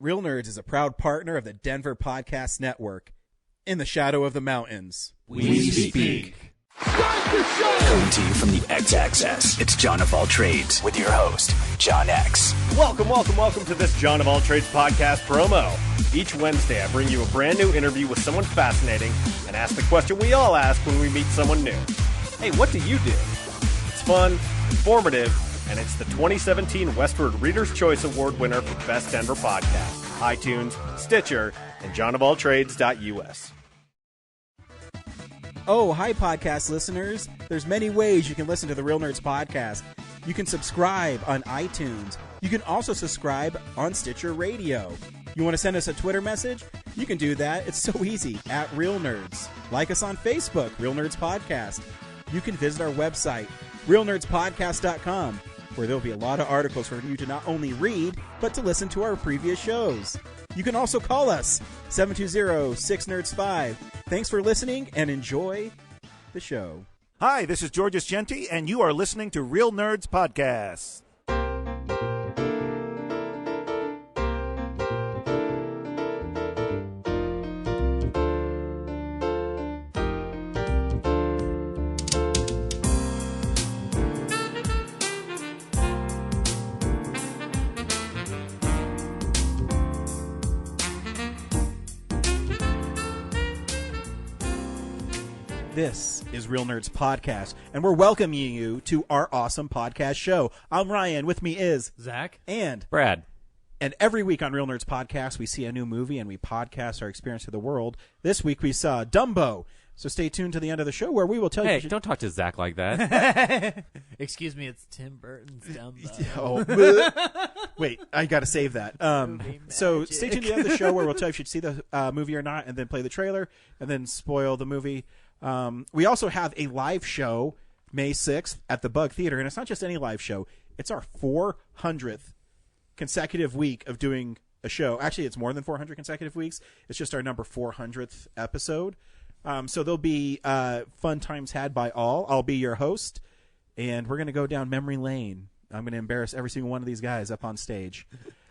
Real Nerds is a proud partner of the Denver Podcast Network. In the shadow of the mountains, we speak. Coming to you from the X-Axis, it's John of All Trades with your host, John X. Welcome to this John of All Trades podcast promo. Each Wednesday, I bring you a brand new interview with someone fascinating and ask the question we all ask when we meet someone new. Hey, what do you do? It's fun, informative, and it's the 2017 Westward Reader's Choice Award winner for Best Denver Podcast, iTunes, Stitcher, and johnofalltrades.us. Oh, hi, podcast listeners. There's many ways you can listen to the Real Nerds podcast. You can subscribe on iTunes. You can also subscribe on Stitcher Radio. You want to send us a Twitter message? You can do that. It's so easy, at Real Nerds. Like us on Facebook, Real Nerds Podcast. You can visit our website, realnerdspodcast.com, where there'll be a lot of articles for you to not only read, but to listen to our previous shows. You can also call us, 720-6nerds5. Thanks for listening, and enjoy the show. Hi, this is Georges Genti, and you are listening to Real Nerds Podcast. This is Real Nerds Podcast, and we're welcoming you to our awesome podcast show. I'm Ryan. With me is Zach and Brad. And every week on Real Nerds Podcast, we see a new movie and we podcast our experience of the world. This week we saw Dumbo. So stay tuned to the end of the show where we will tell you. Hey, don't talk to Zach like that. Excuse me, it's Tim Burton's Dumbo. Oh, wait, I got to save that. So stay tuned to the end of the show where we'll tell you if you should see the movie or not, and then play the trailer, and then spoil the movie. We also have a live show May 6th at the Bug Theater, and it's not just any live show. It's our 400th consecutive week of doing a show. Actually, it's more than 400 consecutive weeks. It's just our number 400th episode. So there'll be fun times had by all. I'll be your host, and we're going to go down memory lane. I'm going to embarrass every single one of these guys up on stage.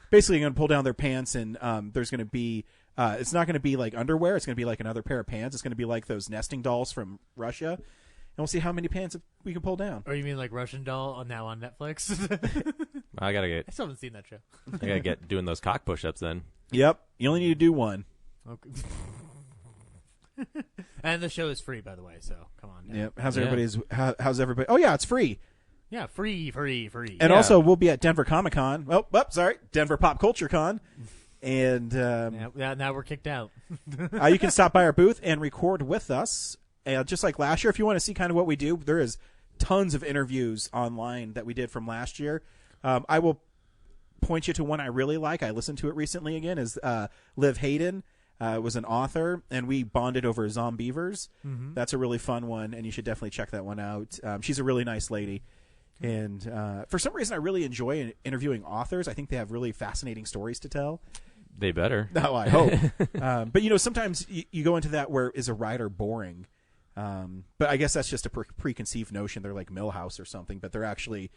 Basically, I'm going to pull down their pants, and there's going to be it's not going to be like underwear. It's going to be like another pair of pants. It's going to be like those nesting dolls from Russia. And we'll see how many pants we can pull down. Or you mean like Russian Doll now on Netflix? I still haven't seen that show. I gotta get doing those cock push-ups then. Yep. You only need to do one. Okay. And the show is free, by the way, so come on. Yep. How's everybody? Oh, yeah, it's free. Yeah, free. And also, we'll be at Denver Comic-Con. Denver Pop Culture Con. And now we're kicked out. You can stop by our booth and record with us. Just like last year, if you want to see kind of what we do, there is tons of interviews online that we did from last year. I will point you to one I really like. I listened to it recently again. Is Liv Hayden was an author, and we bonded over Zombievers. Mm-hmm. That's a really fun one, and you should definitely check that one out. She's a really nice lady. And for some reason, I really enjoy interviewing authors. I think they have really fascinating stories to tell. They better. No, I hope. But, sometimes you go into that where is a writer boring? But I guess that's just a preconceived notion. They're like Millhouse or something, but they're actually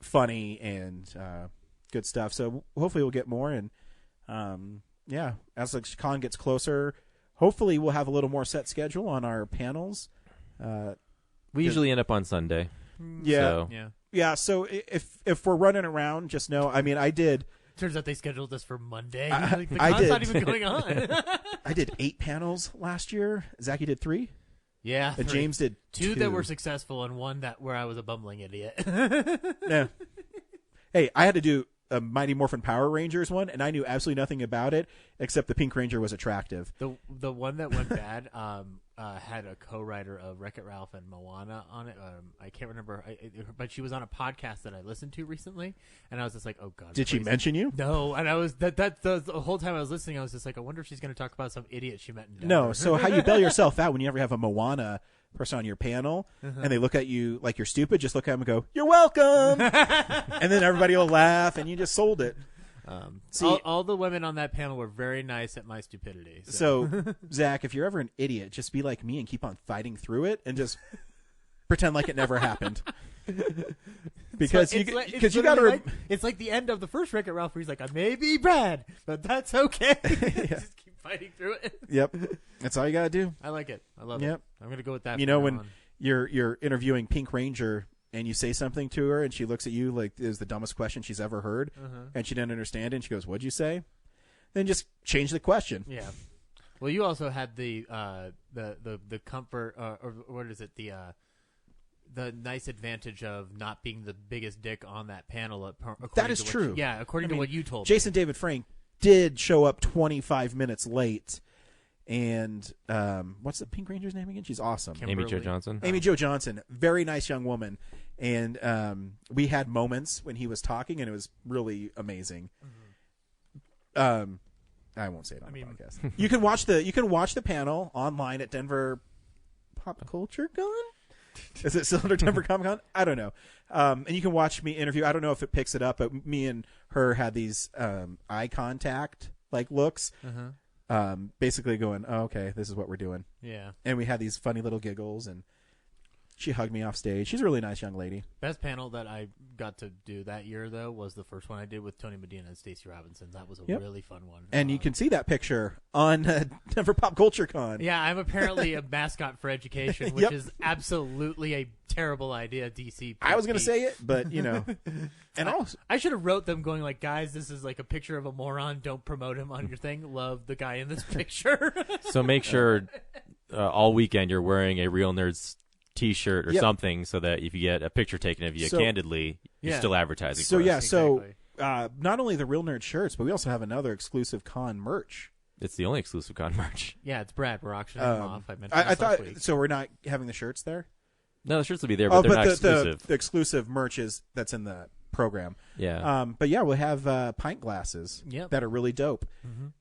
funny and good stuff. So hopefully we'll get more. And, as the con gets closer, hopefully we'll have a little more set schedule on our panels. We usually end up on Sunday. Yeah. So if we're running around, just know. I mean, I did. Turns out they scheduled us for Monday. The con's not even going on. I did 8 panels last year. Zachy did 3. Yeah, and James did 2 that were successful, and one where I was a bumbling idiot. Yeah. Hey, I had to do a Mighty Morphin Power Rangers one, and I knew absolutely nothing about it except the Pink Ranger was attractive. The one that went bad had a co-writer of Wreck-It Ralph and Moana on it. I can't remember, but she was on a podcast that I listened to recently, and I was just like, "Oh God!" Did she mention you? No, and I was the whole time I was listening, I was just like, "I wonder if she's going to talk about some idiot she met in Denver." No, so how you bail yourself out when you ever have a Moana person on your panel, and they look at you like you're stupid, just look at them and go, "You're welcome," and then everybody will laugh, and you just sold it. All the women on that panel were very nice at my stupidity. So Zach, if you're ever an idiot, just be like me and keep on fighting through it and just pretend like it never happened. Because It's you got to. literally it's like the end of the first Wreck-It Ralph, where he's like, "I may be bad, but that's okay." Just keep fighting through it. Yep, that's all you got to do. I like it. I love Yep. it. I'm gonna go with that. You from know, now when on. you're interviewing Pink Ranger and you say something to her and she looks at you like it was the dumbest question she's ever heard, and she didn't understand it, and she goes, "What'd you say?" Then just change the question. Yeah. Well, you also had the comfort, or what is it? The nice advantage of not being the biggest dick on that panel. That is true. According to what you told Jason me. David Frank did show up 25 minutes late, and what's the Pink Ranger's name again? She's awesome. Amy Jo Johnson. Amy Jo Johnson, very nice young woman, and we had moments when he was talking, and it was really amazing. I won't say it on the podcast. You can watch the panel online at Denver Pop Culture Con. Is it still under Denver Comic Con? I don't know. And you can watch me interview. I don't know if it picks it up, but me and her had these eye contact like looks, basically going, "Oh, okay, this is what we're doing." Yeah. And we had these funny little giggles, and she hugged me off stage. She's a really nice young lady. Best panel that I got to do that year, though, was the first one I did with Tony Medina and Stacey Robinson. That was a really fun one. And you can see that picture on Denver Pop Culture Con. Yeah, I'm apparently a mascot for education, which is absolutely a terrible idea, DC. I was going to say it, but, you know. And also, I should have wrote them going like, "Guys, this is like a picture of a moron. Don't promote him on your thing. Love the guy in this picture." So make sure all weekend you're wearing a Real Nerds T-shirt or something, so that if you get a picture taken of you candidly, you're still advertising. So for us. so not only the Real Nerd shirts, but we also have another exclusive con merch. It's the only exclusive con merch. Yeah, it's Brad. We're auctioning them off. I mentioned I this last thought week. so. We're not having the shirts there. No, the shirts will be there, but they're not exclusive. The exclusive merch is that's in the program. Yeah. But yeah, we'll have pint glasses that are really dope.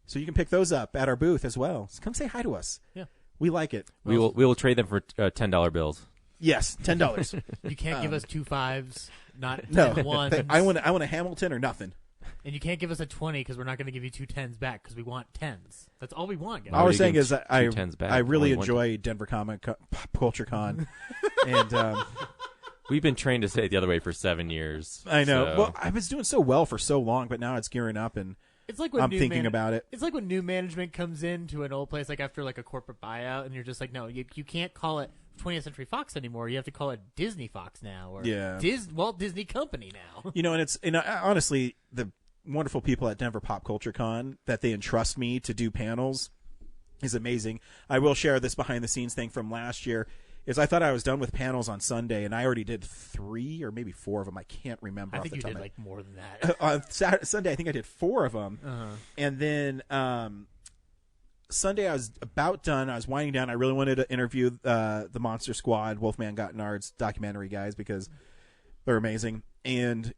So you can pick those up at our booth as well. So come say hi to us. Yeah, we like it. We will trade them for $10 bills. Yes, $10. You can't give us 2 5s, not 10 No, 1s. I want a Hamilton or nothing. And you can't give us a 20 because we're not going to give you 2 10s back because we want 10s. That's all we want, guys. All we're saying give is that I 2 10s back? really Only one enjoy Denver Pop Culture Con, and We've been trained to say it the other way for 7 years. I know. So. Well, I was doing so well for so long, but now it's gearing up, and It's like when I'm thinking about it. It's like when new management comes into an old place, like after like a corporate buyout, and you're just like, no, you can't call it 20th Century Fox anymore. You have to call it Disney Fox now, or Walt Disney Company now. You know, and honestly, the wonderful people at Denver Pop Culture Con that they entrust me to do panels is amazing. I will share this behind the scenes thing from last year. Is I thought I was done with panels on Sunday, and I already did 3 or maybe 4 of them. I can't remember. I off think the you top did of my- like more than that. On Sunday, I think I did 4 of them, and then Sunday I was about done. I was winding down. I really wanted to interview the Monster Squad, Wolfman Gottenard's documentary guys because they're amazing. And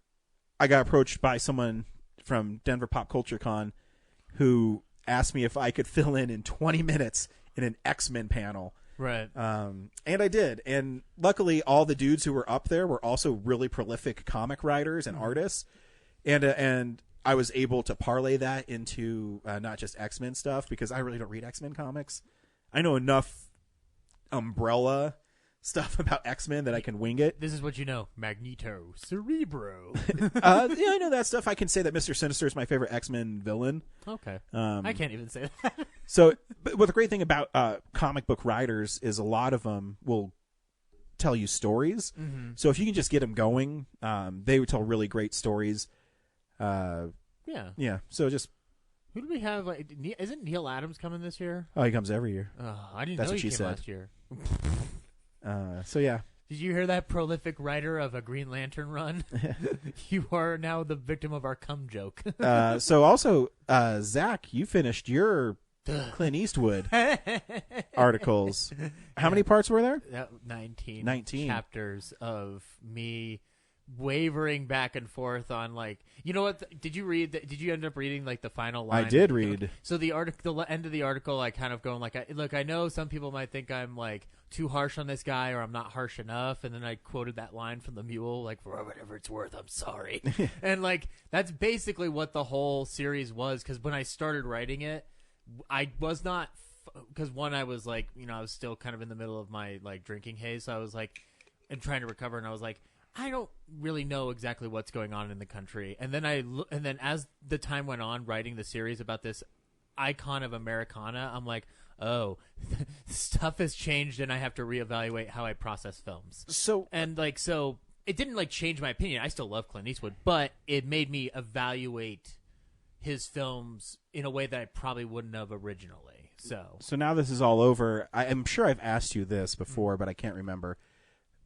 I got approached by someone from Denver Pop Culture Con who asked me if I could fill in 20 minutes in an X-Men panel. Right. And I did. And luckily, all the dudes who were up there were also really prolific comic writers and artists. And I was able to parlay that into not just X-Men stuff because I really don't read X-Men comics. I know enough umbrella stuff about X-Men that I can wing it. This is what you know. Magneto. Cerebro. Yeah, I know that stuff. I can say that Mr. Sinister is my favorite X-Men villain. Okay. I can't even say that. So, but the great thing about comic book writers is a lot of them will tell you stories. So if you can just get them going, they would tell really great stories. Yeah. So just Who do we have? Like, isn't Neil Adams coming this year? he comes every year. I didn't That's know what he she came said. last year. So yeah. Did you hear that prolific writer of a Green Lantern run? You are now the victim of our cum joke. So also, Zach, you finished your Clint Eastwood articles. How many parts were there? 19 chapters of me wavering back and forth on, like, you know what? Did you end up reading like the final line? I did read. So the end of the article, I kind of going like, look, I know some people might think I'm like too harsh on this guy or I'm not harsh enough, and then I quoted that line from The Mule, like, for whatever it's worth, I'm sorry. And like that's basically what the whole series was, because when I started writing it, I was not, because one, I was like, I was still kind of in the middle of my like drinking haze, so I was like, and trying to recover, and I was like, I don't really know exactly what's going on in the country. And then as the time went on writing the series about this icon of Americana, I'm like, oh, stuff has changed and I have to reevaluate how I process films. So it didn't change my opinion. I still love Clint Eastwood, but it made me evaluate his films in a way that I probably wouldn't have originally. So now this is all over. I'm sure I've asked you this before, but I can't remember.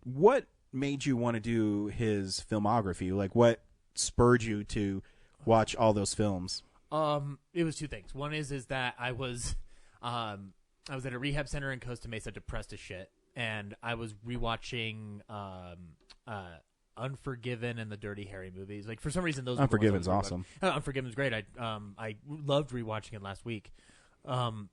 What made you want to do his filmography? Like, what spurred you to watch all those films? It was two things. One is that I was at a rehab center in Costa Mesa, depressed as shit, and I was rewatching Unforgiven and the Dirty Harry movies. Like, for some reason, those Unforgiven's awesome. Unforgiven's great. I loved rewatching it last week.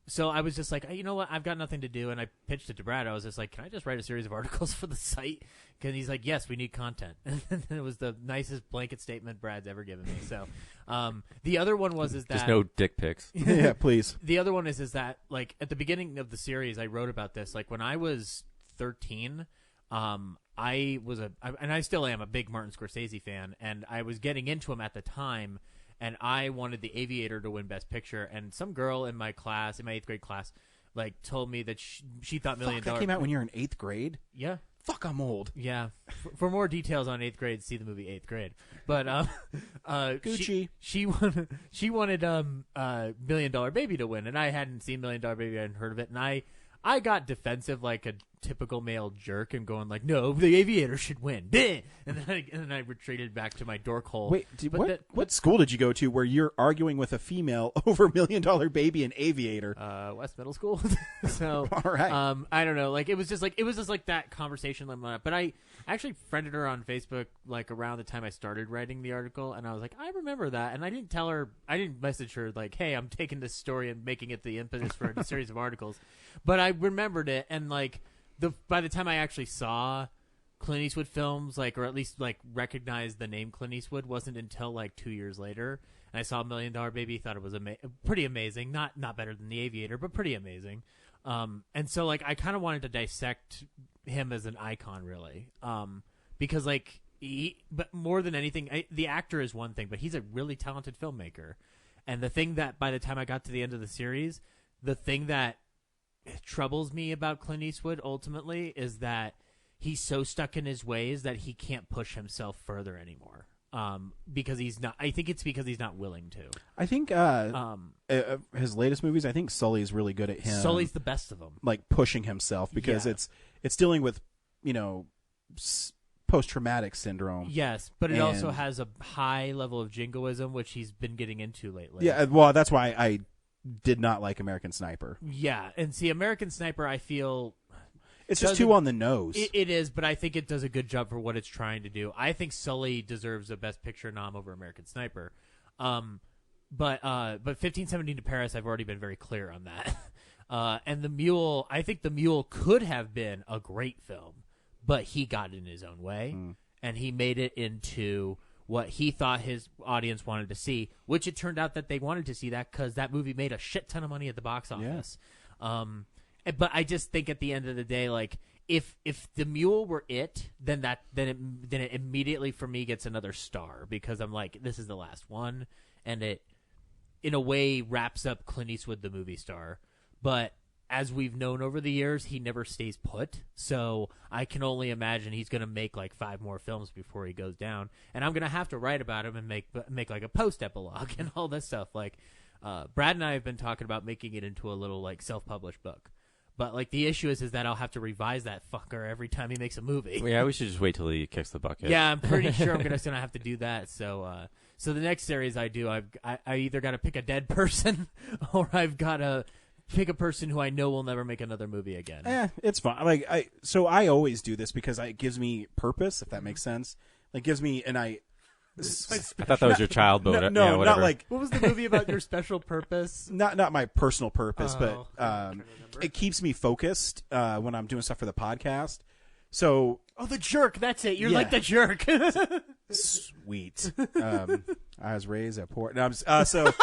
So I was just like, you know what? I've got nothing to do, and I pitched it to Brad. I was just like, can I just write a series of articles for the site? Because he's like, yes, we need content. And it was the nicest blanket statement Brad's ever given me. So the other one was that just no dick pics. Yeah, please. The other one is that like at the beginning of the series, I wrote about this. Like when I was 13. I was and I still am a big Martin Scorsese fan, and I was getting into him at the time, and I wanted The Aviator to win Best Picture, and some girl in my class, in my 8th grade class, like told me that she thought $1 Million. That came out when you were in 8th grade? Yeah. Fuck, I'm old. Yeah. For more details on 8th grade, see the movie 8th Grade. But Gucci. She wanted $1 Million Baby to win, and I hadn't seen $1 Million Baby. I hadn't heard of it, and I got defensive like a typical male jerk and going like, no, The Aviator should win. And then I retreated back to my dork hole. Wait, what school did you go to where you're arguing with a female over $1 Million Baby and Aviator? West Middle School. So all right. I don't know. Like it was just like that conversation. But I actually friended her on Facebook like around the time I started writing the article, and I was like, I remember that, and I didn't message her like, hey, I'm taking this story and making it the impetus for a series of articles, but I remembered it, and like by the time I actually saw Clint Eastwood films, like, or at least like recognized the name Clint Eastwood, wasn't until like 2 years later. And I saw $1 Million Baby, thought it was pretty amazing, not better than The Aviator, but pretty amazing. And so like I kind of wanted to dissect him as an icon, really, because like but more than anything, the actor is one thing, but he's a really talented filmmaker. And the thing that by the time I got to the end of the series, the thing that troubles me about Clint Eastwood ultimately is that he's so stuck in his ways that he can't push himself further anymore. Because he's not. I think it's because he's not willing to. I think his latest movies. I think Sully's really good at him. Sully's the best of them. Like pushing himself because it's dealing with post-traumatic syndrome. Yes, but it also has a high level of jingoism, which he's been getting into lately. Yeah, well, that's why I did not like American Sniper. Yeah, and see, American Sniper, I feel it's just too on the nose. It is, but I think it does a good job for what it's trying to do. I think Sully deserves a Best Picture nom over American Sniper. But 1517 to Paris, I've already been very clear on that. And The Mule, I think The Mule could have been a great film, but he got in his own way, and he made it into what he thought his audience wanted to see, which it turned out that they wanted to see that because that movie made a shit ton of money at the box office. Yeah. But I just think at the end of the day, like if The Mule were it, then it immediately for me gets another star because I'm like, this is the last one, and it in a way wraps up Clint Eastwood, the movie star. But as we've known over the years, he never stays put. So I can only imagine he's going to make like 5 more films before he goes down. And I'm going to have to write about him and make like a post-epilogue and all this stuff. Like Brad and I have been talking about making it into a little like self-published book. But like the issue is that I'll have to revise that fucker every time he makes a movie. Well, yeah, we should just wait till he kicks the bucket. Yeah, I'm pretty sure I'm gonna have to do that. So the next series I do, I either got to pick a dead person or I've got to pick a person who I know will never make another movie again. It's fine. Like I always do this because it gives me purpose, if that makes sense. Like gives me I thought that was your child, but no, yeah, whatever. Not like what was the movie about your special purpose? Not my personal purpose, but it keeps me focused when I'm doing stuff for the podcast. So The Jerk, that's it. You're like The Jerk. Sweet. I was raised at poor. No, so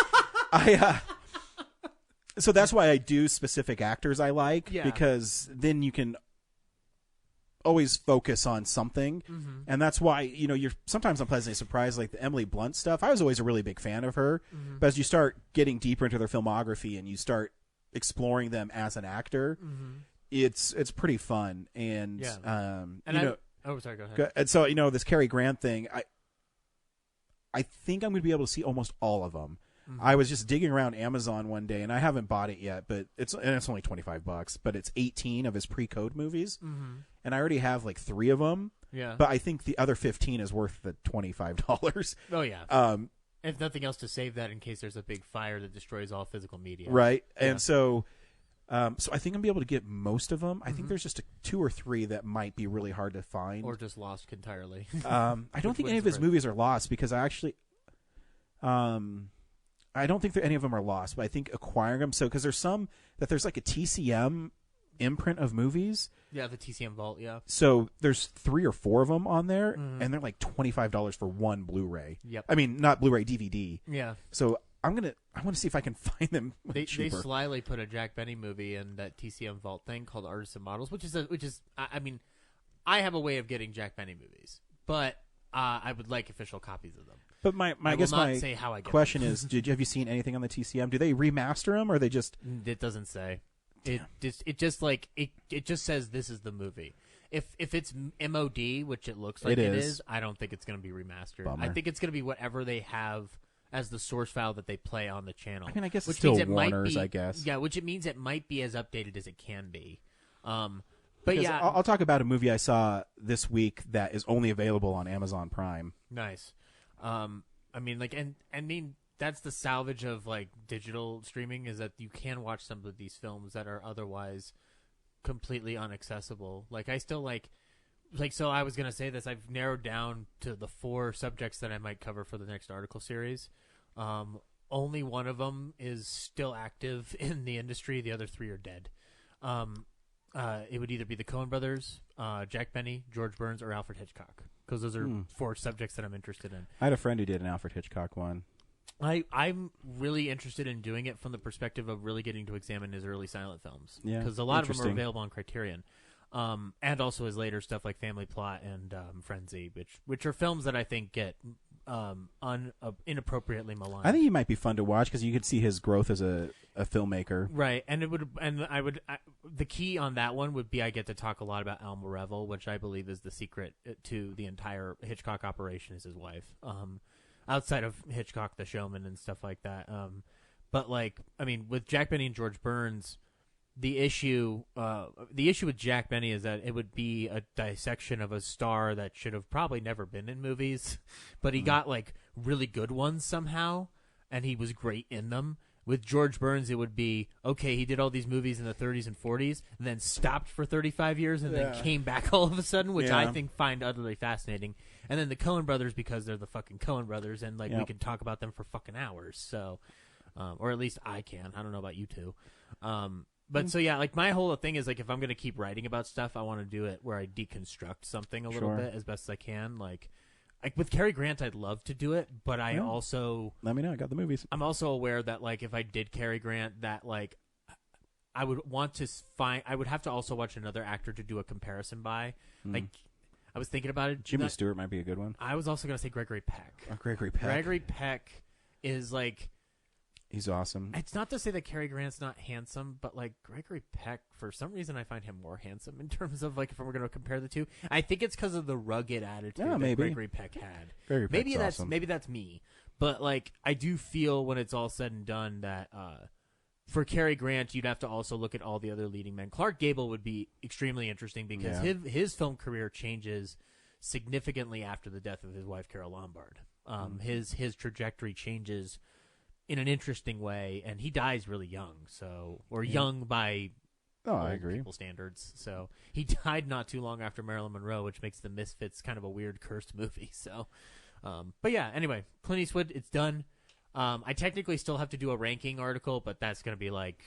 so that's why I do specific actors I like because then you can always focus on something, and that's why you're sometimes I'm pleasantly surprised. Like the Emily Blunt stuff, I was always a really big fan of her, but as you start getting deeper into their filmography and you start exploring them as an actor, it's pretty fun. And sorry, go ahead. And so this Cary Grant thing, I think I'm going to be able to see almost all of them. I was just digging around Amazon one day, and I haven't bought it yet, but it's only $25, but it's 18 of his pre-code movies, and I already have like 3 of them. Yeah, but I think the other 15 is worth the $25. Oh yeah. If nothing else, to save that in case there's a big fire that destroys all physical media. Right, and so I think I'm gonna be able to get most of them. I think there's just 2 or 3 that might be really hard to find, or just lost entirely. I don't think any of his movies are lost because I don't think that any of them are lost, but I think acquiring them. So, because there's like a TCM imprint of movies. Yeah, the TCM Vault. Yeah. So there's 3 or 4 of them on there, and they're like $25 for one Blu-ray. Yep. I mean, not Blu-ray, DVD. Yeah. So I want to see if I can find them. They cheaper. slyly put a Jack Benny movie in that TCM Vault thing called Artists and Models, which is I mean, I have a way of getting Jack Benny movies, but I would like official copies of them. But my question is, have you seen anything on the TCM? Do they remaster them, or they just? It doesn't say. It just says this is the movie. If it's MOD, which it looks like it is, I don't think it's going to be remastered. Bummer. I think it's going to be whatever they have as the source file that they play on the channel. I mean, I guess which it's still means Warner's, I guess. Yeah, which it means it might be as updated as it can be. But because yeah, I'll talk about a movie I saw this week that is only available on Amazon Prime. Nice. I mean, that's the salvage of like digital streaming, is that you can watch some of these films that are otherwise completely inaccessible. Like I still so I was gonna say this. I've narrowed down to the 4 subjects that I might cover for the next article series. Only one of them is still active in the industry. The other 3 are dead. It would either be the Coen brothers, Jack Benny, George Burns, or Alfred Hitchcock, because those are 4 subjects that I'm interested in. I had a friend who did an Alfred Hitchcock one. I'm really interested in doing it from the perspective of really getting to examine his early silent films. Yeah, because a lot of them are available on Criterion, and also his later stuff like Family Plot and Frenzy, which are films that I think get inappropriately maligned. I think he might be fun to watch because you could see his growth as a filmmaker. Right, and the key on that one would be I get to talk a lot about Alma Revel, which I believe is the secret to the entire Hitchcock operation, is his wife. Outside of Hitchcock, the showman, and stuff like that. But like, I mean, with Jack Benny and George Burns, the issue with Jack Benny is that it would be a dissection of a star that should have probably never been in movies, but he got like really good ones somehow, and he was great in them. With George Burns, it would be, okay, he did all these movies in the 30s and 40s, and then stopped for 35 years, and then came back all of a sudden, which I find utterly fascinating. And then the Coen brothers, because they're the fucking Coen brothers, and like we can talk about them for fucking hours. So, or at least I can. I don't know about you two. But so yeah, like my whole thing is like, if I'm gonna keep writing about stuff, I want to do it where I deconstruct something a little bit as best as I can. Like with Cary Grant, I'd love to do it, but I also let me know. I got the movies. I'm also aware that like if I did Cary Grant, that like I would want to I would have to also watch another actor to do a comparison by. Like I was thinking about it. Jimmy Stewart might be a good one. I was also gonna say Gregory Peck. Gregory Peck. Gregory Peck is like. He's awesome. It's not to say that Cary Grant's not handsome, but like Gregory Peck, for some reason, I find him more handsome in terms of like if we're going to compare the two. I think it's because of the rugged attitude that Gregory Peck had. Maybe that's me, but like I do feel when it's all said and done that for Cary Grant, you'd have to also look at all the other leading men. Clark Gable would be extremely interesting because his film career changes significantly after the death of his wife Carole Lombard. His trajectory changes in an interesting way, and he dies really young, young by I agree. People standards. So he died not too long after Marilyn Monroe, which makes The Misfits kind of a weird cursed movie. So, but yeah, anyway, Clint Eastwood, it's done. I technically still have to do a ranking article, but that's going to be like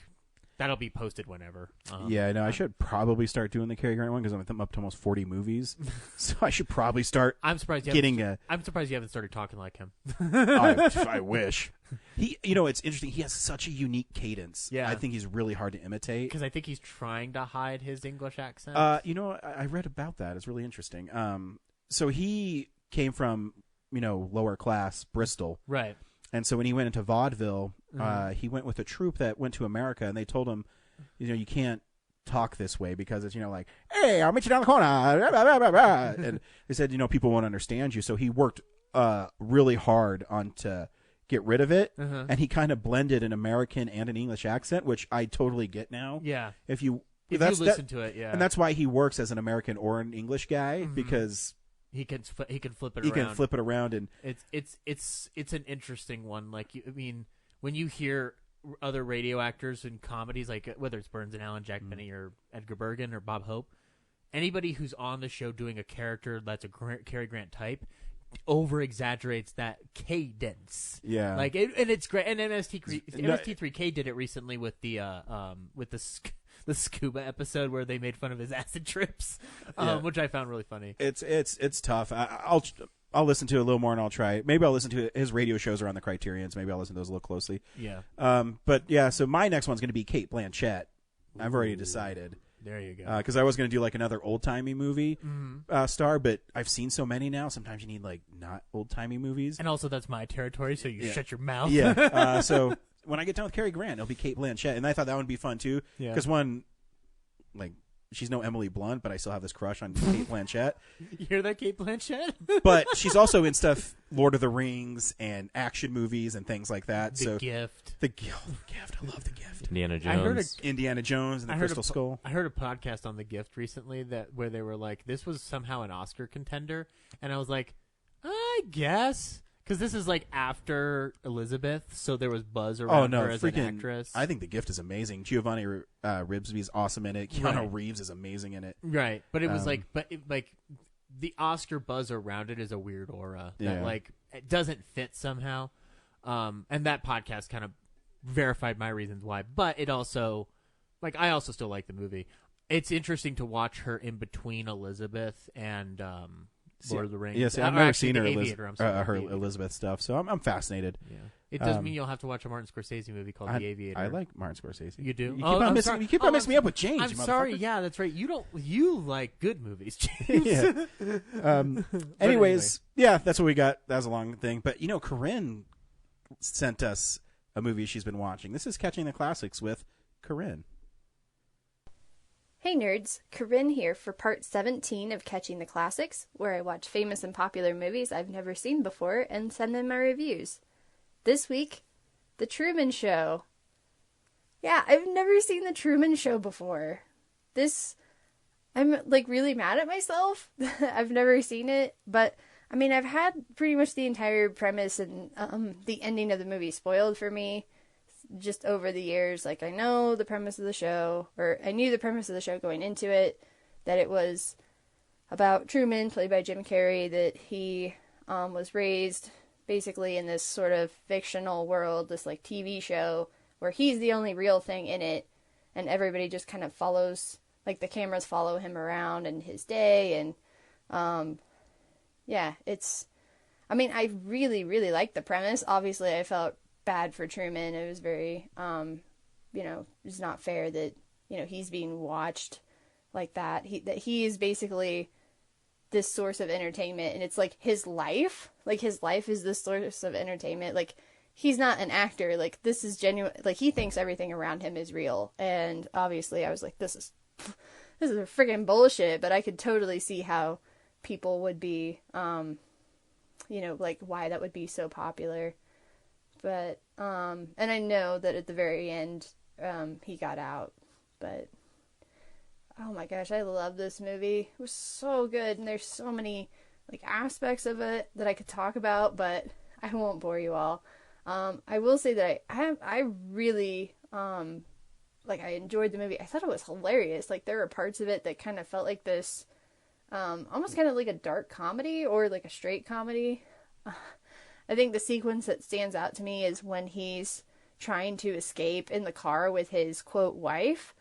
That'll be posted whenever. Yeah, I know. I should probably start doing the Cary Grant one because I'm up to almost 40 movies. So I should probably start. I'm surprised I'm surprised you haven't started talking like him. I wish. It's interesting. He has such a unique cadence. Yeah. I think he's really hard to imitate. Because I think he's trying to hide his English accent. I read about that. It's really interesting. So he came from, lower class Bristol. Right. And so when he went into vaudeville, he went with a troupe that went to America, and they told him, you can't talk this way because it's, like, hey, I'll meet you down the corner. Blah, blah, blah, blah. And they said, people won't understand you. So he worked really hard to get rid of it, and he kind of blended an American and an English accent, which I totally get now. Yeah. If you listen to it, yeah. And that's why he works as an American or an English guy, because he can flip it around. He can flip it around, and it's an interesting one. Like, when you hear other radio actors in comedies, like whether it's Burns and Allen, Jack Benny, or Edgar Bergen, or Bob Hope, anybody who's on the show doing a character that's a Cary Grant type over exaggerates that cadence. Yeah, like and it's great. And MST3K did it recently with the scuba episode where they made fun of his acid trips, which I found really funny. It's tough. I'll listen to it a little more, and I'll try. Maybe I'll listen to his radio shows are on the Criterions. Maybe I'll listen to those a little closely. Yeah. But yeah. So my next one's going to be Cate Blanchett. I've already decided. There you go. Because I was going to do like another old timey movie star, but I've seen so many now. Sometimes you need like not old timey movies. And also that's my territory, so you shut your mouth. Yeah. So when I get done with Cary Grant, it'll be Cate Blanchett, and I thought that would be fun too. Yeah. Because she's no Emily Blunt, but I still have this crush on Cate Blanchett. You hear that, Cate Blanchett? But she's also in stuff, Lord of the Rings and action movies and things like that. The Gift. The Gift. I love The Gift. Indiana Jones. Indiana Jones and the Crystal Skull. I heard a podcast on The Gift recently where they were like, this was somehow an Oscar contender. And I was like, I guess. Because this is like after Elizabeth, so there was buzz around her as an actress. I think The Gift is amazing. Giovanni Ribisi is awesome in it. Keanu Reeves is amazing in it. Right, but it was the Oscar buzz around it is a weird aura that it doesn't fit somehow. And that podcast kind of verified my reasons why. But it also, I also still like the movie. It's interesting to watch her in between Elizabeth and Lord of the Rings. Yes, I've never seen her Aviator. Elizabeth stuff, so I'm fascinated. Yeah. It doesn't mean you'll have to watch a Martin Scorsese movie called The Aviator. I like Martin Scorsese. You do? You keep on messing me up with James. I'm sorry. Yeah, that's right. You like good movies, James. Yeah. Anyways, yeah, that's what we got. That was a long thing, but Corinne sent us a movie she's been watching. This is Catching the Classics with Corinne. Hey nerds, Corinne here for part 17 of Catching the Classics, where I watch famous and popular movies I've never seen before and send in my reviews. This week, The Truman Show. Yeah, I've never seen The Truman Show before. I'm really mad at myself. I've never seen it, but I've had pretty much the entire premise and the ending of the movie spoiled for me. Just over the years, I know the premise of the show, or I knew the premise of the show going into it, that it was about Truman, played by Jim Carrey, that he was raised basically in this sort of fictional world, this TV show, where he's the only real thing in it, and everybody just kind of follows, the cameras follow him around in his day, and I really, really liked the premise. Obviously, I felt bad for Truman. It was very, it's not fair that, he's being watched like that. He is basically this source of entertainment, and it's his life. His life is this source of entertainment. He's not an actor. This is genuine. He thinks everything around him is real. And obviously I was like, this is a freaking bullshit, but I could totally see how people would be, why that would be so popular. But, and I know that at the very end, he got out, but, oh my gosh, I love this movie. It was so good, and there's so many, aspects of it that I could talk about, but I won't bore you all. I will say that I really, I enjoyed the movie. I thought it was hilarious. There were parts of it that kind of felt like this, almost kind of like a dark comedy, or a straight comedy. I think the sequence that stands out to me is when he's trying to escape in the car with his quote wife.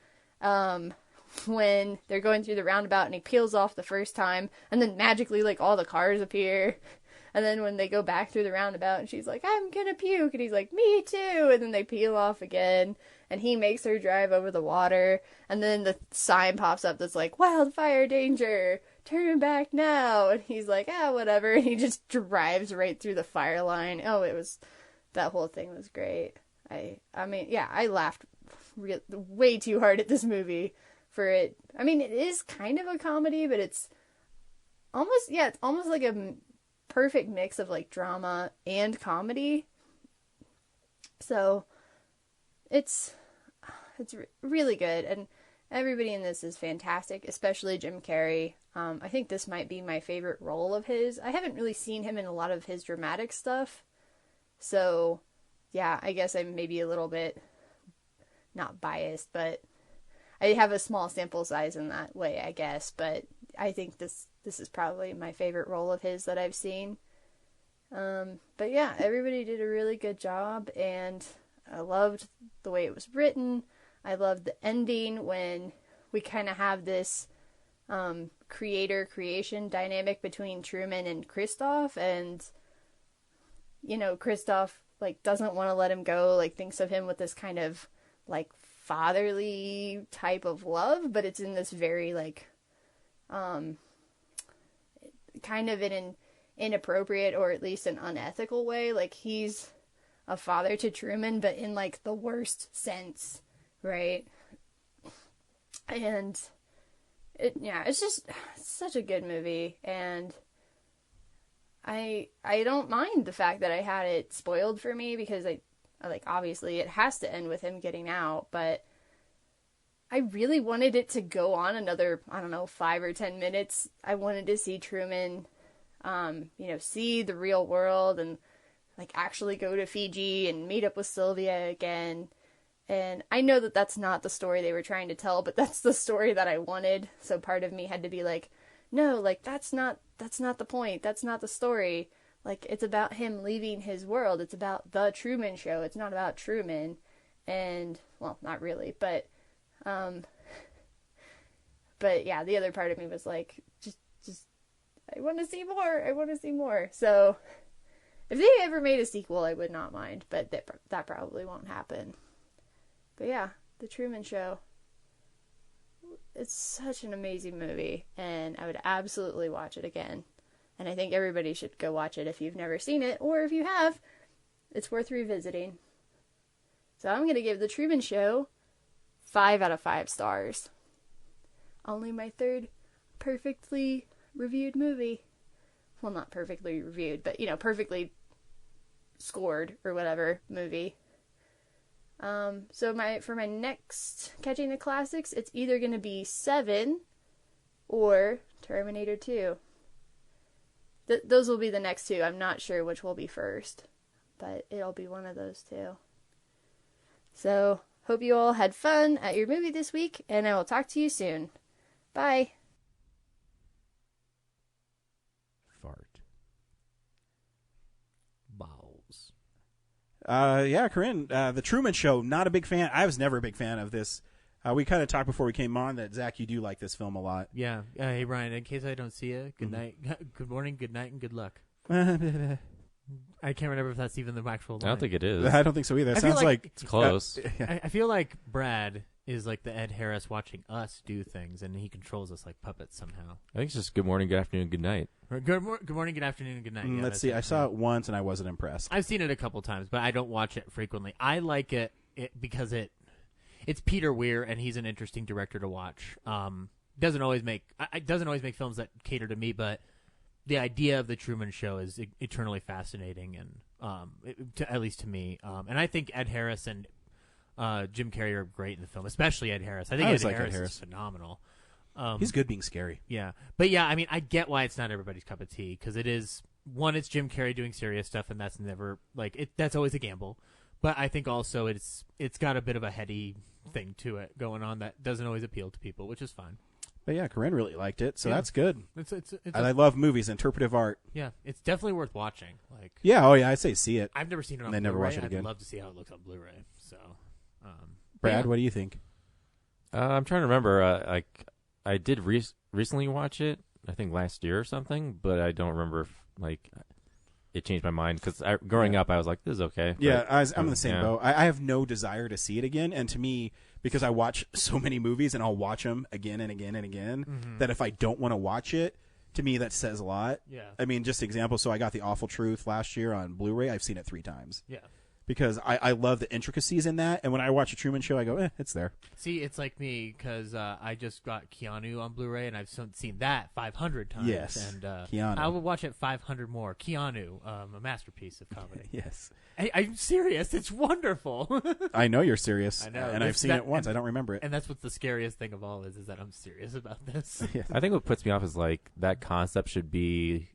When they're going through the roundabout and he peels off the first time, and then magically like all the cars appear. And then when they go back through the roundabout and she's like, I'm gonna puke, and he's like, me too, and then they peel off again, and he makes her drive over the water, and then the sign pops up that's like, wildfire danger, turn back now, and he's like, whatever, and he just drives right through the fire line. That whole thing was great. I mean, yeah, I laughed way too hard at this movie for it. I mean, it is kind of a comedy, but it's almost like a perfect mix of like drama and comedy. So it's really good, and everybody in this is fantastic, especially Jim Carrey. I think this might be my favorite role of his. I haven't really seen him in a lot of his dramatic stuff, so yeah, I guess I'm maybe a little bit not biased, but I have a small sample size in that way, I guess. But I think this is probably my favorite role of his that I've seen. But yeah, everybody did a really good job, and I loved the way it was written. I loved the ending when we kind of have this creator-creation dynamic between Truman and Christoph, and you know, Christoph like doesn't want to let him go, like thinks of him with this kind of like fatherly type of love, but it's in this very like kind of in an inappropriate or at least an unethical way. Like he's a father to Truman, but in like the worst sense, right? And it's just such a good movie, and I don't mind the fact that I had it spoiled for me, because I like, obviously it has to end with him getting out, but I really wanted it to go on another, 5 or 10 minutes. I wanted to see Truman, see the real world and like actually go to Fiji and meet up with Sylvia again. And I know that that's not the story they were trying to tell, but that's the story that I wanted. So part of me had to be like, no, like that's not the point. That's not the story. Like, it's about him leaving his world. It's about the Truman Show. It's not about Truman. And, well, not really, but yeah, the other part of me was like, just, I want to see more. So, if they ever made a sequel, I would not mind, but that probably won't happen. But yeah, The Truman Show. It's such an amazing movie, and I would absolutely watch it again. And I think everybody should go watch it if you've never seen it, or if you have, it's worth revisiting. So I'm going to give The Truman Show 5 out of 5 stars. Only my third perfectly reviewed movie. Well, not perfectly reviewed, but, perfectly scored or whatever movie. So for my next Catching the Classics, it's either going to be 7 or Terminator 2. Those will be the next two. I'm not sure which will be first, but it'll be one of those two. So, hope you all had fun at your movie this week, and I will talk to you soon. Bye. Fart. Bowels. Yeah, Corinne, The Truman Show, not a big fan. I was never a big fan of this. We kind of talked before we came on that, Zach, you do like this film a lot. Yeah. Hey, Ryan, in case I don't see you, good night, good morning, good night, and good luck. I can't remember if that's even the actual line. I don't think it is. I don't think so either. It sounds like it's close. I feel like Brad is like the Ed Harris watching us do things, and he controls us like puppets somehow. I think it's just good morning, good afternoon, good night. Or good morning, good afternoon, and good night. Yeah, let's see. I saw it once, and I wasn't impressed. I've seen it a couple times, but I don't watch it frequently. I like it because it's Peter Weir, and he's an interesting director to watch. Doesn't always make films that cater to me, but the idea of the Truman Show is eternally fascinating, and at least to me. And I think Ed Harris and Jim Carrey are great in the film, especially Ed Harris. I think Ed Harris is phenomenal. He's good being scary. Yeah, but yeah, I mean, I get why it's not everybody's cup of tea, because it is one. It's Jim Carrey doing serious stuff, and that's never like it. That's always a gamble. But I think also it's got a bit of a heady thing to it going on that doesn't always appeal to people, which is fine. But yeah, Corinne really liked it, so that's good. It's I love movies, interpretive art. Yeah, it's definitely worth watching. Like, yeah, I'd say see it. I've never seen it on Blu-ray. Blu-ray. Never watch it again. I'd love to see how it looks on Blu-ray. So, Brad, what do you think? I'm trying to remember. I did recently watch it, I think last year or something, but I don't remember if, it changed my mind because growing up I was like, this is okay. Yeah, I'm in the same boat. I have no desire to see it again, and to me, because I watch so many movies and I'll watch them again and again and again, that if I don't want to watch it, to me that says a lot. Yeah. I mean, just example. So I got The Awful Truth last year on Blu-ray. I've seen it 3 times. Yeah. Because I love the intricacies in that, and when I watch a Truman Show, I go, it's there. See, it's like me because I just got Keanu on Blu-ray, and I've seen that 500 times. Yes, and Keanu. I will watch it 500 more. Keanu, a masterpiece of comedy. Yes, I'm serious. It's wonderful. I know you're serious. I know, and I've seen it once. I don't remember it. And that's what's the scariest thing of all is that I'm serious about this. Yes. I think what puts me off is that concept should be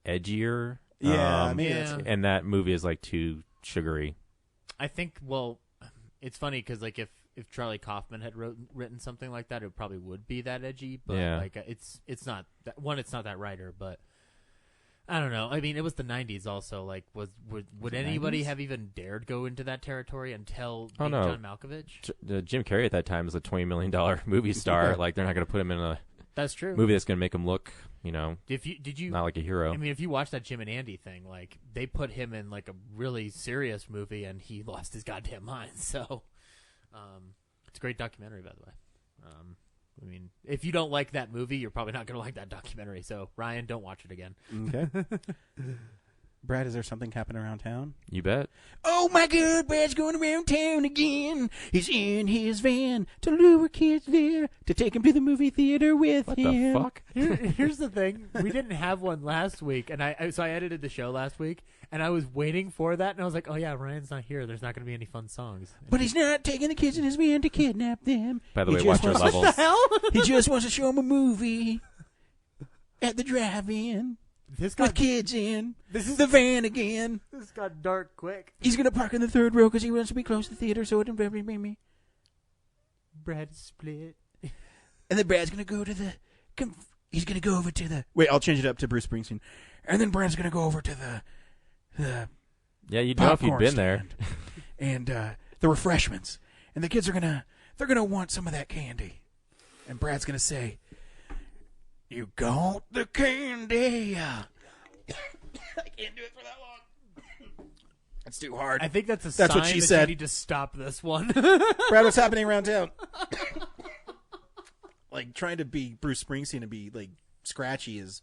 edgier. Yeah, and that movie is too sugary. I think. Well, it's funny because if Charlie Kaufman had written something like that, it probably would be that edgy. But it's not that one. It's not that writer. But I don't know. I mean, it was the '90s. Also, would anybody 90s? have even dared go into that territory until no. John Malkovich? Jim Carrey at that time was a $20 million movie star. Yeah. They're not going to put him in a That's true. movie that's going to make him look, Did you not like a hero. I mean, if you watch that Jim and Andy thing, they put him in a really serious movie, and he lost his goddamn mind. So, it's a great documentary, by the way. I mean, if you don't like that movie, you're probably not going to like that documentary. So, Ryan, don't watch it again. Okay. Brad, is there something happening around town? You bet. Oh my God, Brad's going around town again. He's in his van to lure kids there to take him to the movie theater with What him. the fuck? Here's the thing: we didn't have one last week, and so I edited the show last week, and I was waiting for that, and I was like, oh yeah, Ryan's not here. There's not going to be any fun songs. But he's not taking the kids in his van to kidnap them. By the He way, just watch your wants- levels. Hell, He just wants to show him a movie at the drive-in this with got kids in. This is- the van again. this got dark quick. He's going to park in the 3rd row because he wants to be close to the theater so it don't be me. Brad split. And then Brad's going to go to the... He's going to go over to the... Wait, I'll change it up to Bruce Springsteen. And then Brad's going to go over to the Yeah, you'd know if you'd popcorn been there. stand and the refreshments. And the kids are they're going to want some of that candy. And Brad's going to say, "You got the candy." I can't do it for that long. That's too hard. I think that's a That's sign what she that said. you need to stop this one. Brad, what's happening around town? Trying to be Bruce Springsteen and be scratchy is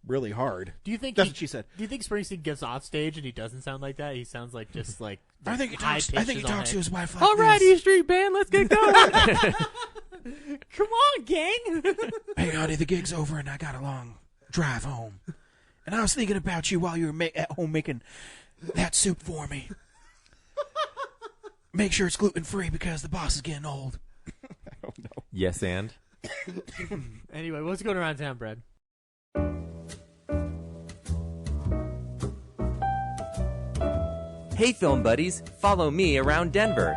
really hard. Do you think That's what she said. Do you think Springsteen gets off stage and he doesn't sound like that? He sounds like just like I think he high talks. I think he pitches on talks it. to his wife like All right, this. E Street Band, let's get going. Come on, gang. Hey, honey, the gig's over and I got a long drive home. And I was thinking about you while you were at home making that soup for me. Make sure it's gluten-free because the boss is getting old. I don't know. Yes, and? Anyway, what's going around town, Brad? Hey, film buddies, follow me around Denver.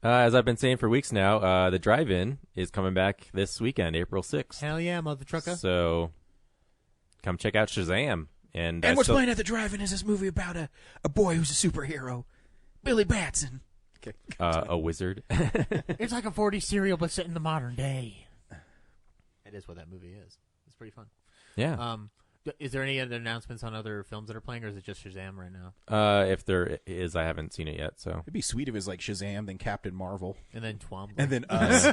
As I've been saying for weeks now, the drive-in is coming back this weekend, April 6th. Hell yeah, mother trucker. So come check out Shazam. And what's playing at the drive-in is this movie about a boy who's a superhero, Billy Batson. Okay. a wizard. It's like a 40s serial, but set in the modern day. That is what that movie is. It's pretty fun. Yeah. Is there any other announcements on other films that are playing, or is it just Shazam right now? If there is, I haven't seen it yet. So It'd be sweet if it was like Shazam, then Captain Marvel, And then Twombly. and then us.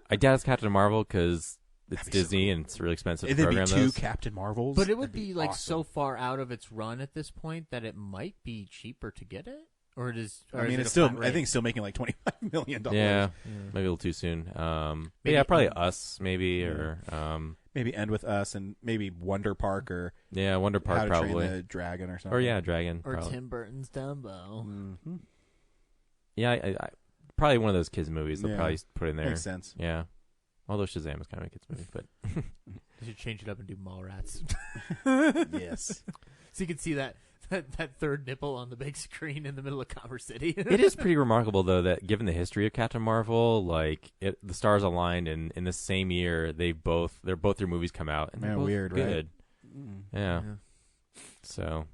I doubt it's Captain Marvel because it's That'd be so Disney and it's really expensive and to there'd be program 2 those. Captain Marvels. But it would That'd be like awesome. so far out of its run at this point that it might be cheaper to get it, or it is. Or I is mean, it it's a still. flat I rate? think it's still making like $25 million. Yeah, maybe a little too soon. But Maybe- yeah, probably Us, maybe, or Maybe End with Us and maybe Wonder Park or yeah, Wonder How Park to probably, Train the Dragon or something. or yeah, Dragon. or probably. Tim Burton's Dumbo. Mm-hmm. Yeah, I probably one of those kids movies they'll Yeah. probably put in there. Makes sense. Yeah, although Shazam is kind of a kids movie, but They should change it up and do Mallrats. Yes. So you can see that that third nipple on the big screen in the middle of Commerce City. It is pretty remarkable, though, that given the history of Captain Marvel, like the stars aligned, and in the same year, their movies come out, and they're both weird, good. right? Yeah. So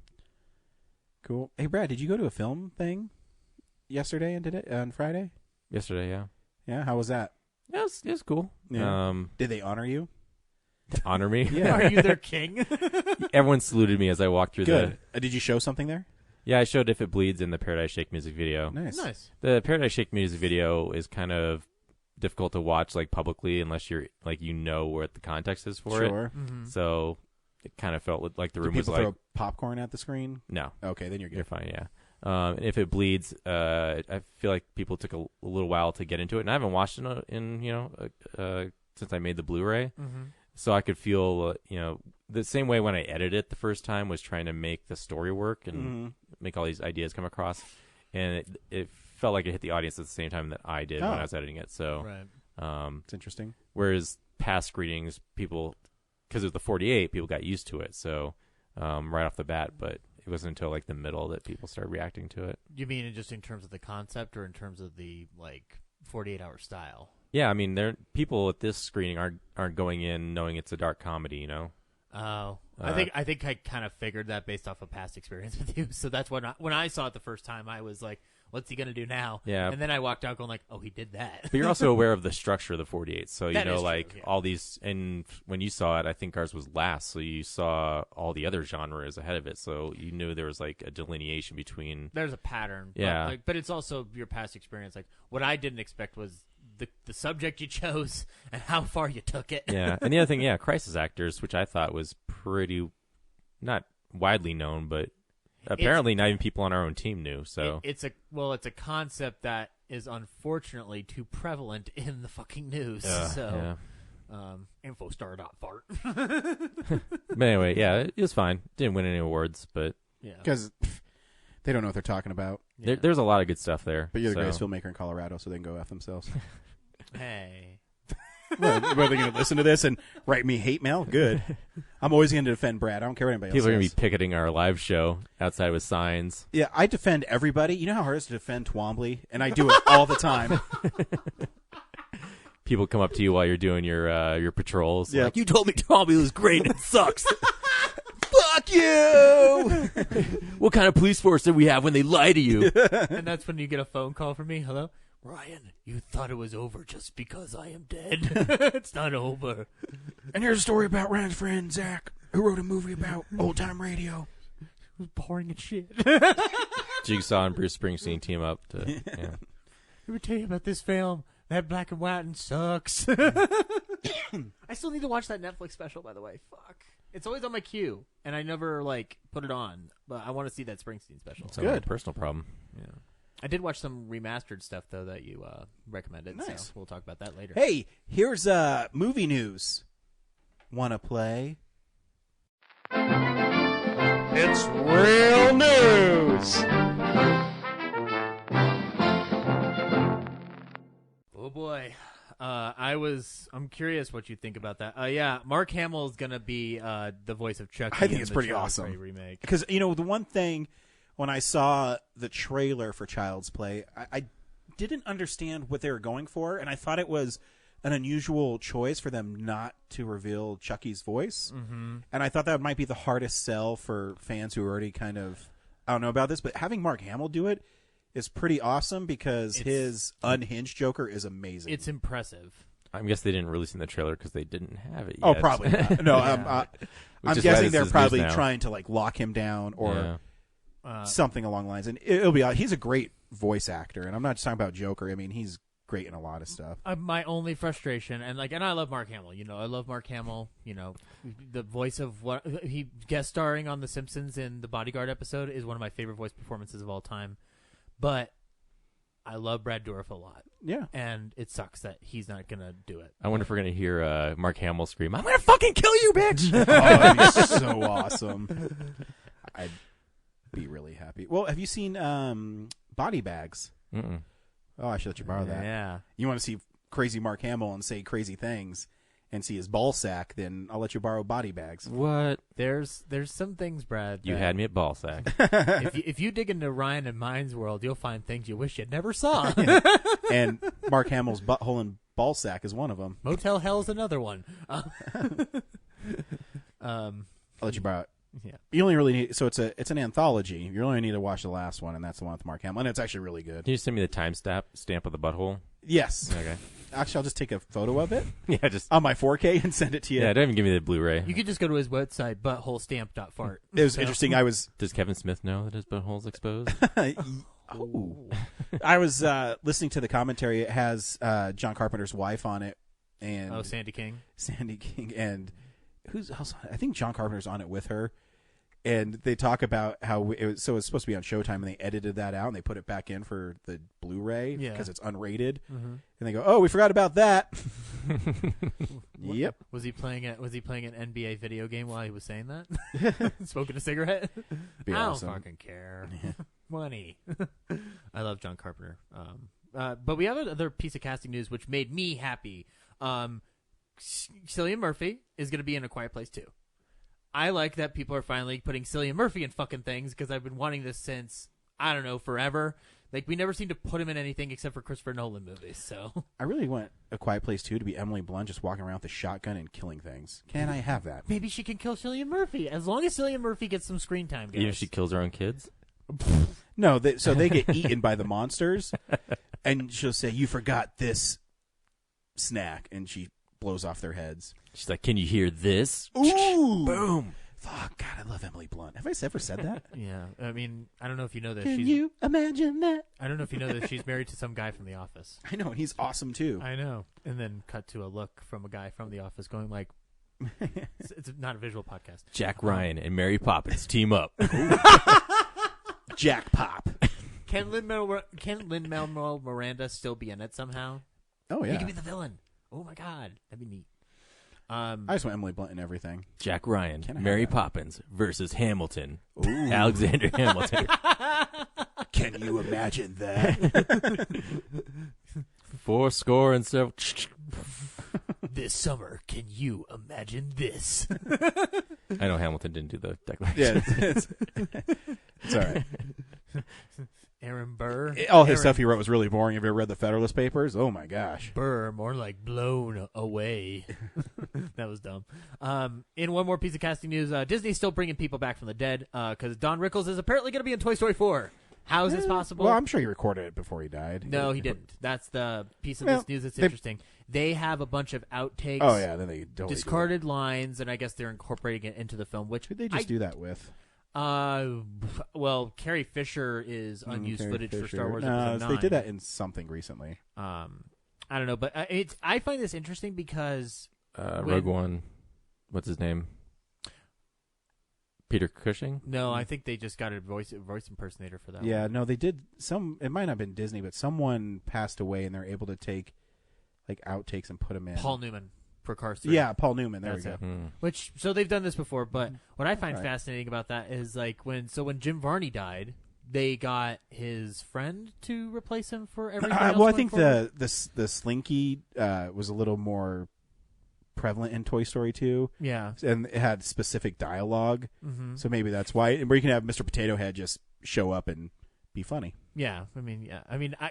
Cool. Hey, Brad, did you go to a film thing yesterday and on Friday? yesterday, yeah, Yeah, how was that? it was cool. Yeah. Did they honor you? To honor me, Yeah. Are you their king? everyone saluted me as I walked through Good. Did you show something there? Yeah, I showed "If It Bleeds" in the Paradise Shake music video. Nice. Nice. The Paradise Shake music video is kind of difficult to watch like publicly unless you're like what the context is for it. Sure. Mm-hmm. So it kind of felt like the Do room was people like, throw popcorn at the screen? no, Okay, then you're you're good. fine. Yeah. And "If It Bleeds," I feel like people took a little while to get into it, and I haven't watched it since I made the Blu-ray. Mm-hmm. So I could feel, the same way when I edited it the first time was trying to make the story work and make all these ideas come across. And it felt like it hit the audience at the same time that I did when I was editing it. So, Right. It's interesting. whereas past screenings, people, because it was the 48, people got used to it. So, right off the bat, but it wasn't until like the middle that people started reacting to it. You mean just in terms of the concept or in terms of the 48-hour style? Yeah, I mean, people at this screening aren't going in knowing it's a dark comedy, Oh, I think I kind of figured that based off of past experience with you. So that's when I saw it the first time, I was like, "What's he gonna do now?" Yeah. And then I walked out going like, "Oh, he did that." But you're also aware of the structure of the 48, so That is true, yeah. all these. And when you saw it, I think ours was last, so you saw all the other genres ahead of it, so you knew there was like a delineation between. There's a pattern. Yeah. But it's also your past experience. Like what I didn't expect was the subject you chose and how far you took it. Yeah, and the other thing, crisis actors, which I thought was pretty not widely known, but apparently not even people on our own team knew. So it's a concept that is unfortunately too prevalent in the fucking news. So. yeah. Infostar.fart. But anyway, yeah, it was fine. Didn't win any awards, but Yeah. Because they don't know what they're talking about. there's a lot of good stuff there. But you're the so. greatest filmmaker in Colorado, so they can go F themselves. Hey. Well, are they going to listen to this and write me hate mail? Good. I'm always going to defend Brad. I don't care what anybody People else are going to says. be picketing our live show outside with signs. Yeah, I defend everybody. You know how hard it is to defend Twombly? And I do it all the time. People come up to you while you're doing your patrols. Yeah. Like, you told me Tommy was great and it sucks. Fuck you! What kind of police force do we have when they lie to you? And that's when you get a phone call from me. Hello? Ryan, you thought it was over just because I am dead. It's not over. And here's a story about Ryan's friend, Zach, who wrote a movie about old-time radio. It was boring as shit. Jigsaw and Bruce Springsteen team up to. Yeah. Let me tell you about this film. That black and white and sucks. I still need to watch that Netflix special, by the way. Fuck. It's always on my queue, and I never put it on. But I want to see that Springsteen special. It's a personal problem. Yeah. I did watch some remastered stuff though that you recommended. Nice. So we'll talk about that later. Hey, here's movie news. Want to play? It's real news. Oh boy. I'm curious what you think about that. Yeah, Mark Hamill is gonna be the voice of Chucky. I think in it's the pretty Child's awesome. Play remake. Because, the one thing, when I saw the trailer for Child's Play, I didn't understand what they were going for, and I thought it was an unusual choice for them not to reveal Chucky's voice. Mm-hmm. And I thought that might be the hardest sell for fans who are already kind of, I don't know about this, but having Mark Hamill do it is pretty awesome because his unhinged Joker is amazing. It's impressive. I guess they didn't release it in the trailer because they didn't have it yet. Oh, probably not. No, I'm Which is why guessing this they're is news probably now. trying to lock him down or Yeah. something along the lines. And it'll be he's a great voice actor, and I'm not just talking about Joker. I mean, he's great in a lot of stuff. My only frustration, and I love Mark Hamill. I love Mark Hamill. The voice of what he guest starring on The Simpsons in the Bodyguard episode is one of my favorite voice performances of all time. But I love Brad Dourif a lot. Yeah. And it sucks that he's not going to do it. I wonder if we're going to hear Mark Hamill scream, "I'm going to fucking kill you, bitch!" Oh, it'd be so awesome. I'd be really happy. Well, have you seen Body Bags? Mm-mm. Oh, I should let you borrow that. Yeah. You want to see crazy Mark Hamill and say crazy things, and see his ball sack, then I'll let you borrow body bags. What? There's some things, Brad. You had me at ball sack. If you dig into Ryan and mine's world, you'll find things you wish you never saw. And Mark Hamill's butthole and ball sack is one of them. Motel Hell's another one. I'll let you borrow it. Yeah. You only really need, so it's an anthology. You only need to watch the last one, and that's the one with Mark Hamill, and it's actually really good. Can you send me the time stamp of the butthole? Yes. Okay. Actually, I'll just take a photo of it Yeah, just on my 4K and send it to you. don't even give me the Blu-ray. You could just go to his website, butthole.stamp.fart. It was interesting. I was Does Kevin Smith know that his butthole's exposed? I was listening to the commentary. It has John Carpenter's wife on it, and Sandy King. Sandy King, and who's else? I think John Carpenter's on it with her. And they talk about how it was supposed to be on Showtime, and they edited that out and they put it back in for the Blu-ray because it's unrated. Mm-hmm. And they go, "Oh, we forgot about that." Yep. Was he playing an NBA video game while he was saying that? Smoking a cigarette? Be awesome. I don't fucking care. Money. I love John Carpenter. But we have another piece of casting news which made me happy. Cillian Murphy is going to be in A Quiet Place 2. I like that people are finally putting Cillian Murphy in fucking things because I've been wanting this since, I don't know, forever. Like, we never seem to put him in anything except for Christopher Nolan movies, so. I really want A Quiet Place 2 to be Emily Blunt just walking around with a shotgun and killing things. Can I have that? Maybe she can kill Cillian Murphy, as long as Cillian Murphy gets some screen time, guys. Even if she kills her own kids? No, so they get eaten by the monsters, and she'll say, "You forgot this snack," and she blows off their heads. She's like, "Can you hear this?" Ooh! Boom! Fuck, God, I love Emily Blunt. Have I ever said that? Yeah, I mean, I don't know if you know this. Can you imagine that? I don't know if you know that she's married to some guy from The Office. I know, and he's awesome too. I know. And then cut to a look from a guy from The Office going like, it's not a visual podcast. Jack Ryan and Mary Poppins team up. Jack Pop. Can Lin-Manuel Miranda still be in it somehow? Oh, yeah. He could be the villain. Oh, my God. That'd be neat. I just want Emily Blunt in everything. Jack Ryan, Mary Poppins versus Hamilton. Ooh. Alexander Hamilton. Can you imagine that? 4 and several. This summer, can you imagine this? I know Hamilton didn't do the declaration. Yeah, it's all right. Aaron Burr. All his stuff he wrote was really boring. Have you ever read the Federalist Papers? Oh, my gosh. Burr, more like blown away. That was dumb. In one more piece of casting news, Disney's still bringing people back from the dead because Don Rickles is apparently going to be in Toy Story 4. How is this possible? Well, I'm sure he recorded it before he died. No, he didn't. That's the piece of this news that's interesting. They have a bunch of outtakes. Oh, yeah. Then they totally discarded lines, and I guess they're incorporating it into the film. Which who'd they just do that with? Well, Carrie Fisher is unused footage for Star Wars Episode 9. They did that in something recently. I don't know, but I find this interesting because Rogue One, what's his name? Peter Cushing? No, I think they just got a voice impersonator for that. Yeah, no, they did some. It might not have been Disney, but someone passed away, and they're able to take like outtakes and put them in. Paul Newman for Cars 3. Yeah, Paul Newman. There we go. Which so they've done this before, but what I find fascinating about that is like when Jim Varney died, they got his friend to replace him for everything else. Well, I think the Slinky was a little more prevalent in Toy Story 2. Yeah. And it had specific dialogue. Mm-hmm. So maybe that's why. Where you can have Mr. Potato Head just show up and be funny. Yeah. I mean,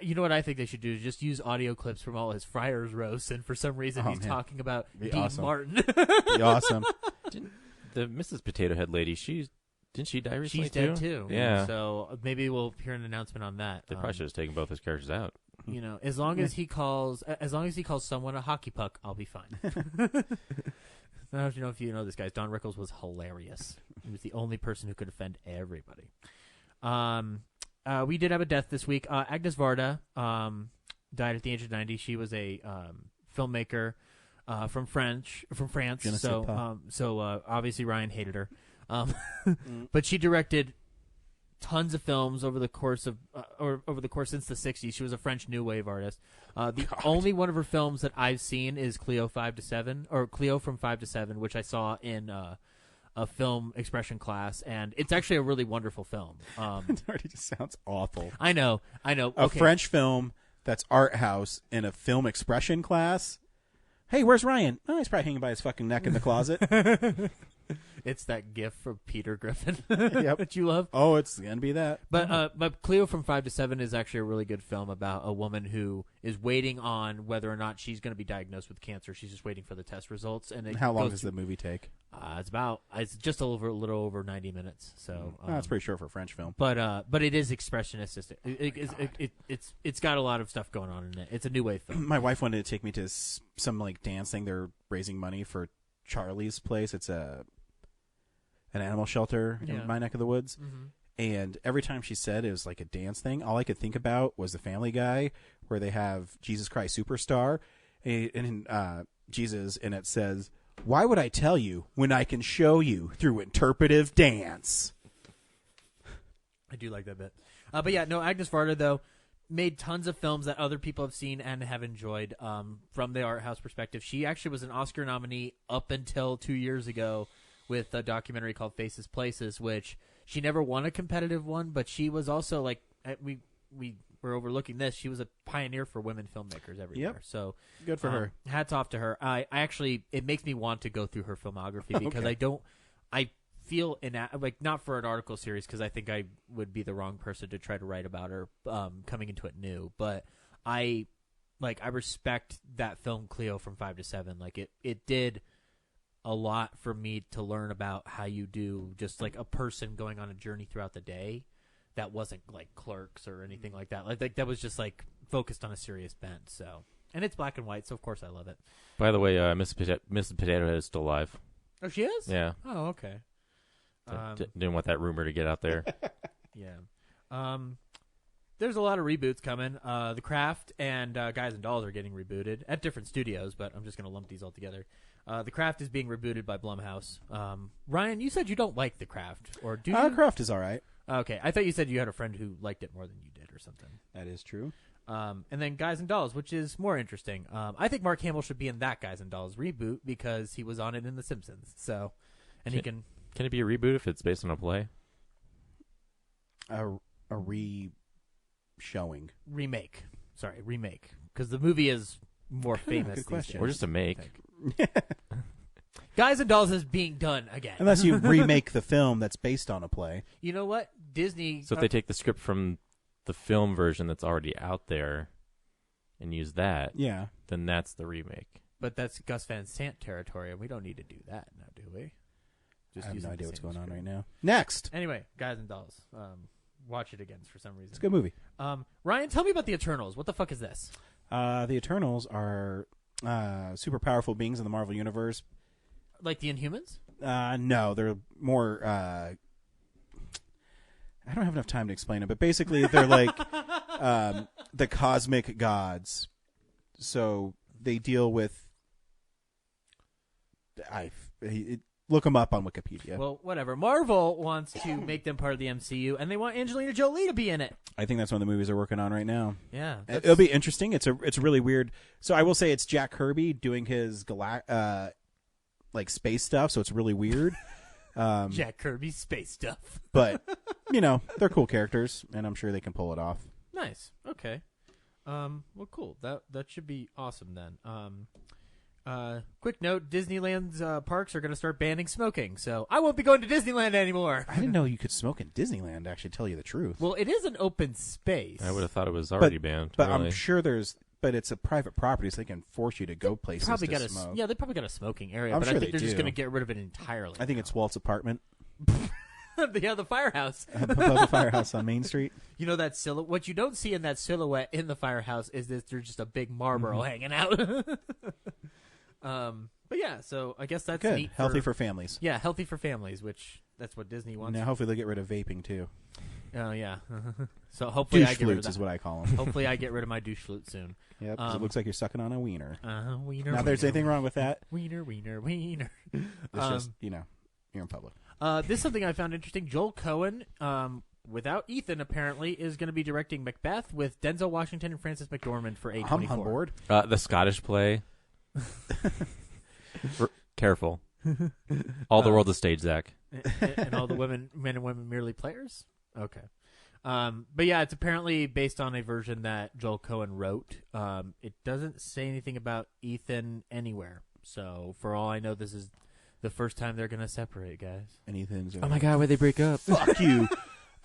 you know what I think they should do is just use audio clips from all his Friars roasts, and for some reason he's talking about Dean Martin. Be awesome. The Mrs. Potato Head lady, didn't she die recently? She's dead too. Yeah. So maybe we'll hear an announcement on that. They probably should have taken both his characters out. You know, as long as he calls someone a hockey puck, I'll be fine. I don't know if you know this, guys. Don Rickles was hilarious. He was the only person who could offend everybody. We did have a death this week. Agnes Varda died at the age of 90. She was a filmmaker from France. So obviously Ryan hated her. But she directed tons of films over the course since the 60s. She was a French New Wave artist. The only one of her films that I've seen is Cleo from 5 to 7, which I saw in a film expression class, and it's actually a really wonderful film. It already just sounds awful. I know. A French film that's art house in a film expression class. Hey, where's Ryan? Oh, he's probably hanging by his fucking neck in the closet. It's that gif from Peter Griffin Yep. that you love. Oh, it's going to be that. But Cleo from 5 to 7 is actually a really good film about a woman who is waiting on whether or not she's going to be diagnosed with cancer. She's just waiting for the test results. And How long does the movie take? It's just a little over 90 minutes. So That's pretty short for a French film. But it is expressionistic. It's got a lot of stuff going on in it. It's a new wave film. My wife wanted to take me to some like dance thing. They're raising money for Charlie's Place. It's an animal shelter in my neck of the woods. Mm-hmm. And every time she said it was like a dance thing, all I could think about was the Family Guy, where they have Jesus Christ Superstar and Jesus, and it says, "Why would I tell you when I can show you through interpretive dance?" I do like that bit. But yeah, no, Agnes Varda, though, made tons of films that other people have seen and have enjoyed from the art house perspective. She actually was an Oscar nominee up until 2 years ago with a documentary called Faces Places, which she never won a competitive one, but she was also like we were overlooking this. She was a pioneer for women filmmakers everywhere. Yep. So good for her. Hats off to her. I actually, it makes me want to go through her filmography because I feel not for an article series because I think I would be the wrong person to try to write about her coming into it new, but I respect that film Cleo from 5 to 7. Like it did a lot for me to learn about how you do just like a person going on a journey throughout the day that wasn't like Clerks or anything like that. Like that was just like focused on a serious bent. So, and it's black and white, so of course I love it. By the way, Mrs. Potato Head is still alive. Oh, she is? Yeah. Oh, okay. Didn't want that rumor to get out there. Yeah. There's a lot of reboots coming. The Craft and Guys and Dolls are getting rebooted at different studios, but I'm just going to lump these all together. The Craft is being rebooted by Blumhouse. Ryan, you said you don't like The Craft, or do you? Craft is all right. Okay, I thought you said you had a friend who liked it more than you did or something. That is true. And then Guys and Dolls, which is more interesting. I think Mark Hamill should be in that Guys and Dolls reboot because he was on it in The Simpsons. So, and he can. Can it be a reboot if it's based on a play? A re-showing. Remake. Because the movie is more famous. Good question. Or just a make. Guys and Dolls is being done again. Unless you remake the film that's based on a play. You know what? Disney. So if they take the script from the film version that's already out there and use that, then that's the remake. But that's Gus Van Sant territory, and we don't need to do that now, do we? I have no idea what's going on right now. Next. Anyway, Guys and Dolls. Watch it again for some reason. It's a good movie. Ryan, tell me about the Eternals. What the fuck is this? The Eternals are super powerful beings in the Marvel Universe. Like the Inhumans? No, they're more... I don't have enough time to explain it, but basically they're like the cosmic gods. So they deal with... Look them up on Wikipedia. Well, whatever. Marvel wants to make them part of the MCU, and they want Angelina Jolie to be in it. I think that's one of the movies they're working on right now. Yeah, it'll be interesting. It's really weird. So I will say it's Jack Kirby doing his space stuff. So it's really weird. Jack Kirby's space stuff. But they're cool characters, and I'm sure they can pull it off. Nice. Okay. Well, cool. That should be awesome then. Quick note, Disneyland's parks are going to start banning smoking, so I won't be going to Disneyland anymore. I didn't know you could smoke in Disneyland, to actually tell you the truth. Well, it is an open space. I would have thought it was already banned. But really. I'm sure but it's a private property, so they can force you to go places to smoke. Yeah, they probably got a smoking area, I'm but sure I think they're just do. going to get rid of it entirely. I think it's Walt's apartment. Yeah, the firehouse. Above the firehouse on Main Street. You know that silhouette? What you don't see in that silhouette in the firehouse is that there's just a big Marlboro hanging out. But yeah, so I guess that's good. Neat Healthy for families. Yeah, healthy for families, which that's what Disney wants. Now hopefully they'll get rid of vaping too. Oh yeah. So hopefully douche I get rid of flutes that. is what I call them. Hopefully I get rid of my douche flute soon. Yep, 'cause it looks like you're sucking on a wiener. Wiener. Now there's anything wrong with that? Wiener. It's just you're in public. This is something I found interesting. Joel Cohen, without Ethan apparently, is going to be directing Macbeth with Denzel Washington and Frances McDormand for A24. I'm on board. The Scottish play. Careful. All the world's a stage, Zach. And all the men and women merely players? Okay. But yeah, it's apparently based on a version that Joel Cohen wrote. It doesn't say anything about Ethan anywhere. So for all I know, this is the first time they're gonna separate, guys. And Ethan's Oh my god, why'd they break up? fuck you.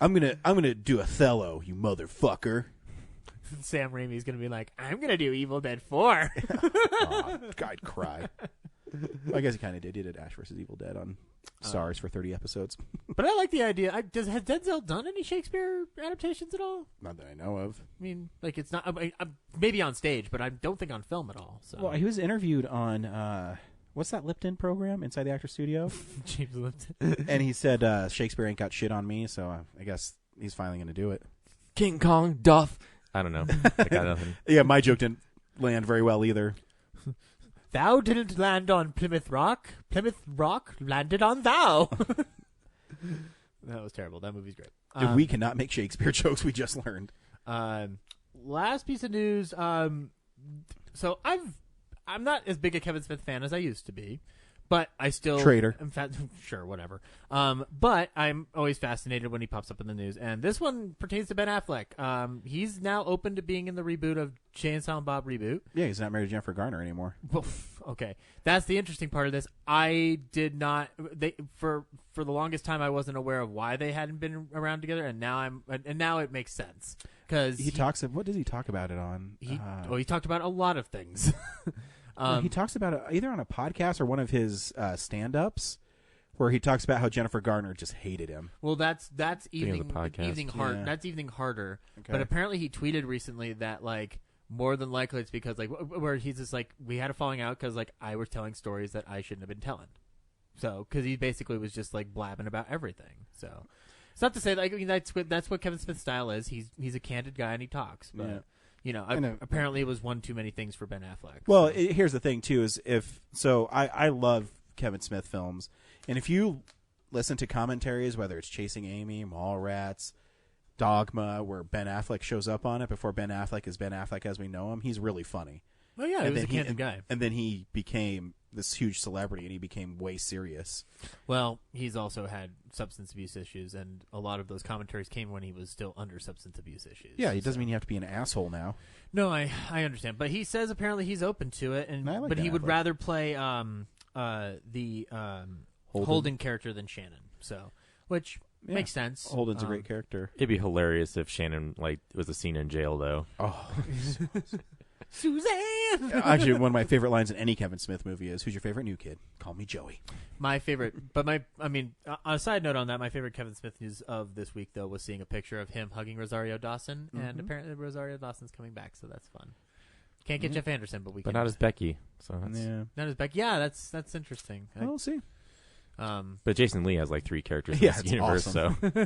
I'm gonna do Othello, you motherfucker. Sam Raimi's gonna be like, I'm gonna do Evil Dead 4. Oh, I'd cry. I guess he kind of did. He did Ash vs. Evil Dead on Stars for 30 episodes. But I like the idea. Has Denzel done any Shakespeare adaptations at all? Not that I know of. I mean, like it's not maybe on stage, but I don't think on film at all. So Well, he was interviewed on what's that Lipton program Inside the Actor Studio? James Lipton. And he said Shakespeare ain't got shit on me, so I guess he's finally going to do it. King Kong, Duff. I don't know. I got nothing. Yeah, my joke didn't land very well either. Thou didn't land on Plymouth Rock. Plymouth Rock landed on thou. That was terrible. That movie's great. Dude, we cannot make Shakespeare jokes. We just learned. Last piece of news. So I'm not as big a Kevin Smith fan as I used to be, but I still Traitor. Sure, whatever. But I'm always fascinated when he pops up in the news, and this one pertains to Ben Affleck. He's now open to being in the reboot of Jay and Silent Bob reboot. Yeah, he's not married to Jennifer Garner anymore. Well, okay, that's the interesting part of this. I did not. For the longest time, I wasn't aware of why they hadn't been around together, and now it makes sense because He talks. What does he talk about it on? He talked about a lot of things. He talks about it either on a podcast or one of his stand-ups, where he talks about how Jennifer Garner just hated him. Well, that's Beginning of the podcast. hard. Yeah. That's evening harder. Okay. But apparently, he tweeted recently that like more than likely it's because like where he's just like we had a falling out because like I was telling stories that I shouldn't have been telling. So because he basically was just like blabbing about everything. So it's not to say like I mean that's what Kevin Smith's style is. He's a candid guy and he talks. But Yeah. you know, apparently it was one too many things for Ben Affleck. Well, so. here's the thing too: is I love Kevin Smith films, and if you listen to commentaries, whether it's Chasing Amy, Mallrats, Dogma, where Ben Affleck shows up on it before Ben Affleck is Ben Affleck as we know him, he's really funny. Well, yeah, he was a candid guy. And then he became this huge celebrity, and he became way serious. Well, he's also had substance abuse issues, and a lot of those commentaries came when he was still under substance abuse issues. Yeah, it doesn't mean you have to be an asshole now. No, I understand, but he says apparently he's open to it, and I like but he Ben would Affleck. rather play the Holden character than Shannon. So, which makes sense. Holden's a great character. It'd be hilarious if Shannon was a scene in jail though. Oh, Suzanne. actually, one of my favorite lines in any Kevin Smith movie is, "Who's your favorite new kid? Call me Joey." My favorite, but on a side note on that, my favorite Kevin Smith news of this week though was seeing a picture of him hugging Rosario Dawson, and apparently Rosario Dawson's coming back, so that's fun. Can't get Jeff Anderson, but we But can. not as Becky. So that's, Yeah, Not as back. Yeah, that's interesting. we'll see. But Jason Lee has like 3 characters in Yeah, this it's universe, awesome. so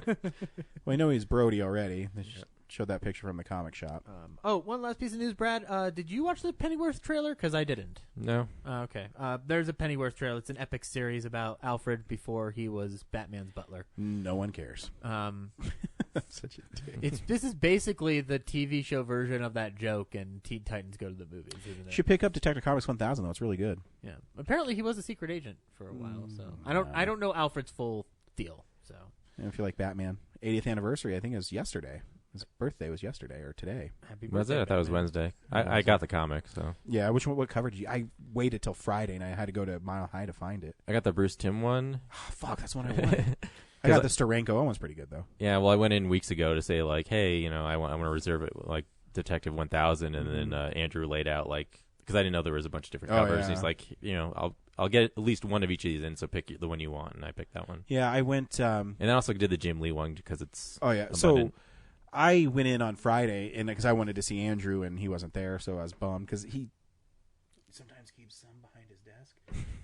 Well, I know he's Brody already. They showed that picture from the comic shop. One last piece of news, Brad. Did you watch the Pennyworth trailer? Because I didn't. no. Okay. There's a Pennyworth trailer. It's an epic series about Alfred before he was Batman's butler. No one cares. Such a dick. This is basically the TV show version of that joke, and Teen Titans Go to the Movies, isn't it? Should pick up Detective Comics 1000 though. It's really good. Yeah. Apparently, he was a secret agent for a while. So I don't know Alfred's full deal. So And if you like Batman, 80th anniversary, I think it was yesterday. His birthday was yesterday or today. happy Was birthday, it? I thought it was Batman. Wednesday. I got the comic, so Yeah, what cover did you? I waited till Friday and I had to go to Mile High to find it. I got the Bruce Timm one. Oh, fuck, that's what I wanted. I got the Steranko. That one's pretty good though. Yeah, well, I went in weeks ago to say like, hey, I want to reserve it like Detective 1000, and then Andrew laid out like because I didn't know there was a bunch of different covers. Yeah. And he's like, I'll get at least one of each of these in, so pick the one you want, and I picked that one. Yeah, I went. And I also did the Jim Lee one because it's So I went in on Friday, and because I wanted to see Andrew, and he wasn't there, so I was bummed because he sometimes keeps some behind his desk.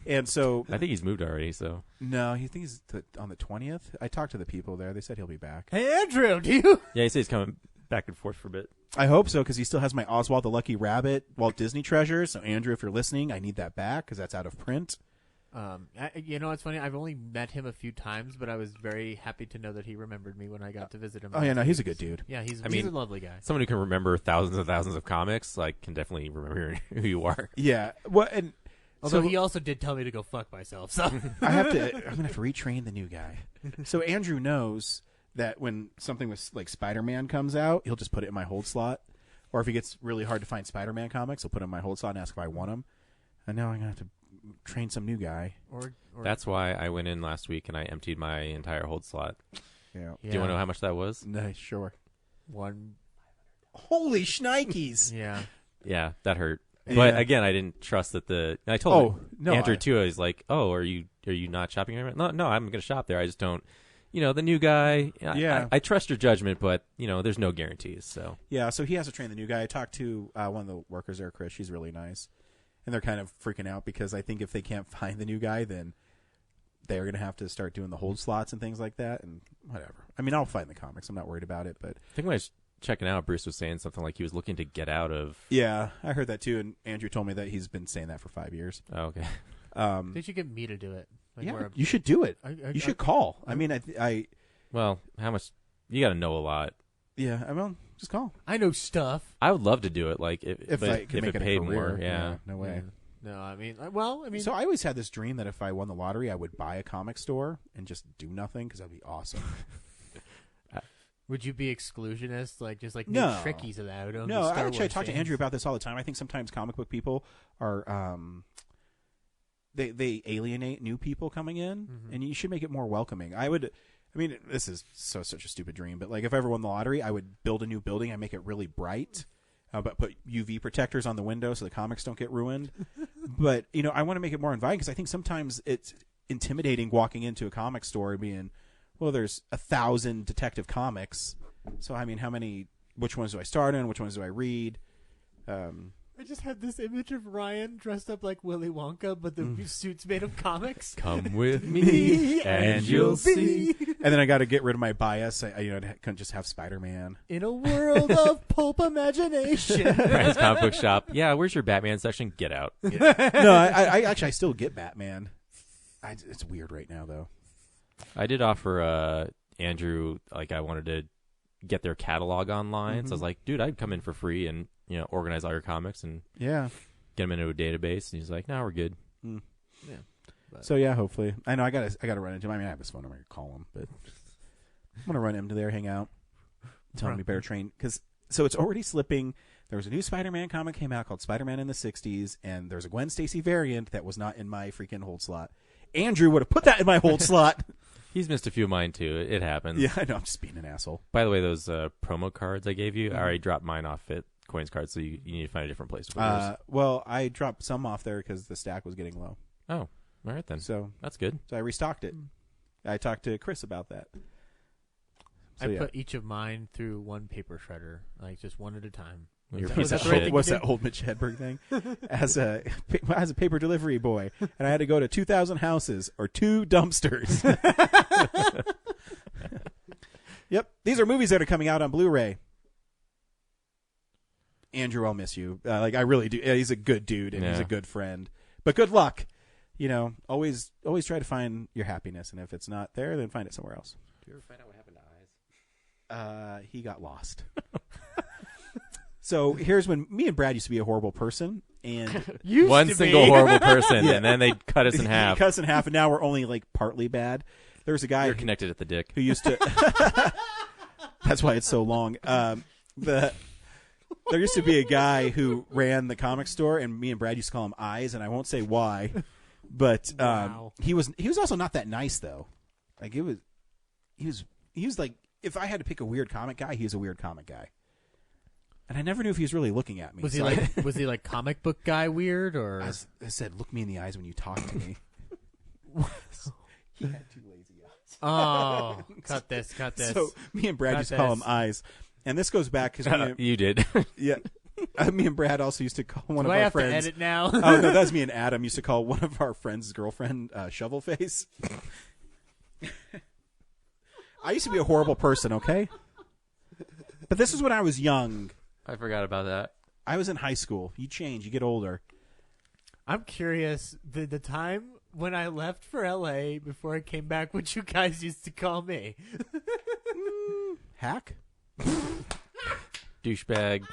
And so I think he's moved already. So no, he thinks he's on the 20th. I talked to the people there; they said he'll be back. Hey, Andrew, do you? yeah, he says he's coming back and forth for a bit. I hope so because he still has my Oswald the Lucky Rabbit Walt Disney treasures. So Andrew, if you're listening, I need that back because that's out of print. It's funny. I've only met him a few times, but I was very happy to know that he remembered me when I got to visit him. Oh yeah, no, he's a good dude. Yeah, he's I mean, a lovely guy. Someone who can remember thousands and thousands of comics, like, can definitely remember who you are. Yeah, well, and Although so he also did tell me to go fuck myself. So I'm gonna have to retrain the new guy. So Andrew knows that when something with like Spider-Man comes out, he'll just put it in my hold slot. Or if he gets really hard to find Spider-Man comics, he'll put it in my hold slot and ask if I want them. And now I'm going to have to train some new guy. Or That's why I went in last week and I emptied my entire hold slot. Yeah. Do you want to know how much that was? Nice, sure. One. Holy shnikes! Yeah. Yeah, that hurt. But again, I didn't trust that I told Andrew too. I was like, "Oh, are you not shopping anymore?" No, I'm going to shop there. I just don't. The new guy. I trust your judgment, but there's no guarantees. So yeah, so he has to train the new guy. I talked to one of the workers there, Chris. She's really nice, and they're kind of freaking out because I think if they can't find the new guy, then they're going to have to start doing the hold slots and things like that, and whatever. I mean, I'll find the comics. I'm not worried about it, but I think when I was checking out, Bruce was saying something like he was looking to get out of. Yeah, I heard that too, and Andrew told me that he's been saying that for 5 years. Oh, okay. They should get me to do it. Yeah, you should do it. You should call. I mean, I Well, how much? You got to know a lot. Yeah, I mean, just call. I know stuff. I would love to do it, like if I could make it it paid a career. more. Yeah, no way. No, I mean, So I always had this dream that if I won the lottery, I would buy a comic store and just do nothing because that'd be awesome. Would you be exclusionist, just no trickies of that? No, actually, I talk to Andrew about this all the time. I think sometimes comic book people are they alienate new people coming in, and you should make it more welcoming. I mean, this is such a stupid dream, but if I ever won the lottery, I would build a new building. I make it really bright, but put UV protectors on the window so the comics don't get ruined. But I want to make it more inviting because I think sometimes it's intimidating walking into a comic store and being, well, there's 1,000 detective comics. So I mean, which ones do I start in? Which ones do I read? I just had this image of Ryan dressed up like Willy Wonka, but the suit's made of comics. Come with me and you'll see. And then I got to get rid of my bias. I couldn't just have Spider-Man. In a world of pulp imagination. Ryan's comic book shop. Yeah, where's your Batman section? Get out. Yeah. No, I actually still get Batman. It's weird right now, though. I did offer Andrew, I wanted to get their catalog online. So I was like, dude, I'd come in for free and organize all your comics and get them into a database. And he's like, no, we're good. Yeah. So yeah, hopefully. I know I gotta run into him. I mean, I have his phone number. I could call him, but I'm gonna run into there, hang out, tell him he better train so it's already slipping. There was a new Spider-Man comic came out called Spider-Man in the 60s, and there's a Gwen Stacy variant that was not in my freaking hold slot. Andrew would have put that in my hold slot. He's missed a few of mine too. It happens. Yeah, I know. I'm just being an asshole. By the way, those promo cards I gave you, I already dropped mine off at Coins Cards, so you need to find a different place to put yours. Well, I dropped some off there because the stack was getting low. Oh, all right then. So that's good. So I restocked it. I talked to Chris about that. So, I put each of mine through one paper shredder, just one at a time. You're a piece of shit. What's that old Mitch Hedberg thing? As a paper delivery boy, and I had to go to 2,000 houses or 2 dumpsters. Yep, these are movies that are coming out on Blu-ray. Andrew, I'll miss you. I really do. He's a good dude and he's a good friend. But good luck. Always try to find your happiness, and if it's not there, then find it somewhere else. Did you ever find out what happened to Eyes? He got lost. So here's when me and Brad used to be a horrible person, and one single horrible person, and then they cut us in half. He cut us in half, and now we're only partly bad. There's a guy You're connected at the dick who used to. That's why it's so long. There used to be a guy who ran the comic store, and me and Brad used to call him Eyes, and I won't say why, but wow. he was also not that nice though. He was like, if I had to pick a weird comic guy, he was a weird comic guy. And I never knew if he was really looking at me. Was he like comic book guy weird, or? I said, look me in the eyes when you talk to me. He had 2 lazy eyes. Oh, cut this. So me and Brad used to call him Eyes. And this goes back because you did. Yeah. Me and Brad also used to call one of our friends. Do I have to edit now? Oh, no, that's me and Adam used to call one of our friends' girlfriend Shovel Face. I used to be a horrible person, okay? But this is when I was young. I forgot about that. I was in high school. You change. You get older. I'm curious. The time when I left for L.A. before I came back, what you guys used to call me. Hack? douchebag,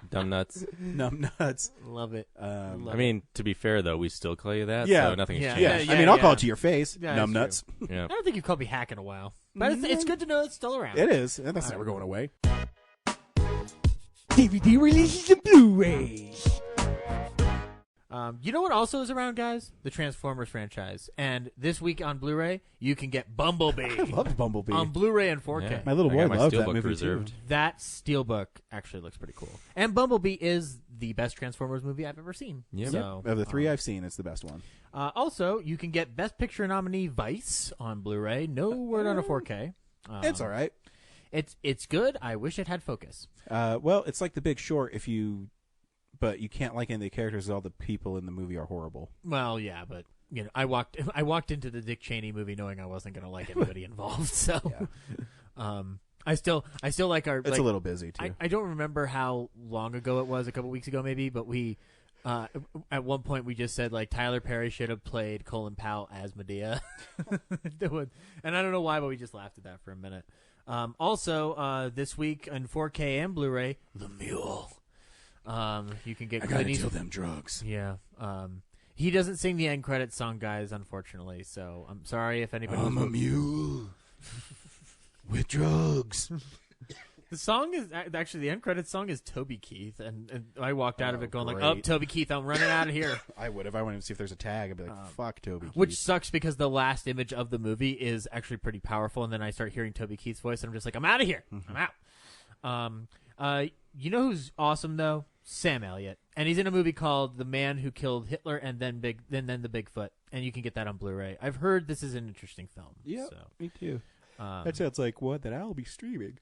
dumb nuts. Numb nuts. Love it. I mean, to be fair though, we still call you that. Yeah. So nothing's Yeah. changed. Yeah. I mean, I'll call it to your face. Yeah, Numb that's nuts. Yeah. I don't think you've called me hack in a while, but it's good to know it's still around. It is. And that's never going away. DVD releases and Blu-rays. You know what also is around, guys? The Transformers franchise. And this week on Blu-ray, you can get Bumblebee I loved Bumblebee. on Blu-ray and 4K. Yeah. My little I boy got my loved that Steelbook movie reserved. too. That Steelbook actually looks pretty cool. And Bumblebee is the best Transformers movie I've ever seen. Yep. So, Of the three I've seen, it's the best one. also, you can get Best Picture nominee Vice on Blu-ray. No word on a 4K. It's all right. It's good. I wish it had focus. Well, it's like The Big Short but you can't like any of the characters because all the people in the movie are horrible. Well, yeah, but you know, I walked into the Dick Cheney movie knowing I wasn't going to like anybody involved. So, I still like our. It's a little busy too. I don't remember how long ago it was, a couple weeks ago maybe, but we at one point we just said like Tyler Perry should have played Colin Powell as Medea. And I don't know why, but we just laughed at that for a minute. Also, this week on 4K and Blu-ray, The Mule. You can get. I gotta deal them drugs. Yeah. He doesn't sing the end credits song, guys, unfortunately. So I'm sorry if anybody. I'm a mule with drugs. The song is actually the end credits song is Toby Keith, and I walked out of it going great. like, "Oh, Toby Keith, I'm running out of here." I would if I wanted to see if there's a tag. I'd be like, "Fuck Toby." Which Keith. sucks because the last image of the movie is actually pretty powerful, and then I start hearing Toby Keith's voice, and I'm just like, "I'm out of here. I'm out." You know who's awesome though? Sam Elliott, and he's in a movie called The Man Who Killed Hitler and then the Bigfoot, and you can get that on Blu-ray. I've heard this is an interesting film. Yeah, so. me too. That sounds like one that I'll be streaming.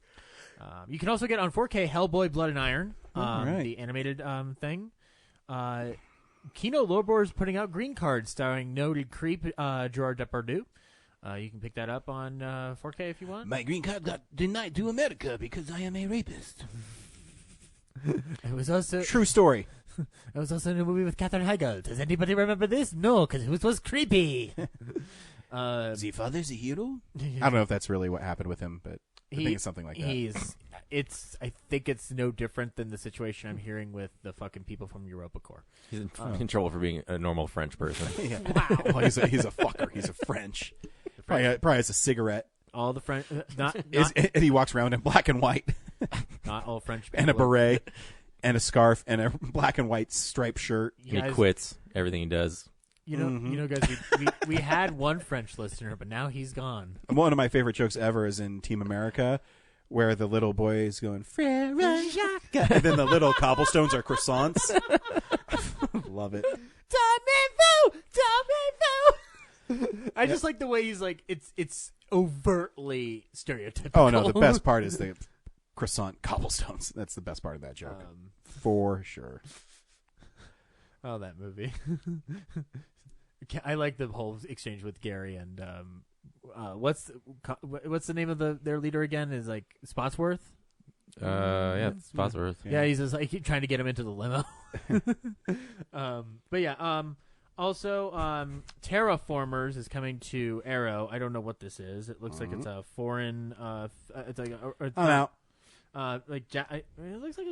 You can also get on 4K Hellboy: Blood and Iron, right. the animated thing. Kino Lorber is putting out Green Card, starring noted creep Gerard Depardieu. You can pick that up on 4K if you want. My green card got denied to America because I am a rapist. It was also True story. It was also in a movie with Katherine Heigl. Does anybody remember this? No, because it was creepy. The father's a hero? I don't know if that's really what happened with him, but I think it's something like that. I think it's no different than the situation I'm hearing with the fucking people from Europa Corps. He's in trouble for being a normal French person. Yeah. Wow. Well, he's a fucker. He's a French. Probably has a cigarette. All the French, And he walks around in black and white. not all French people. And a beret. And a scarf. And a black and white striped shirt. And he quits everything he does. You know, guys, we had one French listener, but now he's gone. One of my favorite jokes ever is in Team America, where the little boy is going, Frere Jacques, and then the little cobblestones are croissants. Love it. I just like the way he's like, it's overtly stereotypical. Oh, no, the best part is the croissant cobblestones. That's the best part of that joke. For sure. Oh, that movie. I like the whole exchange with Gary and what's the name of their leader again? Is like Spotsworth. Yeah, Spotsworth. Yeah, he's just like trying to get him into the limo. But yeah, also Terraformers is coming to Arrow. I don't know what this is. It looks like it's a foreign. It's like I'm out. It looks like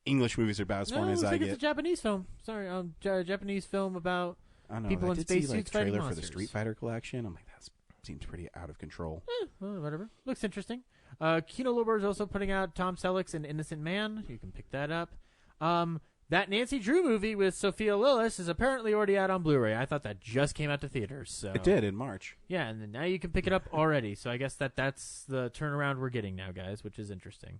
English movies are about as fun as I like get. It's a Japanese film. Sorry, Japanese film about I don't know. people I in did spacesuits see like fighting trailer for the monsters. Street Fighter collection. I'm like, that seems pretty out of control. Well, whatever. Looks interesting. Kino Lorber is also putting out Tom Selleck's An Innocent Man. You can pick that up. That Nancy Drew movie with Sophia Lillis is apparently already out on Blu-ray. I thought that just came out to theaters. So It did in March. Yeah, and then now you can pick it up already. So I guess that's the turnaround we're getting now, guys, which is interesting.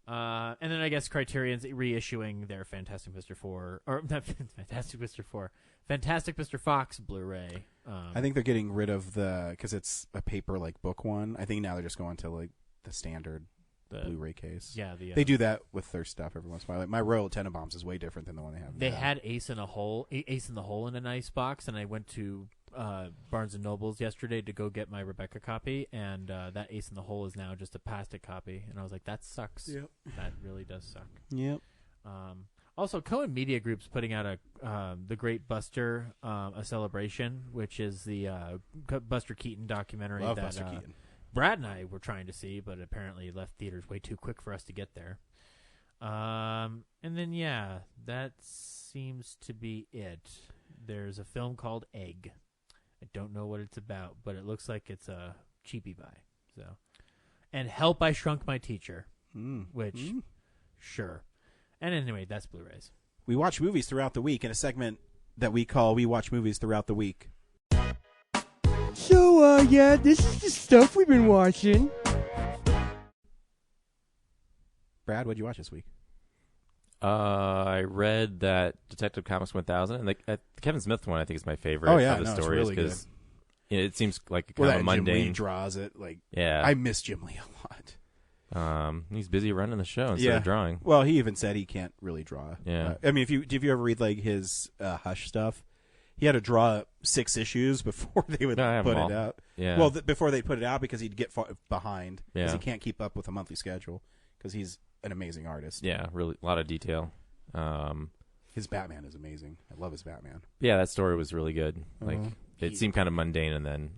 And then I guess Criterion's reissuing their Fantastic Mr. 4, or not Fantastic Mr. 4, Fantastic Mr. Fox Blu-ray. I think they're getting rid of because it's a paper like book one. I think now they're just going to like the standard Blu-ray case. Yeah, they do that with their stuff every once in a while. Like my Royal Tenenbaums is way different than the one they have. They now. had Ace in the Hole in a nice box, and I went to Barnes and Nobles yesterday to go get my Rebecca copy, and that Ace in the Hole is now just a plastic copy, and I was like, that sucks. Yep. That really does suck. Yep. Also, Cohen Media Group's putting out the Great Buster, a celebration, which is the Buster Keaton documentary. Love that Buster Keaton. Brad and I were trying to see, but apparently left theaters way too quick for us to get there. And then that seems to be it. There's a film called Egg. I don't know what it's about, but it looks like it's a cheapy buy. So, and Help I Shrunk My Teacher, which sure. And anyway, that's Blu-rays. We watch movies throughout the week in a segment that we call "We Watch Movies Throughout the Week." So, this is the stuff we've been watching. Brad, what'd you watch this week? I read that Detective Comics 1000, and the Kevin Smith one I think is my favorite Oh, yeah, of the no, it's stories really because it seems like kind of a mundane. Jim Lee draws it. Yeah, I miss Jim Lee a lot. He's busy running the show instead of drawing. Well, he even said he can't really draw. Yeah. I mean, if you ever read his Hush stuff, he had to draw 6 issues before they would put it out. Yeah. Well, before they put it out because he'd get behind because Yeah. he can't keep up with a monthly schedule because he's an amazing artist. Yeah, really a lot of detail. His Batman is amazing. I love his Batman. Yeah, that story was really good. It seemed kind of mundane, and then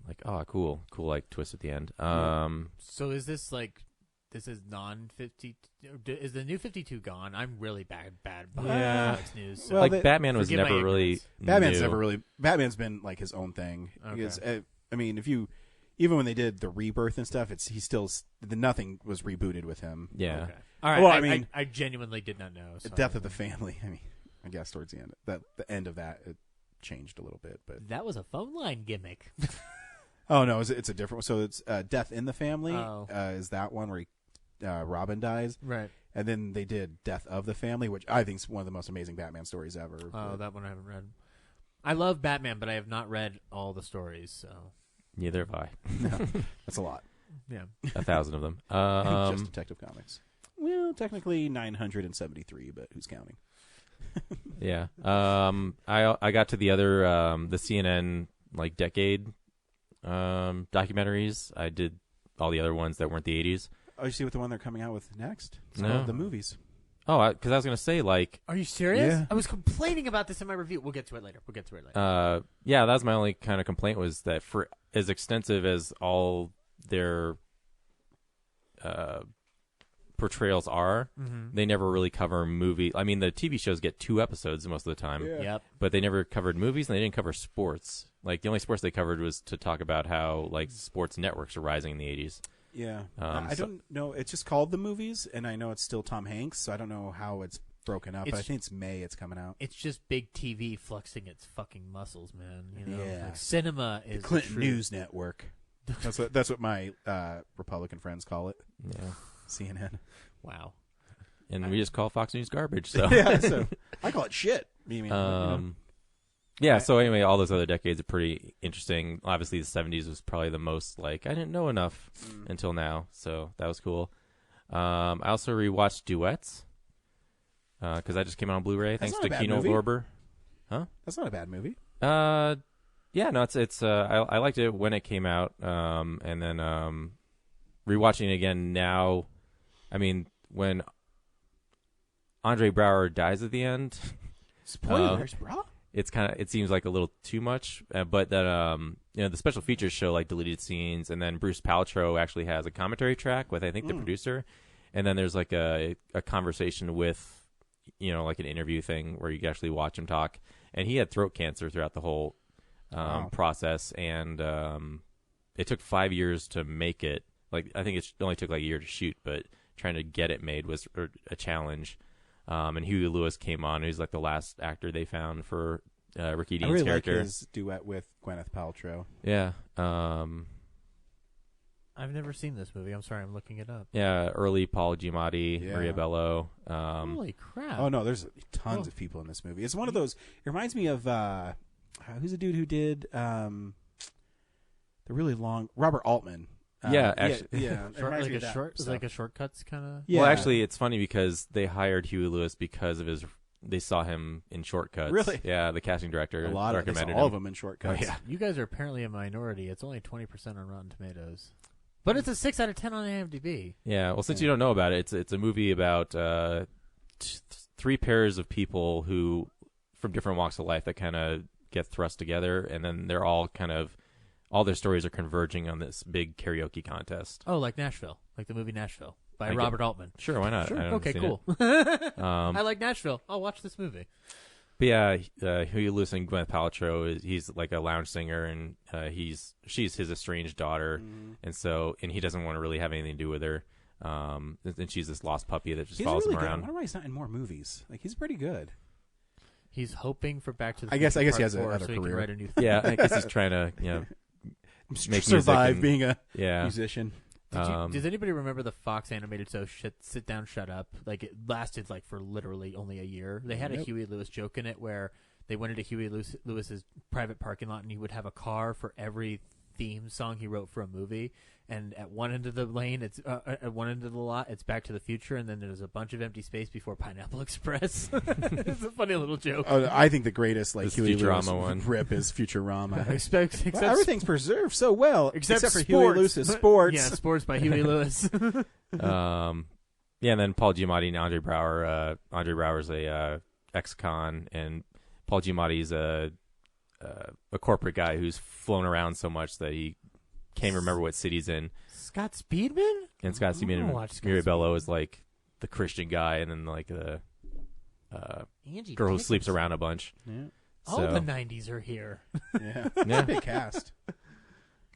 cool twist at the end. So is this this is non-50? Is the new 52 gone? I'm really bad behind Fox News. So Well, Batman was forgive my never really. ignorance. Batman's been his own thing. Okay. I mean, even when they did the rebirth and stuff, nothing was rebooted with him. Yeah. Okay. All right. Well, I genuinely did not know. The Death of the Family. I mean, I guess towards the end, the end of that, it changed a little bit, but that was a phone line gimmick. oh no, it's a different one. So it's Death in the Family. Oh. Is that one where Robin dies? Right. And then they did Death of the Family, which I think is one of the most amazing Batman stories ever. Oh, that one I haven't read. I love Batman, but I have not read all the stories. So Neither have I. No, that's a lot. Yeah. 1,000 of them. Just Detective Comics. Well, technically 973, but who's counting? Yeah. I got to the other the CNN decade documentaries. I did all the other ones that weren't the 80s. Oh, you see what the one they're coming out with next? No. The movies. Oh, because I was going to say Are you serious? Yeah. I was complaining about this in my review. We'll get to it later. Yeah, that was my only kind of complaint was that for as extensive as all their portrayals are, they never really cover movie. I mean, the TV shows get 2 episodes most of the time. Yeah. Yep. But they never covered movies, and they didn't cover sports. The only sports they covered was to talk about how sports networks are rising in the 80s. Yeah. I don't know. It's just called The Movies, and I know it's still Tom Hanks, so I don't know how it's broken up. But I think it's May it's coming out. It's just big TV flexing its fucking muscles, man. You know, Yeah. Cinema is The Clinton true. News Network. That's what my Republican friends call it. Yeah. CNN. Wow. And we just call Fox News garbage. So Yeah, so I call it shit. Yeah, so anyway, all those other decades are pretty interesting. Obviously, the 70s was probably the most, I didn't know enough until now, so that was cool. I also rewatched Duets, because that just came out on Blu-ray, thanks to Kino Lorber. Huh? That's not a bad movie. Yeah, no, it's I liked it when it came out, and then rewatching it again now, I mean, when Andre Braugher dies at the end... Spoilers, bro. It seems like a little too much, but that the special features show deleted scenes, and then Bruce Paltrow actually has a commentary track with I think the producer, and then there's a conversation with an interview thing where you can actually watch him talk, and he had throat cancer throughout the whole process, and it took 5 years to make it. I think it only took a year to shoot, but trying to get it made was a challenge. And Huey Lewis came on. He's the last actor they found for Ricky Dean's character. I really like his duet with Gwyneth Paltrow. Yeah. I've never seen this movie. I'm sorry. I'm looking it up. Yeah, early Paul Giamatti, Maria Bello. Holy crap. Oh, no, there's tons of people in this movie. It's one of those... It reminds me of... who's the dude who did the really long... Robert Altman. Yeah, actually, yeah. It's like a shortcuts kind of. Yeah. Well, actually, it's funny because they hired Huey Lewis because of his. They saw him in Shortcuts. Really? Yeah, the casting director recommended all of them in Shortcuts. Oh, yeah. You guys are apparently a minority. It's only 20% on Rotten Tomatoes, but it's a 6 out of 10 on IMDb. Yeah. Well, since you don't know about it, it's a movie about 3 pairs of people who, from different walks of life, that kind of get thrust together, and then they're all kind of. All their stories are converging on this big karaoke contest. Oh, like Nashville, like the movie Nashville. by Robert Altman. Sure, why not? Sure. I haven't Okay, seen cool. it. I like Nashville. I'll watch this movie. But yeah, Huey Lewis and Gwyneth Paltrow he's like a lounge singer, and she's his estranged daughter, and he doesn't want to really have anything to do with her. And she's this lost puppy that just follows him around. I wonder why he's not in more movies. Like, he's pretty good. He's hoping for Back to the I guess Future he Part has 4 another so he can career. write a new Yeah, I guess he's trying to make survive music being a yeah. musician. Does anybody remember the Fox animated show Sit Down, Shut Up? Like, it lasted like for literally only a year. They had a Huey Lewis joke in it where they went into Huey Lewis's private parking lot, and he would have a car for every theme song he wrote for a movie. And at one end of the lane, at one end of the lot, it's Back to the Future, and then there's a bunch of empty space before Pineapple Express. It's a funny little joke. I think the greatest Huey Lewis one. rip is Futurama. Except everything's preserved so well, except for sports. Huey Lewis's sports. Yeah, Sports by Huey Lewis. Yeah, and then Paul Giamatti and Andre Braugher. Andre Braugher's a ex-con, and Paul Giamatti's a corporate guy who's flown around so much that he can't remember what city he's in. Scott Speedman? And Scott Speedman and Mirabello is like the Christian guy, and then like the girl who sleeps around a bunch. Yeah. All the 90s are here. Yeah. It's a big cast.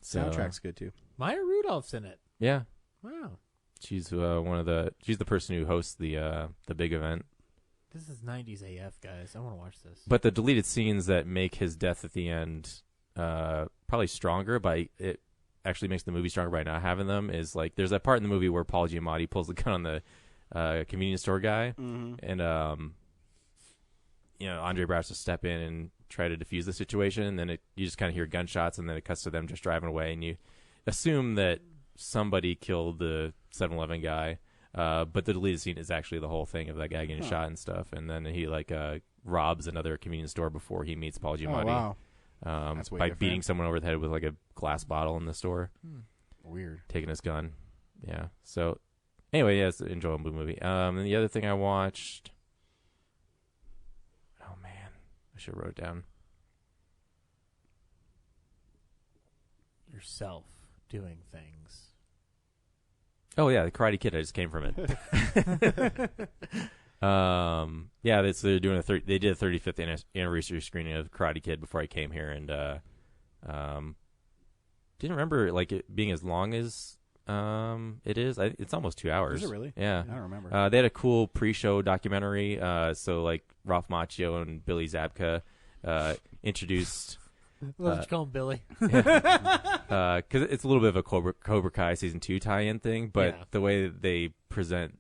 So, soundtrack's good too. Maya Rudolph's in it. Yeah. Wow. She's she's the person who hosts the big event. This is 90s AF, guys. I want to watch this. But the deleted scenes that make his death at the end probably stronger by it actually makes the movie stronger by not having them is like there's that part in the movie where Paul Giamatti pulls the gun on the convenience store guy, and Andre Braugher has to step in and try to defuse the situation, and then you just kind of hear gunshots, and then it cuts to them just driving away, and you assume that somebody killed the 7-Eleven guy, but the deleted scene is actually the whole thing of that guy getting shot and stuff, and then he robs another convenience store before he meets Paul Giamatti. Oh, wow. By beating someone over the head with like a glass bottle in the store. Weird. Taking his gun. Yeah. So anyway, yeah, it's an enjoyable movie. And the other thing I watched, oh man, I should have wrote it down. Yourself doing things. Oh yeah, the Karate Kid. I just came from it. Yeah, they're doing they did a 35th anniversary screening of Karate Kid before I came here, and didn't remember like it being as long as it is. It's almost 2 hours. Is it really? Yeah, I don't remember. They had a cool pre-show documentary. So like Ralph Macchio and Billy Zabka introduced. Let's call him Billy. Because it's a little bit of a Cobra Kai season 2 tie-in thing, but the way that they present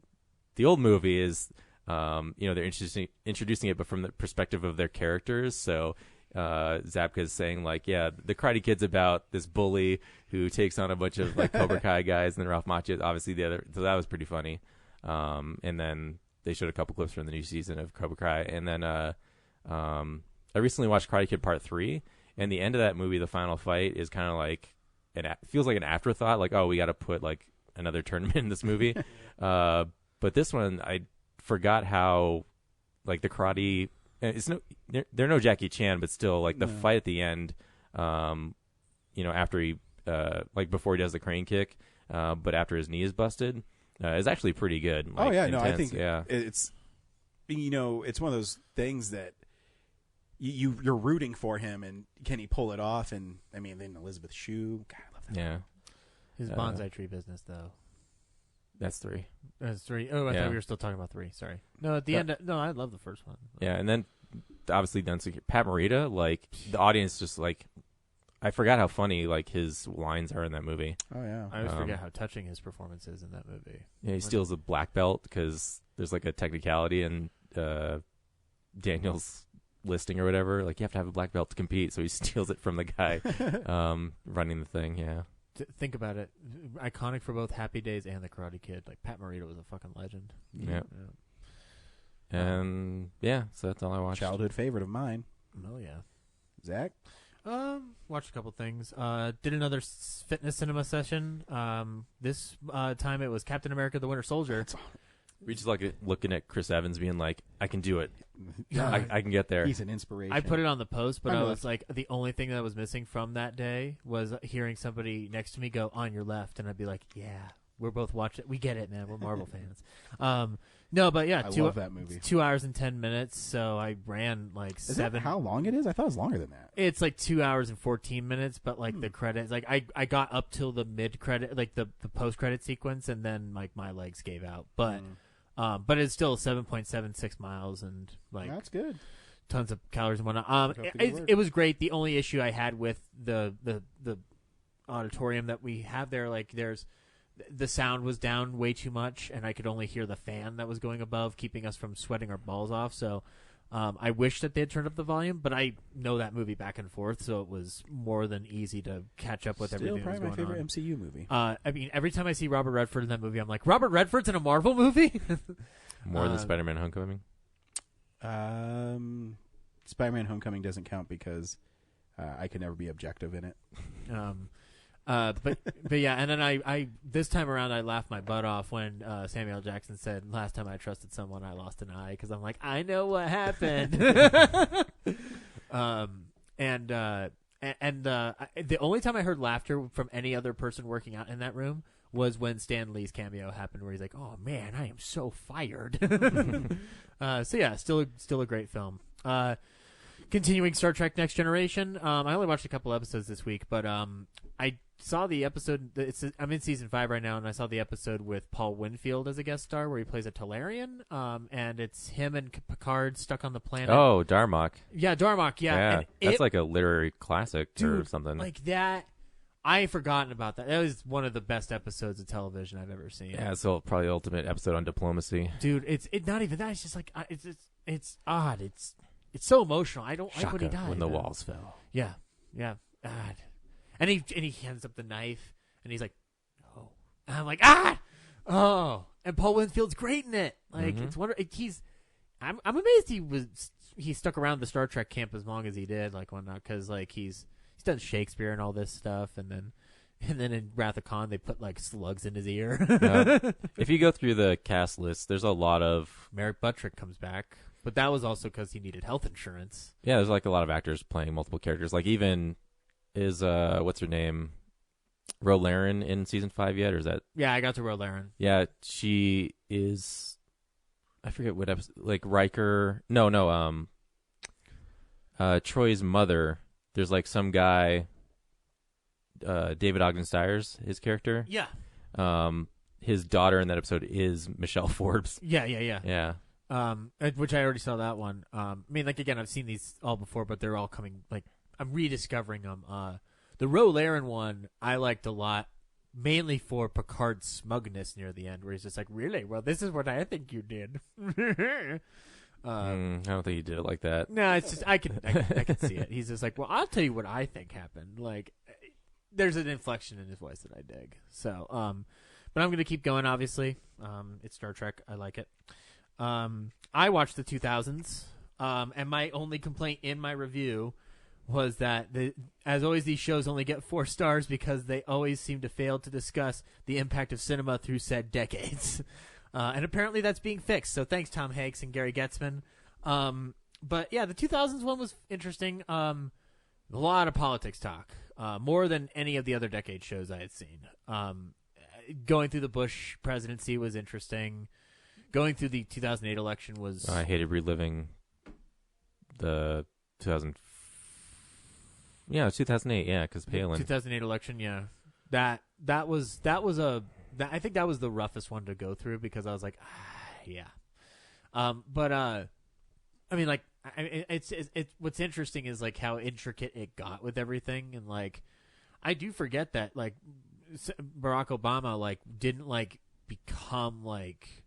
the old movie is, they're introducing it, but from the perspective of their characters. So Zabka is saying like, yeah, the Karate Kid's about this bully who takes on a bunch of like Cobra Kai guys, and then Ralph Macchio is obviously the other. So that was pretty funny. And then they showed a couple clips from the new season of Cobra Kai, and then I recently watched Karate Kid Part 3. And the end of that movie, the final fight, is kind of like feels like an afterthought. Like, oh, we got to put like another tournament in this movie. But this one, I forgot how like the karate. They're no Jackie Chan, but still like the fight at the end. After he like before he does the crane kick, but after his knee is busted, is actually pretty good. Like, intense. I think it's it's one of those things that. You're rooting for him, and can he pull it off? And I mean, then Elizabeth Shue, God, I love that. Yeah, his bonsai tree business, though. That's 3. That's 3. Oh, I thought we were still talking about 3. Sorry. No, at the end. No, I love the first one. Yeah, and then obviously Pat Morita, like the audience, just like I forgot how funny like his lines are in that movie. Oh yeah, I always forget how touching his performance is in that movie. Yeah, he steals a black belt because there's like a technicality in Daniel's listing or whatever, like you have to have a black belt to compete, so he steals it from the guy running the thing. Yeah, think about it, iconic for both Happy Days and the Karate Kid. Like Pat Morita was a fucking legend. Yeah. And so that's all I watched. Childhood favorite of mine. Oh yeah. Zach? Watched a couple things. Did another fitness cinema session. This time it was Captain America: The Winter Soldier. We just like looking at Chris Evans being like, I can do it. I can get there. He's an inspiration. I put it on the post, but I was like, the only thing that was missing from that day was hearing somebody next to me go, on your left, and I'd be like, yeah. we're both watching. We get it, man. We're Marvel fans. No, but yeah, I love that movie. 2 hours and 10 minutes. So I ran like Is seven. that how long it is? I thought it was longer than that. It's like 2 hours and 14 minutes, but like the credits, like I got up till the mid credit, like the post credit sequence, and then like my legs gave out. But it's still 7.76 miles, and like That's good. tons of calories and whatnot. It was great. The only issue I had with the auditorium that we have there, like the sound was down way too much, and I could only hear the fan that was going above, keeping us from sweating our balls off. So I wish that they had turned up the volume, but I know that movie back and forth, so it was more than easy to catch up with everything that was going on. Still probably my favorite MCU movie. I mean, every time I see Robert Redford in that movie, I'm like, Robert Redford's in a Marvel movie? More than Spider-Man Homecoming? Spider-Man Homecoming doesn't count because I can never be objective in it. But yeah, and then I this time around I laughed my butt off when Samuel L. Jackson said, "Last time I trusted someone, I lost an eye," because I'm like, I know what happened. The only time I heard laughter from any other person working out in that room was when Stan Lee's cameo happened, where he's like, "Oh man, I am so fired." So yeah, still a great film. Continuing Star Trek Next Generation. I only watched a couple episodes this week, but I saw the episode. I'm in season 5 right now, and I saw the episode with Paul Winfield as a guest star, where he plays a Talarian. And it's him and Picard stuck on the planet. Oh, Darmok. Yeah, Darmok. Yeah, that's like a literary classic or something. Like that. I had forgotten about that. That was one of the best episodes of television I've ever seen. Yeah, it's probably the ultimate episode on diplomacy. Dude, it's not even that. It's just like it's odd. It's so emotional. I don't like when he died. When the walls fell. Yeah. God. And he hands up the knife, and he's like, "Oh," and I'm like, "Ah, oh." And Paul Winfield's great in it. Like it's wonderful. I'm amazed he stuck around the Star Trek camp as long as he did. Like whatnot, because like he's done Shakespeare and all this stuff, and then in Wrath of Khan they put like slugs in his ear. If you go through the cast list, there's a lot of Merrick Buttrick comes back. But that was also because he needed health insurance. Yeah, there's like a lot of actors playing multiple characters. Like even is what's her name, Rolaren in season 5 yet, or is that? Yeah, I got to Rolaren. Yeah, she is. I forget what episode. Like Riker. No. Troy's mother. There's like some guy. David Ogden Stiers, his character. Yeah. His daughter in that episode is Michelle Forbes. Yeah. Yeah. Which I already saw that one. I mean, like again, I've seen these all before, but they're all coming. Like I'm rediscovering them. The Rolaren one I liked a lot, mainly for Picard's smugness near the end, where he's just like, "Really? Well, this is what I think you did." I don't think he did it like that. No, it's just I can see it. He's just like, "Well, I'll tell you what I think happened." Like, there's an inflection in his voice that I dig. So, but I'm gonna keep going. Obviously, it's Star Trek. I like it. I watched the 2000s, and my only complaint in my review was that, as always, these shows only get 4 stars because they always seem to fail to discuss the impact of cinema through said decades. And apparently that's being fixed, so thanks Tom Hanks and Gary Getzman. But yeah, the 2000s one was interesting. A lot of politics talk, more than any of the other decade shows I had seen. Going through the Bush presidency was interesting. Going through the 2008 election was... I hated reliving the 2008, yeah, because Palin. 2008 election, yeah. I think that was the roughest one to go through because I was like, yeah. But I mean, like, it's what's interesting is like how intricate it got with everything, and like, I do forget that like Barack Obama like didn't like become like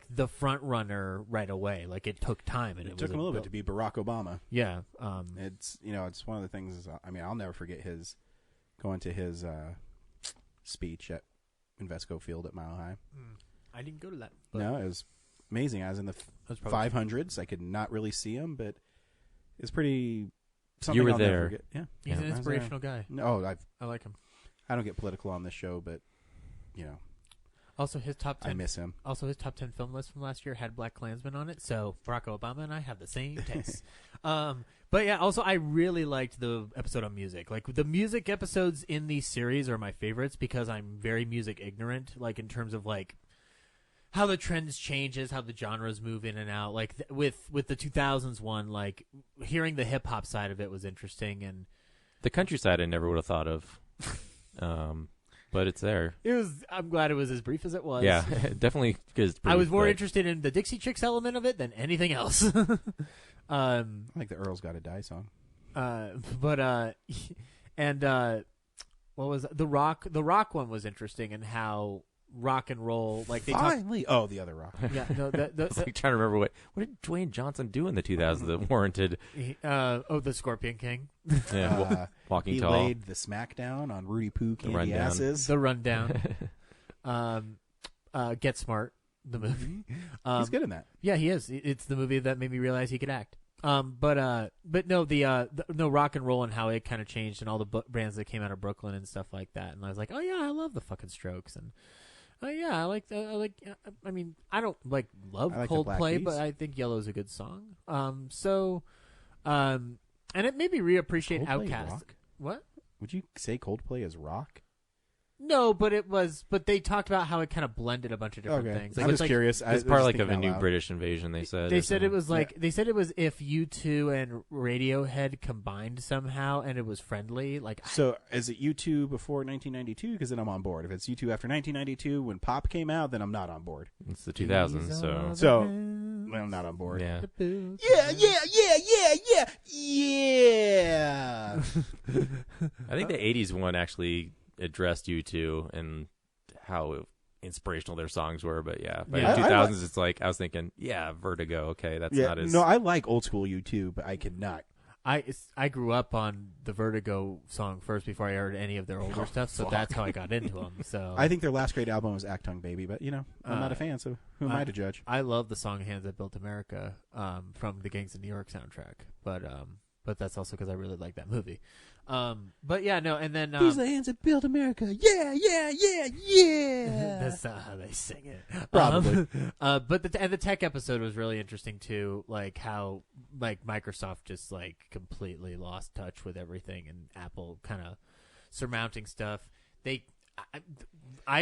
the front runner right away. Like it took time, and it took him a little bit to be Barack Obama. Yeah, it's it's one of the things. I mean, I'll never forget going to his speech at Invesco Field at Mile High. I didn't go to that. No, it was amazing. I was in the 500s. I could not really see him, but it's pretty. Something you were I'll there. Never forget. Yeah, he's an inspirational guy. No, I like him. I don't get political on this show, but Also, his top 10. I miss him. Also, his top 10 film list from last year had Black Klansman on it, so Barack Obama and I have the same taste. But yeah, also I really liked the episode on music. Like the music episodes in these series are my favorites because I'm very music ignorant. Like in terms of like how the trends changes, how the genres move in and out. Like with the 2000s one, like hearing the hip hop side of it was interesting, and the countryside I never would have thought of. But it's there. I'm glad it was as brief as it was. Yeah, definitely. I was more interested in the Dixie Chicks element of it than anything else. I like the Earl's Gotta Die song. What was the Rock? The Rock one was interesting, and how rock and roll, like they finally. The other Rock. Yeah, no, it's like trying to remember what did Dwayne Johnson do in the 2000s that warranted? The Scorpion King. Yeah, Walking he Tall. He laid the smackdown on Rudy Poo Candy Asses. The Rundown. Get Smart, the movie. He's good in that. Yeah, he is. It's the movie that made me realize he could act. But no, the rock and roll and how it kind of changed, and all the bands that came out of Brooklyn and stuff like that. And I was like, oh yeah, I love the fucking Strokes, and yeah, I mean, I don't love Coldplay, but I think Yellow's a good song. And it made me reappreciate Outkast. Rock? What? Would you say Coldplay is rock? No, but they talked about how it kind of blended a bunch of different things. I'm just curious. It's part of a new British invasion. They said. They said it was they said it was if U2 and Radiohead combined somehow, and it was friendly. So is it U2 before 1992? Because then I'm on board. If it's U2 after 1992, when pop came out, then I'm not on board. It's the 2000s, so I'm not on board. Yeah. Yeah. I think the 80s one actually addressed U2 and how inspirational their songs were, but yeah, by the 2000s it's like I was thinking, Vertigo, okay, that's not as... No, I like old school U2, but I could not. I grew up on the Vertigo song first before I heard any of their older stuff, so that's how I got into them. So I think their last great album was Actung Baby, but I'm not a fan, so who am I to judge? I love the song "Hands That Built America" from the Gangs of New York soundtrack, but that's also because I really like that movie. But yeah, no, and then these are the hands that built America. Yeah. That's not how they sing it, probably. But the tech episode was really interesting too, like how Microsoft just completely lost touch with everything, and Apple kind of surmounting stuff. I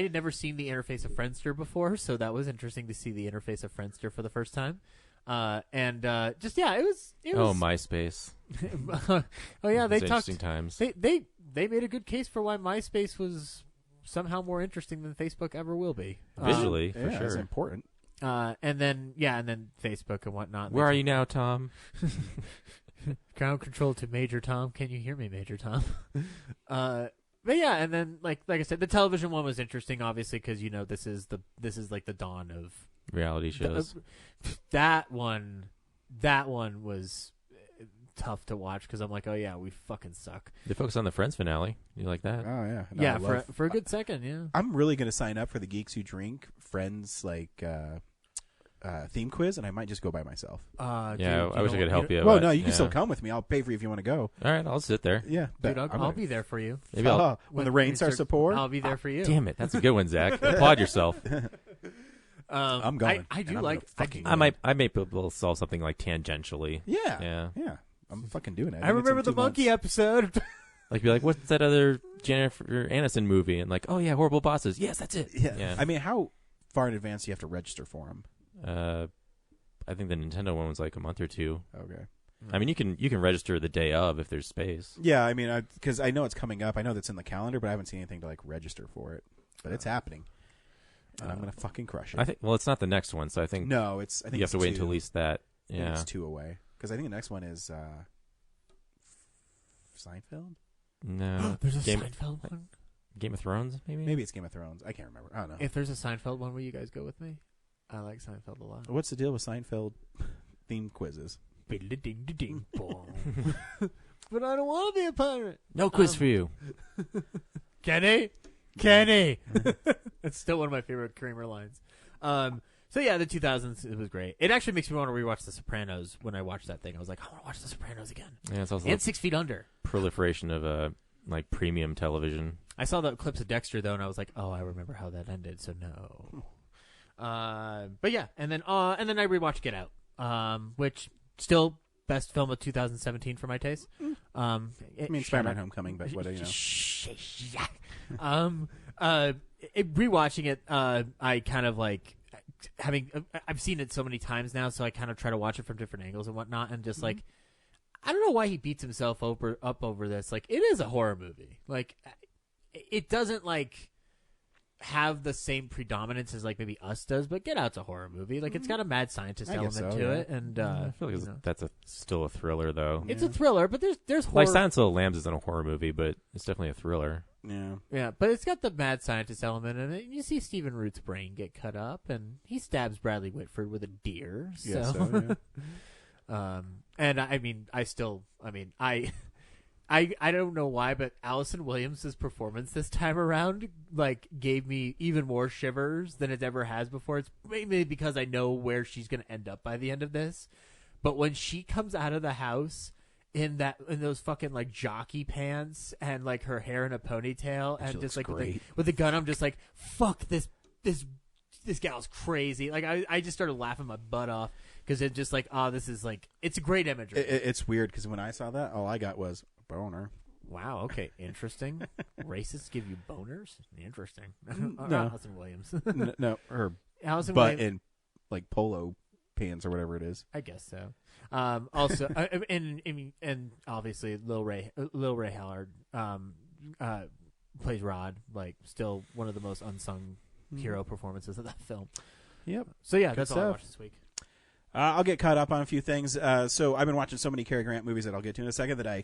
had never seen the interface of Friendster before, so that was interesting to see the interface of Friendster for the first time. It was. Oh, MySpace. Oh yeah, they talked. Interesting times. They made a good case for why MySpace was somehow more interesting than Facebook ever will be. Visually, for sure. It's important. And then Facebook and whatnot. Where are you now, Tom? Ground control to Major Tom. Can you hear me, Major Tom? But yeah, and then like I said, the television one was interesting, obviously, because this is the dawn of reality shows. That one was tough to watch because I'm like, oh yeah, we fucking suck. They focus on the Friends finale. You like that? Oh yeah, no, for a good second. Yeah, I'm really gonna sign up for the Geeks Who Drink Friends theme quiz, and I might just go by myself. I wish I could help you. Well, no, you can still come with me. I'll pay for you if you want to go. All right, I'll sit there. Yeah, dude, I'll be there for you. Maybe when the rain starts to pour, I'll be there for you. Damn it, that's a good one, Zach. Applaud yourself. I'm going. I do like. I might be able to solve something tangentially. Yeah. I'm fucking doing it. I remember the monkey episode. Be like, what's that other Jennifer Aniston movie? And oh yeah, Horrible Bosses. Yes, that's it. Yeah. I mean, how far in advance do you have to register for them? I think the Nintendo one was a month or two. Okay. I mean, you can register the day of if there's space. Yeah, I mean, because I know it's coming up. I know that's in the calendar, but I haven't seen anything to register for it. But it's happening, and I'm gonna fucking crush it. I think. Well, it's not the next one, so I think. No, it's. I think you have to wait until at least that. Yeah, I think it's 2 away because I think the next one is Seinfeld. No, there's a Seinfeld one. Game of Thrones, maybe. Maybe it's Game of Thrones. I can't remember. I don't know. If there's a Seinfeld one, will you guys go with me? I like Seinfeld a lot. What's the deal with Seinfeld theme quizzes? But I don't want to be a pirate. No quiz for you. Kenny. That's still one of my favorite Kramer lines. So yeah, the 2000s, it was great. It actually makes me want to rewatch The Sopranos. When I watched that thing, I was like, I want to watch The Sopranos again. Yeah, it's also and 6 Feet Under. Proliferation of like premium television. I saw the clips of Dexter though, and I was like, oh, I remember how that ended. So no. But yeah, and then I rewatched Get Out, which still best film of 2017 for my taste. I mean, Spider-Man: Homecoming, but what do you know? Rewatching it, I kind of like I've seen it so many times now, so I kind of try to watch it from different angles and whatnot, and just like I don't know why he beats himself up over this. Like, it is a horror movie. Like, it doesn't like have the same predominance as like maybe Us does, but Get Out's a horror movie. Like, it's got a mad scientist element to it, and I feel like that's still a thriller though. It's a thriller, but there's horror. Like Silence of the Lambs isn't a horror movie, but it's definitely a thriller. Yeah, but it's got the mad scientist element in it. You see Stephen Root's brain get cut up, and he stabs Bradley Whitford with a deer. And I mean, I don't know why, but Allison Williams' performance this time around like gave me even more shivers than it ever has before. It's maybe because I know where she's going to end up by the end of this. But when she comes out of the house in those fucking like jockey pants and like her hair in a ponytail and just like with the gun, I'm just like, fuck this gal's crazy. Like I just started laughing my butt off. Because it's just like, this is like, it's a great imagery. It's weird because when I saw that, all I got was boner. Wow, okay, interesting. Racists give you boners? Interesting. No. Allison Williams. No, her Allison butt Williams. in like polo pants or whatever it is. I guess so. Also, and obviously Lil Ray Howard plays Rod. Like, still one of the most unsung hero performances of that film. Yep. So yeah, Good that's all I watched this week. I'll get caught up on a few things. So I've been watching so many Cary Grant movies that I'll get to in a second that I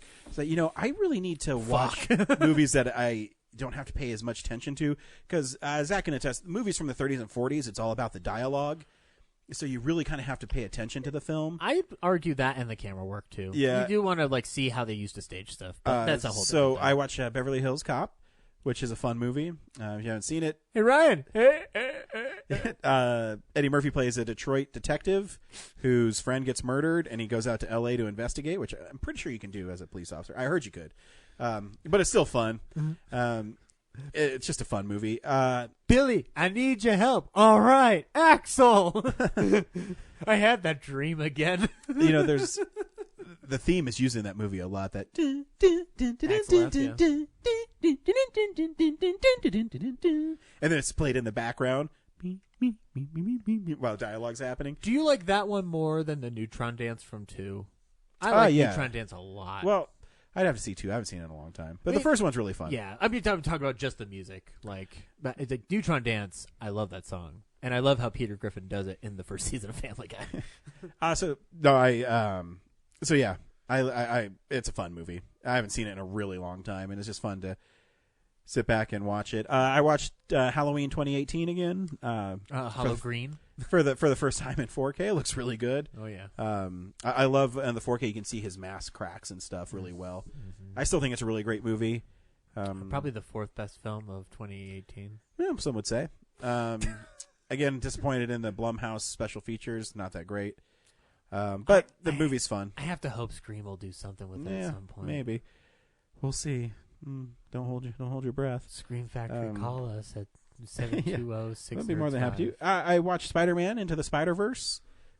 really need to watch movies that I don't have to pay as much attention to. Because Zach can attest, movies from the 30s and 40s, it's all about the dialogue. So you really kind of have to pay attention to the film. I argue that and the camera work too. Yeah. You do want to like see how they used to stage stuff. But that's a whole So different thing. I watched Beverly Hills Cop, which is a fun movie. If you haven't seen it. Hey, Ryan. Eddie Murphy plays a Detroit detective whose friend gets murdered, and he goes out to L.A. to investigate, which I'm pretty sure you can do as a police officer. I heard you could. But it's still fun. It's just a fun movie. Billy, I need your help. All right, Axel. I had that dream again. There's... The theme is used in that movie a lot. That and then it's played in the background while dialogue's happening. Do you like that one more than the Neutron Dance from 2? I like Neutron Dance a lot. Well, I'd have to see 2. I haven't seen it in a long time, but the first one's really fun. Yeah, I mean, I'm talking about just the music. Like Neutron Dance, I love that song, and I love how Peter Griffin does it in the first season of Family Guy. So yeah, I it's a fun movie. I haven't seen it in a really long time, and it's just fun to sit back and watch it. I watched Halloween 2018 again. Hollow Green for the first time in 4K. It looks really good. Oh yeah. I love in the 4K you can see his mask cracks and stuff really well. Mm-hmm. I still think it's a really great movie. Probably the 4th best film of 2018. Yeah, some would say. Again, disappointed in the Blumhouse special features. Not that great. But the movie's fun. I have to hope Scream will do something with it at some point. Maybe. We'll see. Don't hold your breath. Scream Factory, call us at 720-6. I'd be more than happy to. I watched Spider-Man Into the Spider-Verse,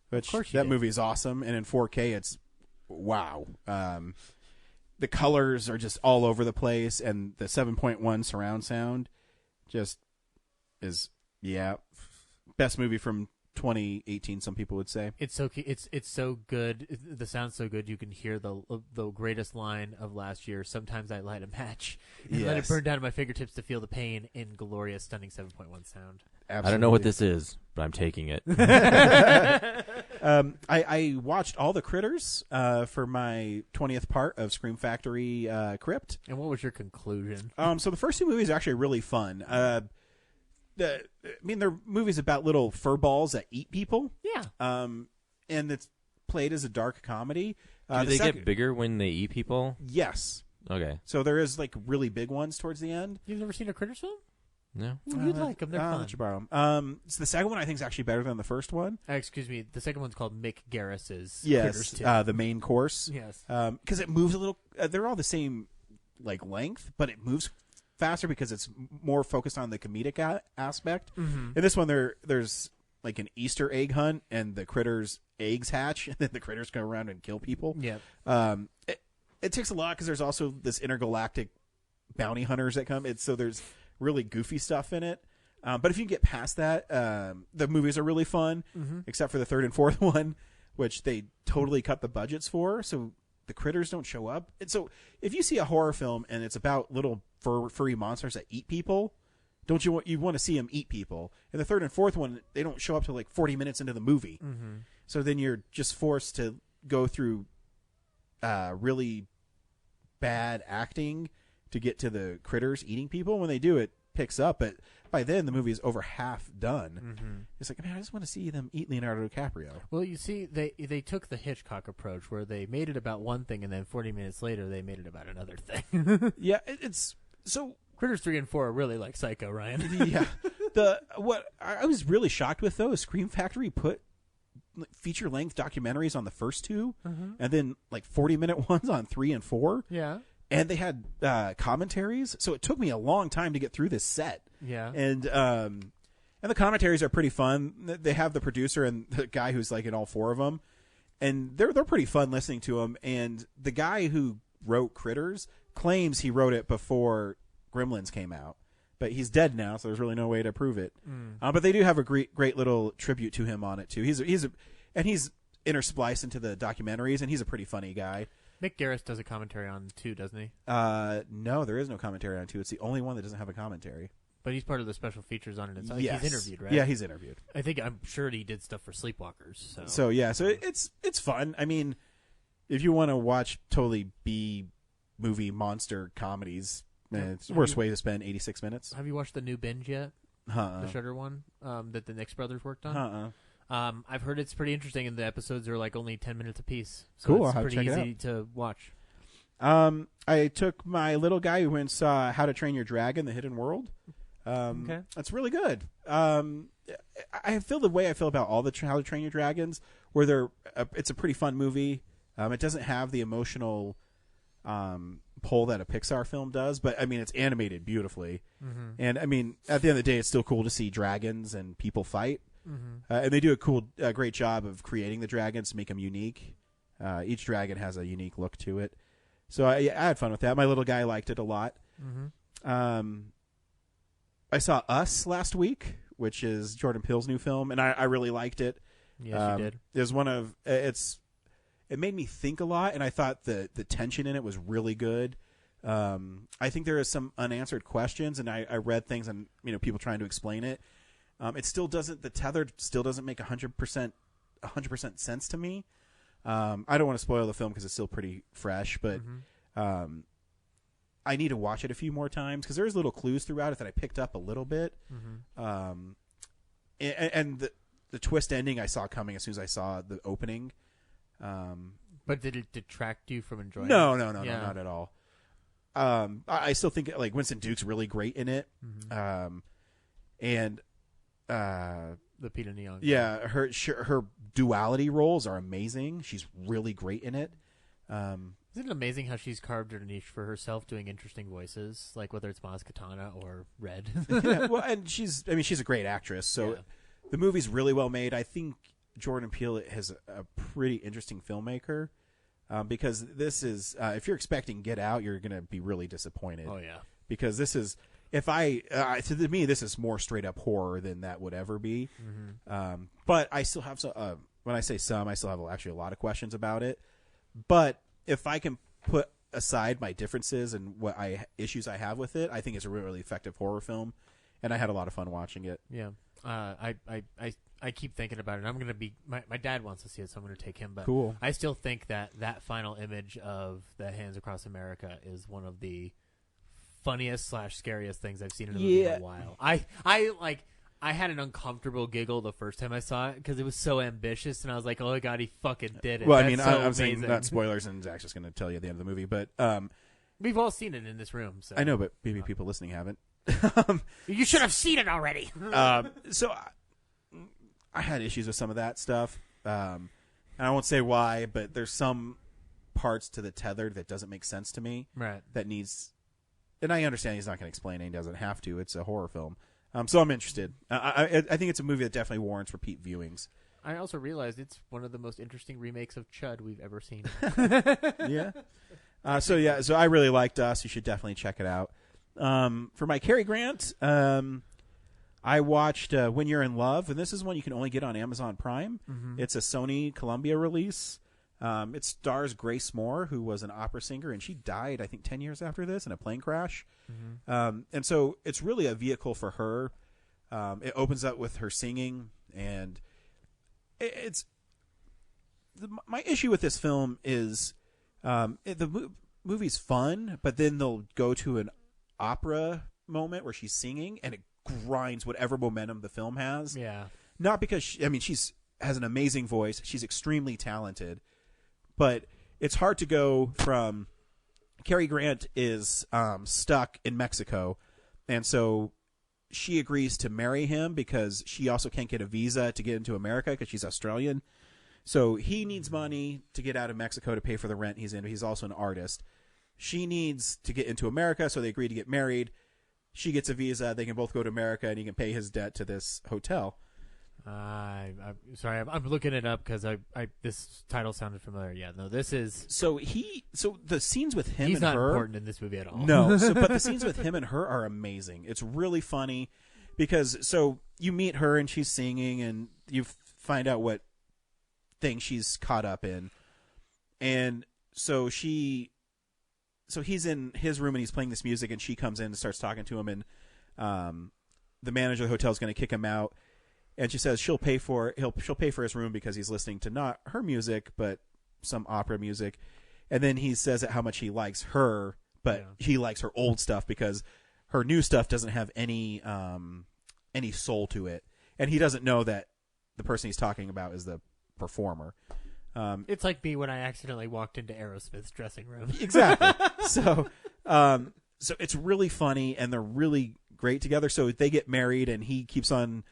which that movie is awesome, and in 4K it's wow. The colors are just all over the place, and the 7.1 surround sound just is best movie from 2018. Some people would say it's so good. The sound's so good. You can hear the greatest line of last year. Sometimes I light a match and let it burn down to my fingertips to feel the pain in glorious, stunning 7.1 sound. Absolutely. I don't know what this is, but I'm taking it. I watched all the Critters for my 20th part of Scream Factory Crypt. And what was your conclusion? So the first 2 movies are actually really fun. They're movies about little fur balls that eat people. Yeah. And it's played as a dark comedy. Do they get bigger when they eat people? Yes. Okay. So there is like really big ones towards the end. You've never seen a Critters film? No. You'd like them. They're fun. Let you borrow them. So the second one I think is actually better than the first one. Excuse me. The second one's called Mick Garris's Yes. Critters 2. The main course. Yes. Because it moves a little. They're all the same like length, but it moves faster because it's more focused on the comedic aspect. In this one, there's like an Easter egg hunt, and the critters' eggs hatch, and then the critters go around and kill people. Yeah. It takes a lot because there's also this intergalactic bounty hunters that come. So there's really goofy stuff in it. But if you can get past that, the movies are really fun, except for the third and fourth one, which they totally cut the budgets for. So the critters don't show up. And so if you see a horror film and it's about little furry monsters that eat people, don't you want to see them eat people? In the third and fourth one, they don't show up till like 40 minutes into the movie. So then you're just forced to go through really bad acting to get to the critters eating people. When they do, it picks up, but by then the movie is over half done. It's like, man, I just want to see them eat Leonardo DiCaprio. Well, you see, they took the Hitchcock approach where they made it about one thing, and then 40 minutes later they made it about another thing. Yeah, it's so. Critters 3 and 4 are really like Psycho, Ryan. Yeah, what I was really shocked with though is Scream Factory put feature length documentaries on the first two, and then like 40-minute ones on 3 and 4. Yeah. And they had commentaries, so it took me a long time to get through this set. Yeah. And the commentaries are pretty fun. They have the producer and the guy who's like in all 4 of them, and they're pretty fun listening to them. And the guy who wrote Critters claims he wrote it before Gremlins came out, but he's dead now, so there's really no way to prove it. But they do have a great little tribute to him on it too. He's interspliced into the documentaries, and he's a pretty funny guy. Mick Garris does a commentary on 2, doesn't he? No, there is no commentary on 2. It's the only one that doesn't have a commentary. But he's part of the special features on it. It's like Yes. he's interviewed, right? Yeah, he's interviewed. I'm sure he did stuff for Sleepwalkers. So it's fun. I mean, if you want to watch totally B movie monster comedies, it's the worst way to spend 86 minutes. Have you watched the new Binge yet? The Shudder one that the Nix brothers worked on? I've heard it's pretty interesting, and the episodes are like only 10 minutes apiece. So cool. It's I'll pretty check it easy out. to watch. I took my little guy who went and saw How to Train Your Dragon: The Hidden World. Okay. That's really good. I feel the way I feel about all the How to Train Your Dragons, where it's a pretty fun movie. It doesn't have the emotional pull that a Pixar film does, but I mean, it's animated beautifully. And I mean, at the end of the day, it's still cool to see dragons and people fight. And they do a great job of creating the dragons to make them unique. Each dragon has a unique look to it. So I had fun with that. My little guy liked it a lot. I saw Us last week, which is Jordan Peele's new film, and I really liked it. Yes, you did. It was one of it made me think a lot, and I thought the tension in it was really good. I think there is some unanswered questions, and I read things and people trying to explain it. It still doesn't. The tether still doesn't make 100% sense to me. I don't want to spoil the film because it's still pretty fresh, but I need to watch it a few more times because there's little clues throughout it that I picked up a little bit. And the twist ending I saw coming as soon as I saw the opening. But did it detract you from enjoying it? No, not at all. I still think like Winston Duke's really great in it. And the Peter Neon. Yeah, her duality roles are amazing. She's really great in it. Isn't it amazing how she's carved her niche for herself doing interesting voices, like whether it's Maz Katana or Red? Yeah, well, and she's a great actress. So the movie's really well made. I think Jordan Peele is a pretty interesting filmmaker because this is if you're expecting Get Out, you're going to be really disappointed. Oh yeah, because this is to me this is more straight up horror than that would ever be. But I still have when I say some, I still have actually a lot of questions about it. But if I can put aside my differences and what issues I have with it, I think it's a really effective horror film, and I had a lot of fun watching it. Yeah, I keep thinking about it. I'm gonna be my dad wants to see it, so I'm gonna take him. But cool. I still think that final image of the Hands Across America is one of the funniest / scariest things I've seen in a movie in a while. I had an uncomfortable giggle the first time I saw it because it was so ambitious, and I was like, "Oh my god, he fucking did it!" Well, That's I mean, so I'm saying amazing. not spoilers, and Zach's just going to tell you at the end of the movie. But we've all seen it in this room. So. I know, but maybe people listening haven't. You should have seen it already. So I had issues with some of that stuff, and I won't say why, but there's some parts to the Tethered that doesn't make sense to me. Right. That needs, and I understand he's not going to explain it. He doesn't have to. It's a horror film. So I'm interested. I think it's a movie that definitely warrants repeat viewings. I also realized it's one of the most interesting remakes of Chud we've ever seen. Yeah. So I really liked Us. You should definitely check it out. For my Cary Grant, I watched When You're in Love, and this is one you can only get on Amazon Prime. Mm-hmm. It's a Sony Columbia release. It stars Grace Moore, who was an opera singer, and she died, I think, 10 years after this in a plane crash. Mm-hmm. And so it's really a vehicle for her. It opens up with her singing, and my issue with this film is the movie's fun, but then they'll go to an opera moment where she's singing, and it grinds whatever momentum the film has. Yeah. Not because she's has an amazing voice. She's extremely talented, but it's hard to go from Cary Grant is stuck in Mexico, and so she agrees to marry him because she also can't get a visa to get into America because she's Australian. So he needs money to get out of Mexico to pay for the rent he's in. He's also an artist. She needs to get into America, so they agree to get married. She gets a visa. They can both go to America, and he can pay his debt to this hotel. I'm sorry, I'm looking it up because this title sounded familiar. Yeah, no, this is so the scenes with him he's and not her important in this movie at all. No, but the scenes with him and her are amazing. It's really funny because you meet her and she's singing, and you find out what thing she's caught up in, and so he's in his room and he's playing this music, and she comes in and starts talking to him, and the manager of the hotel is going to kick him out. And she says she'll pay for his room because he's listening to not her music but some opera music. And then he says how much he likes her, but he likes her old stuff because her new stuff doesn't have any soul to it. And he doesn't know that the person he's talking about is the performer. It's like me when I accidentally walked into Aerosmith's dressing room. Exactly. So it's really funny, and they're really great together. So they get married, and he keeps on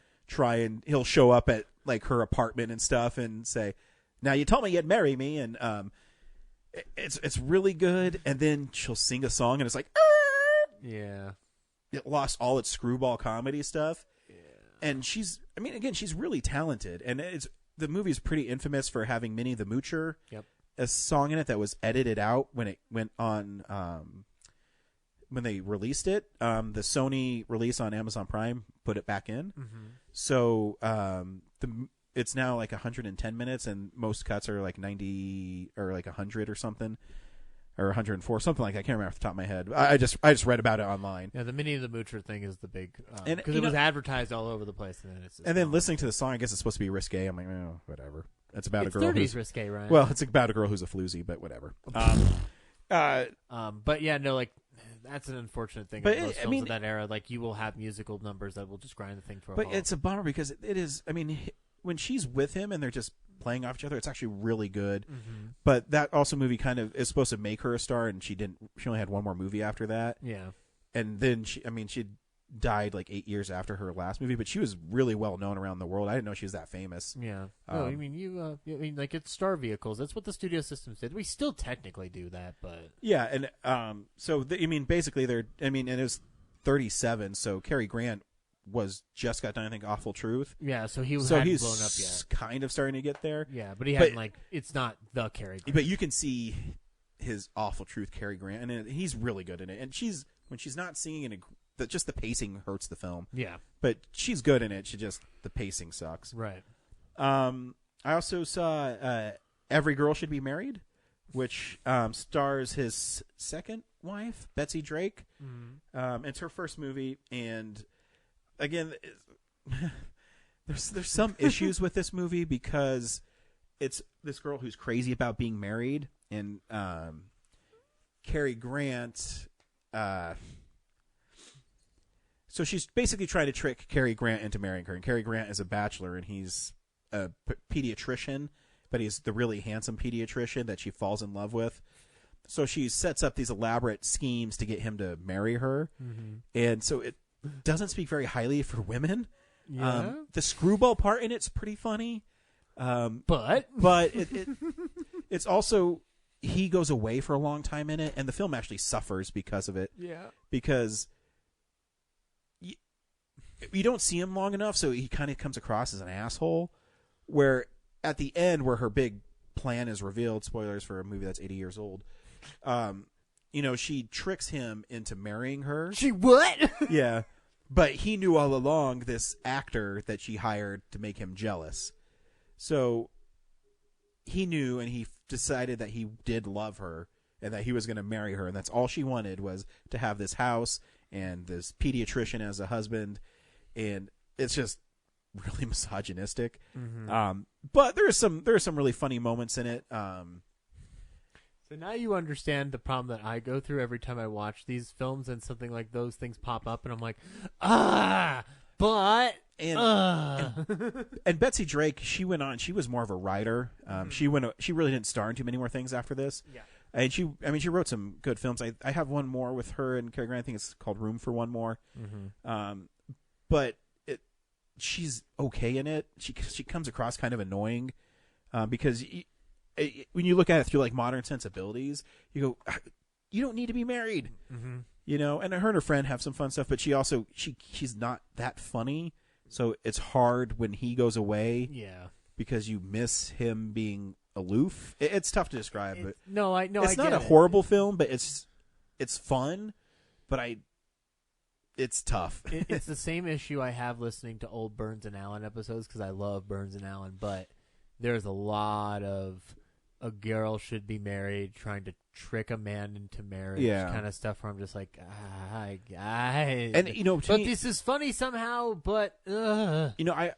he'll show up at like her apartment and stuff and say, "Now you told me you'd marry me," and it's really good. And then she'll sing a song, and it's like, yeah, it lost all its screwball comedy stuff. Yeah. And she's really talented, and the movie is pretty infamous for having Minnie the Moocher, a song in it that was edited out when it went on. When they released it, the Sony release on Amazon Prime put it back in. Mm-hmm. So it's now like 110 minutes, and most cuts are like 90 or like 100 or something, or 104, something like that. I can't remember off the top of my head. I just read about it online. Yeah, the Minnie the Moocher thing is the big because it was advertised all over the place, and then listening to the song, I guess it's supposed to be risque. I'm like, oh, whatever. It's about a girl 30s who's risque, right? Well, it's about a girl who's a floozy, but whatever. But yeah, no, like. That's an unfortunate thing. But most films of that era, like you will have musical numbers that will just grind the thing for a But halt. it's a bummer because it is. I mean, when she's with him and they're just playing off each other, it's actually really good. Mm-hmm. But that also movie kind of is supposed to make her a star, and she didn't. She only had one more movie after that. Yeah, and then she died like 8 years after her last movie, but she was really well known around the world. I didn't know she was that famous. Yeah. No, I mean, like it's star vehicles. That's what the studio systems did. We still technically do that, but yeah. And basically and it was 37. So Cary Grant was just got done, I think, Awful Truth. Yeah. So he's blown up yet. Kind of starting to get there. Yeah, but he hadn't it's not the Cary Grant. But you can see his Awful Truth, Cary Grant, and he's really good in it. And when she's not singing just the pacing hurts the film. Yeah. But she's good in it. The pacing sucks. Right. I also saw Every Girl Should Be Married, which stars his second wife, Betsy Drake. Mm-hmm. It's her first movie, and again, there's some issues with this movie because it's this girl who's crazy about being married, and Cary Grant. So she's basically trying to trick Cary Grant into marrying her. And Cary Grant is a bachelor, and he's a pediatrician, but he's the really handsome pediatrician that she falls in love with. So she sets up these elaborate schemes to get him to marry her. Mm-hmm. And so it doesn't speak very highly for women. Yeah. The screwball part in it's pretty funny. But it's also he goes away for a long time in it, and the film actually suffers because of it. Yeah. Because you don't see him long enough, so he kind of comes across as an asshole. Where at the end, where her big plan is revealed, spoilers for a movie that's 80 years old, she tricks him into marrying her. She what? Yeah. But he knew all along, this actor that she hired to make him jealous. So he knew, and he decided that he did love her and that he was going to marry her, and that's all she wanted, was to have this house and this pediatrician as a husband. And it's just really misogynistic. Mm-hmm. But there are some really funny moments in it. So now you understand the problem that I go through every time I watch these films and something like those things pop up, and I'm like, but and Betsy Drake, she went on. She was more of a writer. She really didn't star in too many more things after this. Yeah. And she wrote some good films. I have one more with her and Cary Grant. I think it's called Room for One More. Mm-hmm. But she's okay in it. She comes across kind of annoying because when you look at it through like modern sensibilities, you go, you don't need to be married. Mm-hmm. And her and her friend have some fun stuff, but she's not that funny. So it's hard when he goes away. Yeah. Because you miss him being aloof. It's tough to describe. But it's not a horrible film, but it's fun. But it's tough. It's the same issue I have listening to old Burns and Allen episodes, because I love Burns and Allen, but there's a lot of a girl should be married, trying to trick a man into marriage, kind of stuff where I'm just like, guys. And this is funny somehow, but I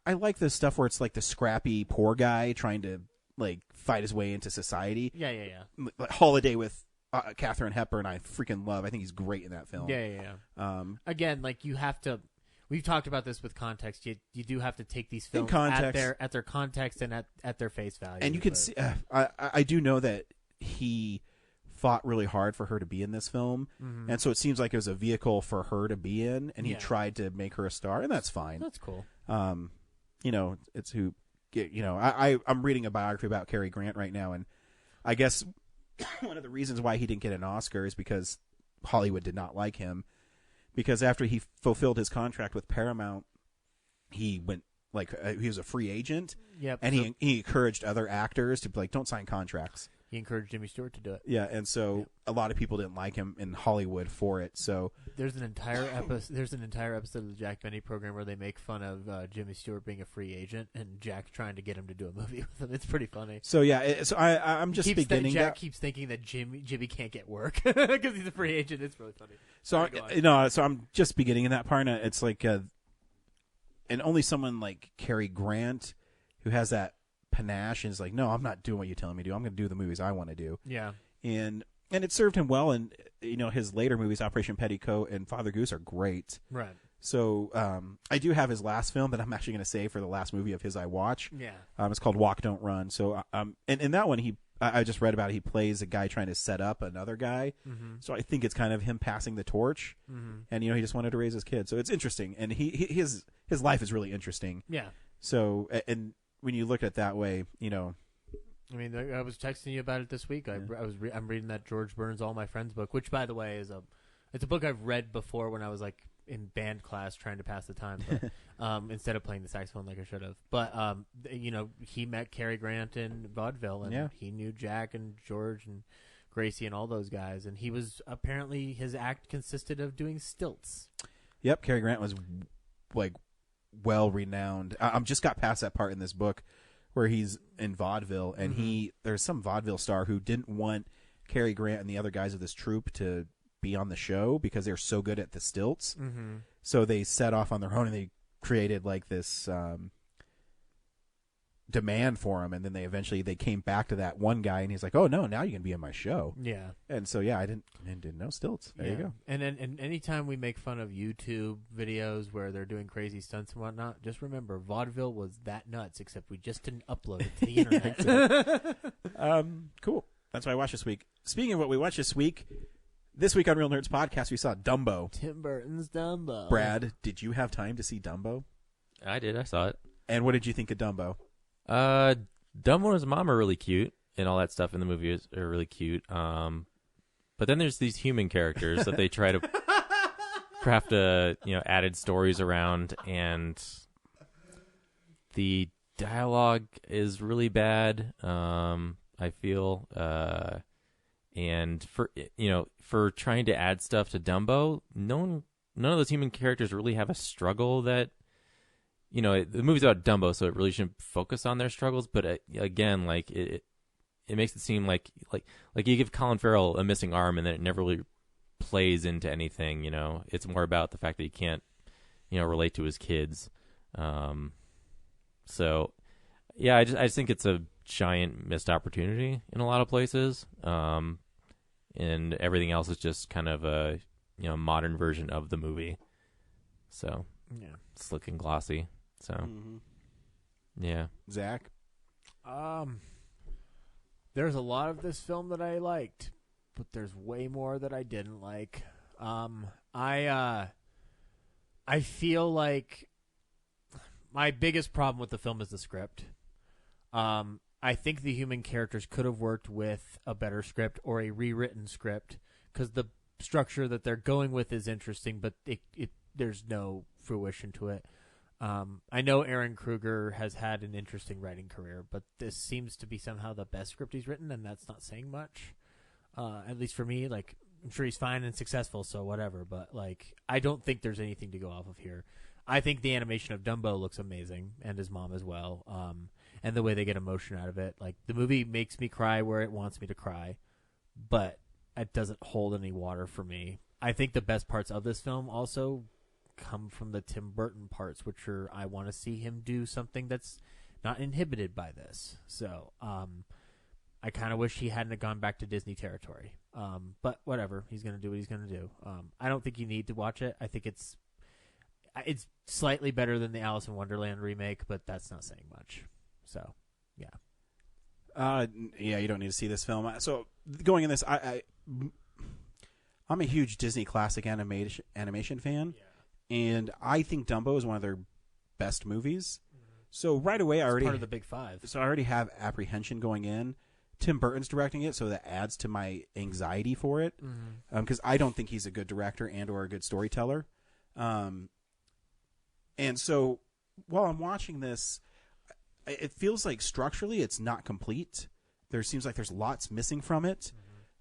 like this stuff where it's like the scrappy poor guy trying to like fight his way into society. Yeah. Like Holiday with Katharine Hepburn, I freaking love. I think he's great in that film. Yeah. Again, like you have to. We've talked about this with context. You do have to take these films at their context and at their face value. And you can see. I do know that he fought really hard for her to be in this film, and so it seems like it was a vehicle for her to be in, and he tried to make her a star, and that's fine. That's cool. It's who. I'm reading a biography about Cary Grant right now, and I guess one of the reasons why he didn't get an Oscar is because Hollywood did not like him. Because after he fulfilled his contract with Paramount, he went he was a free agent. Yep. And he encouraged other actors to be like, don't sign contracts. He encouraged Jimmy Stewart to do it. Yeah, and so a lot of people didn't like him in Hollywood for it. So there's an entire episode of the Jack Benny program where they make fun of Jimmy Stewart being a free agent and Jack trying to get him to do a movie with him. It's pretty funny. So yeah, I'm just beginning. Jack keeps thinking that Jimmy can't get work because he's a free agent. It's really funny. So I'm just beginning in that part. And it's like, and only someone like Cary Grant who has that panache and is like, no, I'm not doing what you're telling me to do. I'm going to do the movies I want to do. Yeah. And it served him well. And his later movies, Operation Petticoat and Father Goose, are great. Right. So I do have his last film that I'm actually going to save for the last movie of his I watch. Yeah. It's called Walk Don't Run. So and in that one I just read about it. He plays a guy trying to set up another guy. Mm-hmm. So I think it's kind of him passing the torch. Mm-hmm. And he just wanted to raise his kid. So it's interesting, and his life is really interesting. Yeah. So and when you look at it that way, I mean, I was texting you about it this week. I'm reading that George Burns All My Friends book, which, by the way, it's a book I've read before when I was like in band class trying to pass the time, but, instead of playing the saxophone like I should have. But he met Cary Grant in vaudeville, and he knew Jack and George and Gracie and all those guys, and he was apparently his act consisted of doing stilts. Yep, Cary Grant was like well renowned. I just got past that part in this book where he's in vaudeville, and there's some vaudeville star who didn't want Cary Grant and the other guys of this troupe to be on the show because they're so good at the stilts. Mm-hmm. So they set off on their own, and they created like this demand for him, and then they came back to that one guy, and he's like, "Oh no, now you can be on my show." Yeah. And so I didn't know stilts. There you go. And anytime we make fun of YouTube videos where they're doing crazy stunts and whatnot, just remember vaudeville was that nuts, except we just didn't upload it to the internet. Cool. That's what I watched this week. Speaking of what we watched this week on Real Nerds Podcast, we saw Dumbo. Tim Burton's Dumbo. Brad, did you have time to see Dumbo? I did. I saw it. And what did you think of Dumbo? Dumbo and his mom are really cute, and all that stuff in the movie are really cute. But then there's these human characters that they try to craft added stories around, and the dialogue is really bad. I feel, and for trying to add stuff to Dumbo, none of those human characters really have a struggle that. The movie's about Dumbo, so it really shouldn't focus on their struggles. But again, like it makes it seem like you give Colin Farrell a missing arm, and then it never really plays into anything. It's more about the fact that he can't, relate to his kids. So, yeah, I just think it's a giant missed opportunity in a lot of places. And everything else is just kind of a modern version of the movie. So yeah, slick and glossy. So, yeah. Zach? There's a lot of this film that I liked, but there's way more that I didn't like. I feel like my biggest problem with the film is the script. I think the human characters could have worked with a better script or a rewritten script, because the structure that they're going with is interesting, but there's no fruition to it. I know Aaron Kruger has had an interesting writing career, but this seems to be somehow the best script he's written, and that's not saying much. At least for me, like, I'm sure he's fine and successful, so whatever, but like, I don't think there's anything to go off of here. I think the animation of Dumbo looks amazing, and his mom as well. And the way they get emotion out of it. Like, the movie makes me cry where it wants me to cry, but it doesn't hold any water for me. I think the best parts of this film also come from the Tim Burton parts, which are, I want to see him do something that's not inhibited by this. So, I kind of wish he hadn't have gone back to Disney territory. But whatever, he's going to do what he's going to do. I don't think you need to watch it. I think it's slightly better than the Alice in Wonderland remake, but that's not saying much. So, yeah. Yeah, you don't need to see this film. So, going in this, I'm a huge Disney classic animation fan, and I think Dumbo is one of their best movies. So right away, It's part of the Big Five. So I already have apprehension going in. Tim Burton's directing it, so that adds to my anxiety for it, because I don't think he's a good director and or a good storyteller. And so while I'm watching this, it feels like structurally it's not complete. There seems like there's lots missing from it.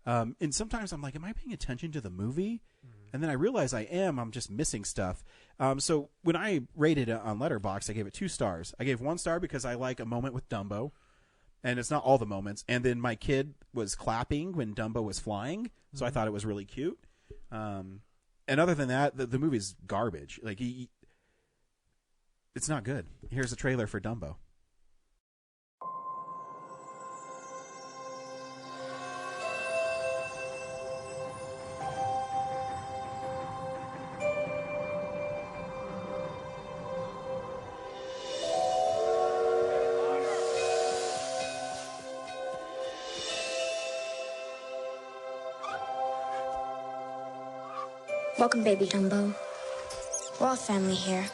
And sometimes I'm like, am I paying attention to the movie? And then I realize I am. I'm just missing stuff. So when I rated it on Letterboxd, I gave it 2 stars. I gave 1 star because I like a moment with Dumbo. And it's not all the moments. And then my kid was clapping when Dumbo was flying. So I thought it was really cute. And other than that, the movie's garbage. Like, it's not good. Here's a trailer for Dumbo. Welcome, baby Dumbo. We're all family here,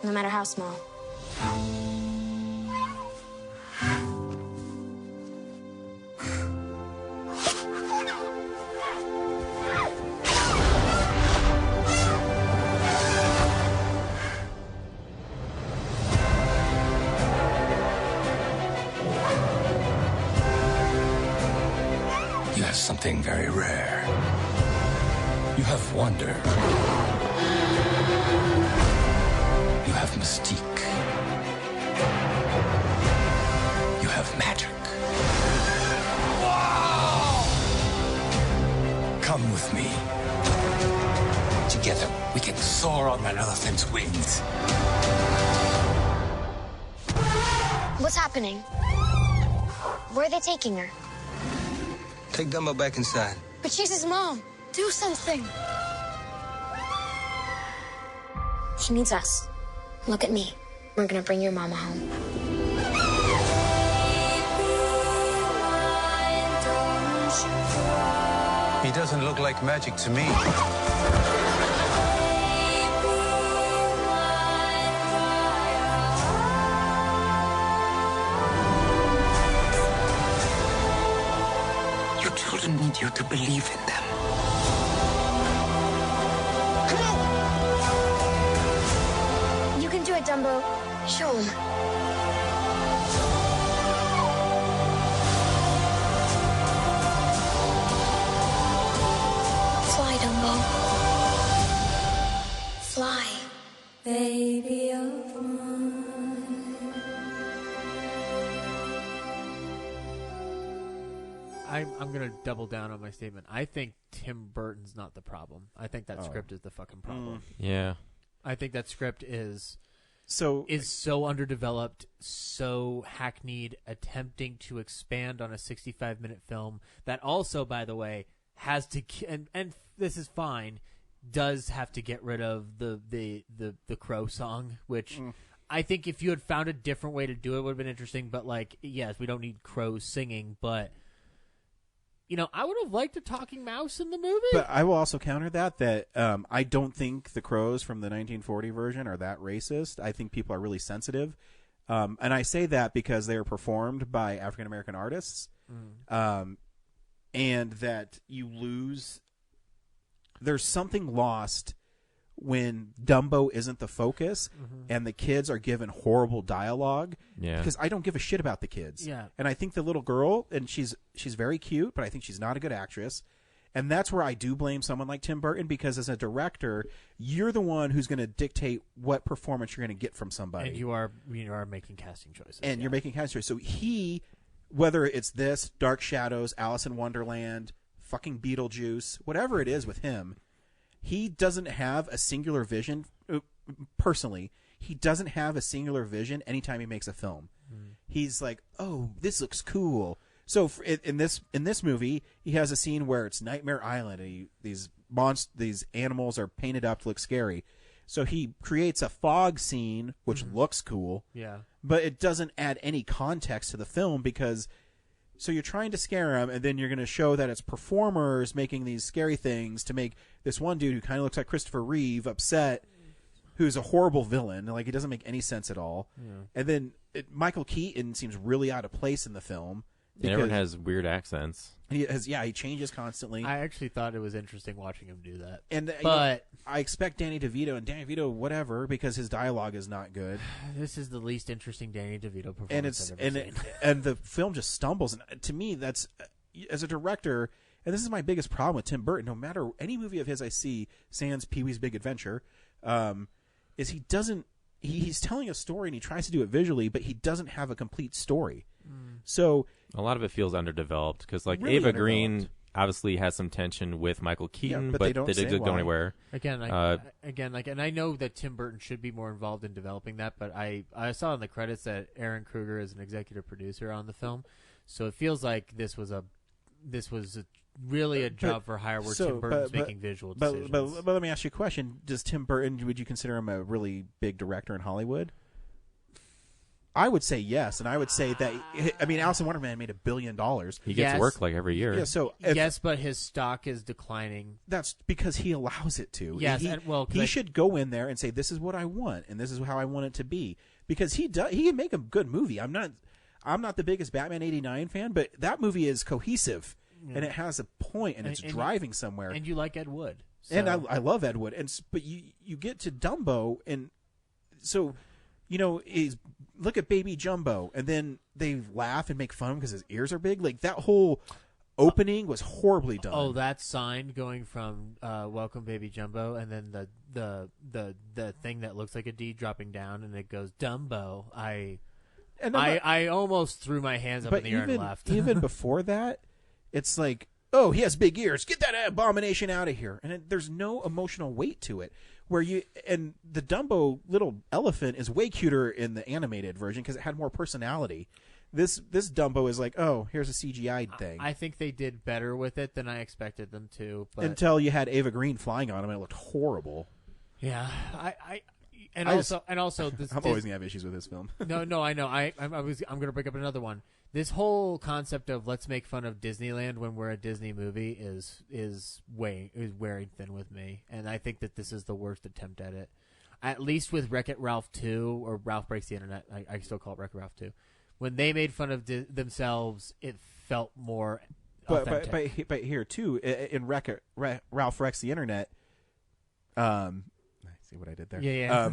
no matter how small. You have something very rare. You have wonder. You have mystique. You have magic. Wow! Come with me. Together, we can soar on that elephant's wings. What's happening? Where are they taking her? Take Dumbo back inside. But she's his mom. Do something. She needs us. Look at me. We're gonna bring your mama home. He doesn't look like magic to me. want you to believe in them. You can do it, Dumbo. Show 'em. Fly, Dumbo. Fly. Baby of mine. I'm going to double down on my statement. I think Tim Burton's not the problem. I think that script is the fucking problem. Yeah. I think that script is so underdeveloped, so hackneyed, attempting to expand on a 65-minute film that also, by the way, has to and this is fine, does have to get rid of the Crow song, which I think if you had found a different way to do it would have been interesting. But like, yes, we don't need crows singing, but I would have liked a talking mouse in the movie. But I will also counter that I don't think the crows from the 1940 version are that racist. I think people are really sensitive. And I say that because they are performed by African-American artists. And that you lose... There's something lost when Dumbo isn't the focus and the kids are given horrible dialogue. Yeah. Because I don't give a shit about the kids. Yeah. And I think the little girl, and she's very cute, but I think she's not a good actress. And that's where I do blame someone like Tim Burton, because as a director, you're the one who's going to dictate what performance you're going to get from somebody. And you are making casting choices. And you're making casting choices. So he, whether it's this, Dark Shadows, Alice in Wonderland, fucking Beetlejuice, whatever it is with him, he doesn't have a singular vision. Personally, he doesn't have a singular vision anytime he makes a film. He's like, oh, this looks cool. So in this movie, he has a scene where it's Nightmare Island, and these animals are painted up to look scary. So he creates a fog scene, which looks cool. Yeah. But it doesn't add any context to the film, because so you're trying to scare him, and then you're going to show that it's performers making these scary things to make this one dude who kind of looks like Christopher Reeve upset, who's a horrible villain. Like, he doesn't make any sense at all. Yeah. And then Michael Keaton seems really out of place in the film. And everyone has weird accents. He changes constantly. I actually thought it was interesting watching him do that. And but I expect Danny DeVito, whatever, because his dialogue is not good. This is the least interesting Danny DeVito performance I've ever seen. And the film just stumbles. And to me, that's, as a director, and this is my biggest problem with Tim Burton, no matter any movie of his I see, sans Pee-wee's Big Adventure, is he doesn't, he's telling a story and he tries to do it visually, but he doesn't have a complete story. So a lot of it feels underdeveloped, because like really Ava Green obviously has some tension with Michael Keaton, but they don't go anywhere. Again, and I know that Tim Burton should be more involved in developing that, but I saw in the credits that Aaron Kruger is an executive producer on the film, so it feels like this was really a job for hire where Tim Burton's making visual decisions. But let me ask you a question: does Tim Burton, would you consider him a really big director in Hollywood? I would say yes, and I would say that. I mean, Alice in Wonderland made $1 billion. He gets work like every year. Yeah, so yes, but his stock is declining. That's because he allows it to. Yes, he should go in there and say, "This is what I want, and this is how I want it to be." Because he can make a good movie. I'm not the biggest Batman '89 fan, but that movie is cohesive and it has a point and it's driving somewhere. And you like Ed Wood, so. And I love Ed Wood. But you get to Dumbo, and so. Look at Baby Jumbo, and then they laugh and make fun of him because his ears are big. Like, that whole opening was horribly done. Oh, that sign going from "Welcome, Baby Jumbo," and then the thing that looks like a D dropping down, and it goes Dumbo. I almost threw my hands up in the air and left. Even before that, it's like, oh, he has big ears. Get that abomination out of here. And there's no emotional weight to it. And the Dumbo little elephant is way cuter in the animated version because it had more personality. This Dumbo is like, oh, here's a CGI thing. I think they did better with it than I expected them to. But until you had Ava Green flying on him, and it looked horrible. Yeah, I'm always gonna have issues with this film. No, I know. I'm gonna bring up another one. This whole concept of let's make fun of Disneyland when we're a Disney movie is wearing thin with me, and I think that this is the worst attempt at it. At least with Wreck-It Ralph 2 or Ralph Breaks the Internet, I still call it Wreck-It Ralph 2. When they made fun of themselves, it felt more authentic. But here too in Ralph Wrecks the Internet. I see what I did there. Yeah.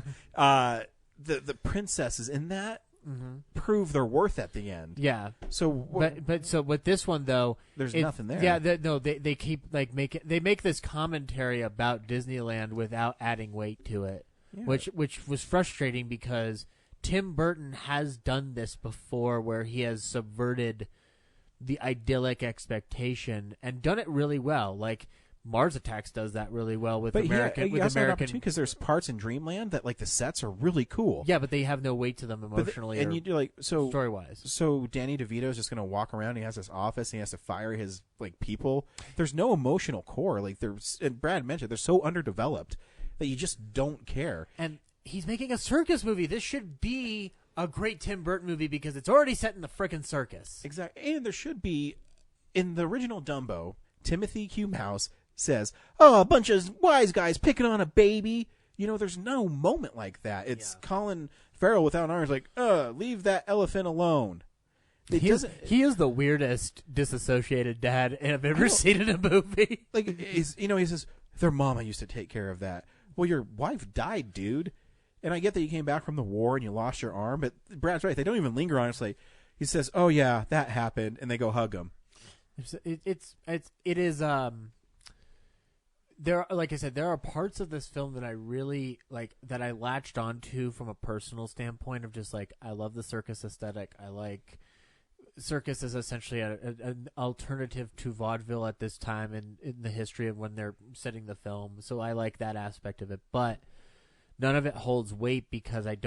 The princesses in that prove their worth at the end. Yeah. So, but so with this one though, there's nothing there. Yeah. They keep like they make this commentary about Disneyland without adding weight to it, which was frustrating because Tim Burton has done this before, where he has subverted the idyllic expectation and done it really well. Like Mars Attacks does that really well with American. He also had an opportunity because there's parts in Dreamland that like the sets are really cool. Yeah, but they have no weight to them emotionally and you do like so story wise. So Danny DeVito is just going to walk around. He has his office. And he has to fire his like people. There's no emotional core. Like there's, and Brad mentioned, they're so underdeveloped that you just don't care. And he's making a circus movie. This should be a great Tim Burton movie because it's already set in the frickin' circus. Exactly. And there should be, in the original Dumbo, Timothy Q. Mouse says, "Oh, a bunch of wise guys picking on a baby." You know, there's no moment like that. It's Colin Farrell without arms, like, leave that elephant alone. He is the weirdest disassociated dad I've ever seen in a movie. Like, he says, their mama used to take care of that. Well, your wife died, dude. And I get that you came back from the war and you lost your arm, but Brad's right. They don't even linger on it. It's like, he says, "Oh yeah, that happened," and they go hug him. There, like I said, there are parts of this film that I really like, that I latched onto from a personal standpoint of just like, I love the circus aesthetic. I like circus is essentially an alternative to vaudeville at this time in the history of when they're setting the film. So I like that aspect of it, but none of it holds weight because I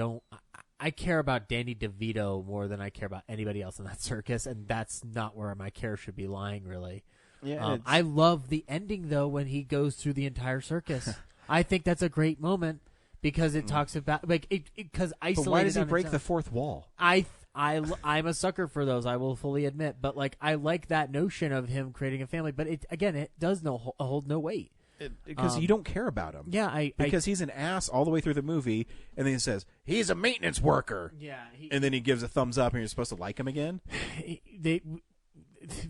care about Danny DeVito more than I care about anybody else in that circus, and that's not where my care should be lying, really. Yeah, I love the ending, though, when he goes through the entire circus. I think that's a great moment because it talks about because isolated. But why does he break the fourth wall? I'm a sucker for those. I will fully admit, but like I like that notion of him creating a family. But it does hold no weight because you don't care about him. Yeah, because he's an ass all the way through the movie, and then he says he's a maintenance worker. Yeah, and then he gives a thumbs up, and you're supposed to like him again.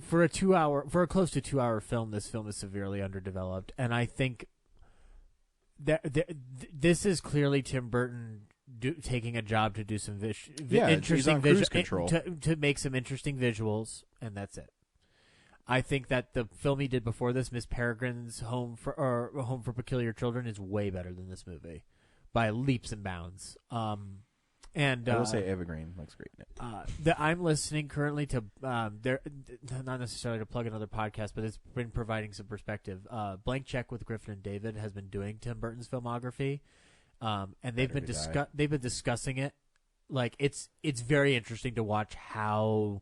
For a close to 2 hour film, this film is severely underdeveloped, and I think that this is clearly Tim Burton taking a job to do some interesting to make some interesting visuals, and that's it. I think that the film he did before this, Miss Peregrine's Home for Peculiar Children, is way better than this movie by leaps and bounds. And I will say Evergreen looks great in it. I'm listening currently to not necessarily to plug another podcast, but it's been providing some perspective. Blank Check with Griffin and David has been doing Tim Burton's filmography, and they've been discussing it. Like it's very interesting to watch how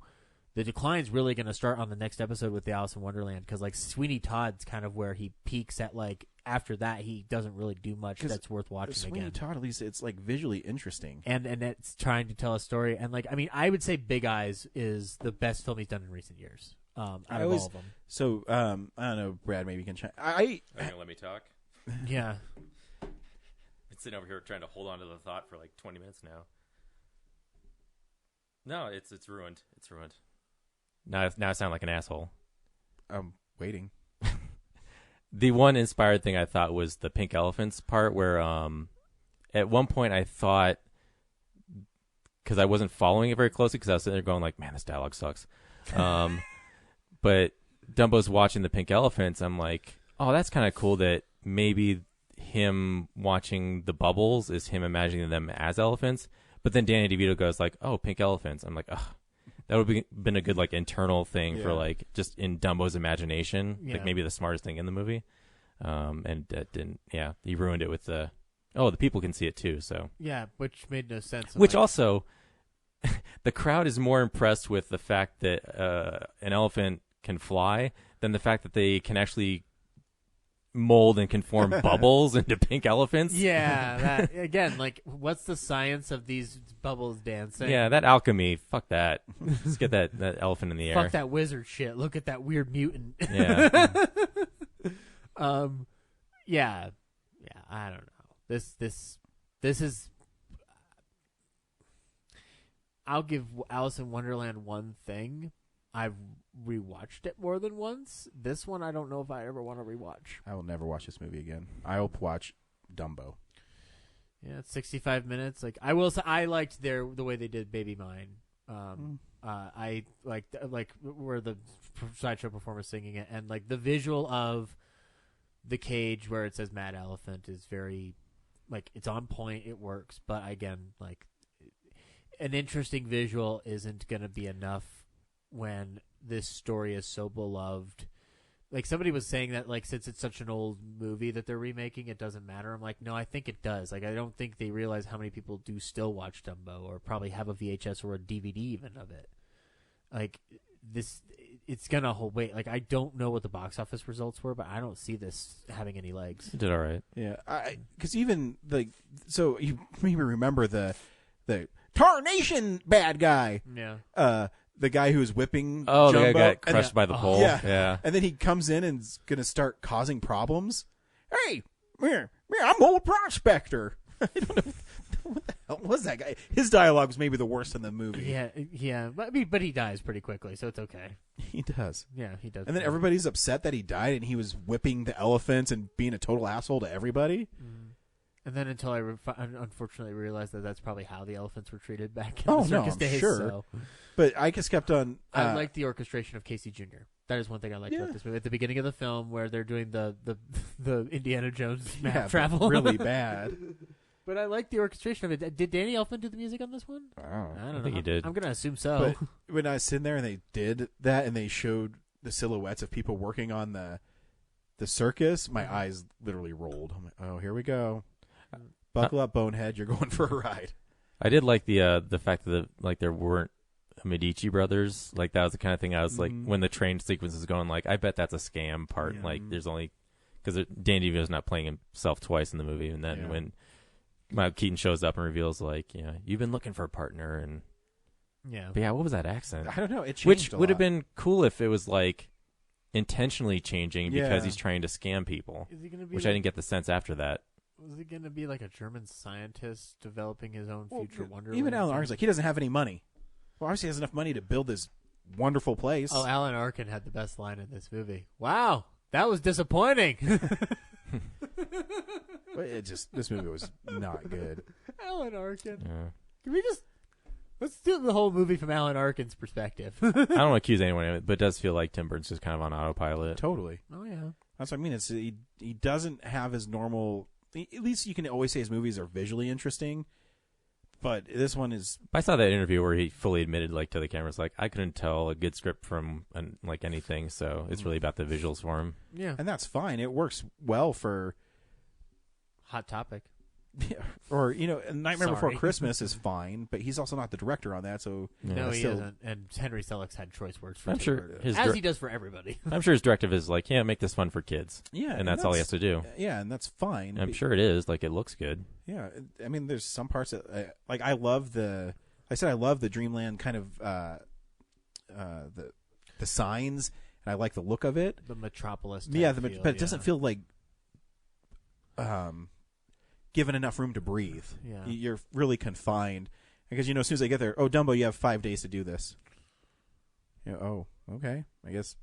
the decline's really going to start on the next episode with the Alice in Wonderland, because like Sweeney Todd's kind of where he peaks at. Like after that, he doesn't really do much that's worth watching Sweeney again. Todd, at least it's like visually interesting, and it's trying to tell a story. And like, I mean, I would say Big Eyes is the best film he's done in recent years. Out of all of them. So I don't know, Brad. Maybe you can check. Are you gonna let me talk? Yeah. I've been sitting over here trying to hold on to the thought for like 20 minutes now. No, it's ruined. It's ruined. Now I sound like an asshole. I'm waiting. The one inspired thing I thought was the pink elephants part, where at one point I thought, because I wasn't following it very closely, because I was sitting there going like, man, this dialogue sucks. But Dumbo's watching the pink elephants. I'm like, oh, that's kind of cool that maybe him watching the bubbles is him imagining them as elephants. But then Danny DeVito goes like, oh, pink elephants. I'm like, ugh. That would have been a good like internal thing for like just in Dumbo's imagination, like maybe the smartest thing in the movie. And that didn't. Yeah, he ruined it with the people can see it too. So yeah, which made no sense. Which also, the crowd is more impressed with the fact that an elephant can fly than the fact that they can actually mold and conform bubbles into pink elephants. Yeah, that, again, like, what's the science of these bubbles dancing? Yeah, that alchemy. Fuck that. Let's get that elephant in the air. Fuck that wizard shit. Look at that weird mutant. Yeah. Yeah, I don't know. This is. I'll give Alice in Wonderland one thing. I've rewatched it more than once. This one, I don't know if I ever want to rewatch. I will never watch this movie again. I will watch Dumbo. Yeah, it's 65 minutes. Like I will say, I liked the way they did Baby Mine. I liked where the sideshow performer singing it, and like the visual of the cage where it says Mad Elephant is very, like, it's on point. It works, but again, like, an interesting visual isn't going to be enough when this story is so beloved. Like, somebody was saying that, like, since it's such an old movie that they're remaking, it doesn't matter. I'm like, no, I think it does. Like, I don't think they realize how many people do still watch Dumbo or probably have a VHS or a DVD even of it. Like, this, it's going to hold weight. Like, I don't know what the box office results were, but I don't see this having any legs. It did all right. Yeah, because even, like, so you maybe remember the Tarnation bad guy. Yeah. The guy who was whipping Jumbo. the guy got crushed by the pole. Yeah. And then he comes in and is going to start causing problems. Hey, I'm old prospector. I don't know. What the hell was that guy? His dialogue was maybe the worst in the movie. Yeah. But he dies pretty quickly, so it's okay. He does. Yeah, he does. And then everybody's upset that he died and he was whipping the elephants and being a total asshole to everybody. And then until I unfortunately realized that that's probably how the elephants were treated back in the circus days. Sure. So. But I just kept on... I like the orchestration of Casey Jr. That is one thing I liked about this movie. At the beginning of the film where they're doing the Indiana Jones map travel. Really bad. But I like the orchestration of it. Did Danny Elfman do the music on this one? I don't know. I think he did. I'm going to assume so. But when I was sitting there and they did that and they showed the silhouettes of people working on the circus, my eyes literally rolled. I'm like, oh, here we go. Buckle up, bonehead. You're going for a ride. I did like the fact that there weren't Medici brothers. Like, that was the kind of thing I was like, when the train sequence is going, like, I bet that's a scam part. Yeah. Like, there's only, because Dan DeVito's not playing himself twice in the movie. And then when Michael Keaton shows up and reveals, like, you've been looking for a partner. And but what was that accent? I don't know. It changed Which a would lot. have been cool if it was like intentionally changing because he's trying to scam people. Is he gonna be which I didn't get the sense after that. Was it going to be like a German scientist developing his own future wonderland? Even Alan Arkin's like, he doesn't have any money. Well, obviously he has enough money to build this wonderful place. Oh, Alan Arkin had the best line in this movie. Wow, that was disappointing. This movie was not good. Alan Arkin. Yeah. Can we let's do the whole movie from Alan Arkin's perspective. I don't want to accuse anyone of it, but it does feel like Tim Burton's just kind of on autopilot. Totally. Oh, yeah. That's what I mean. It's he doesn't have his normal... At least you can always say his movies are visually interesting, but this one is... I saw that interview where he fully admitted, like, to the cameras, like, I couldn't tell a good script from, like, anything, so it's really about the visuals for him. Yeah. And that's fine. It works well for... Hot Topic. Yeah. Or, Nightmare Before Christmas is fine, but he's also not the director on that, so... No, he isn't. And Henry Selick's had choice words for I'm sure as he does for everybody. I'm sure his directive is like, make this fun for kids. Yeah. And that's all he has to do. Yeah, and that's fine. I'm sure it is. Like, it looks good. Yeah. I mean, there's some parts that... I love the Dreamland kind of... the signs, and I like the look of it. The Metropolis but feel, it doesn't feel like... given enough room to breathe. Yeah. You're really confined. Because, as soon as I get there, oh, Dumbo, you have 5 days to do this. Oh, okay. I guess.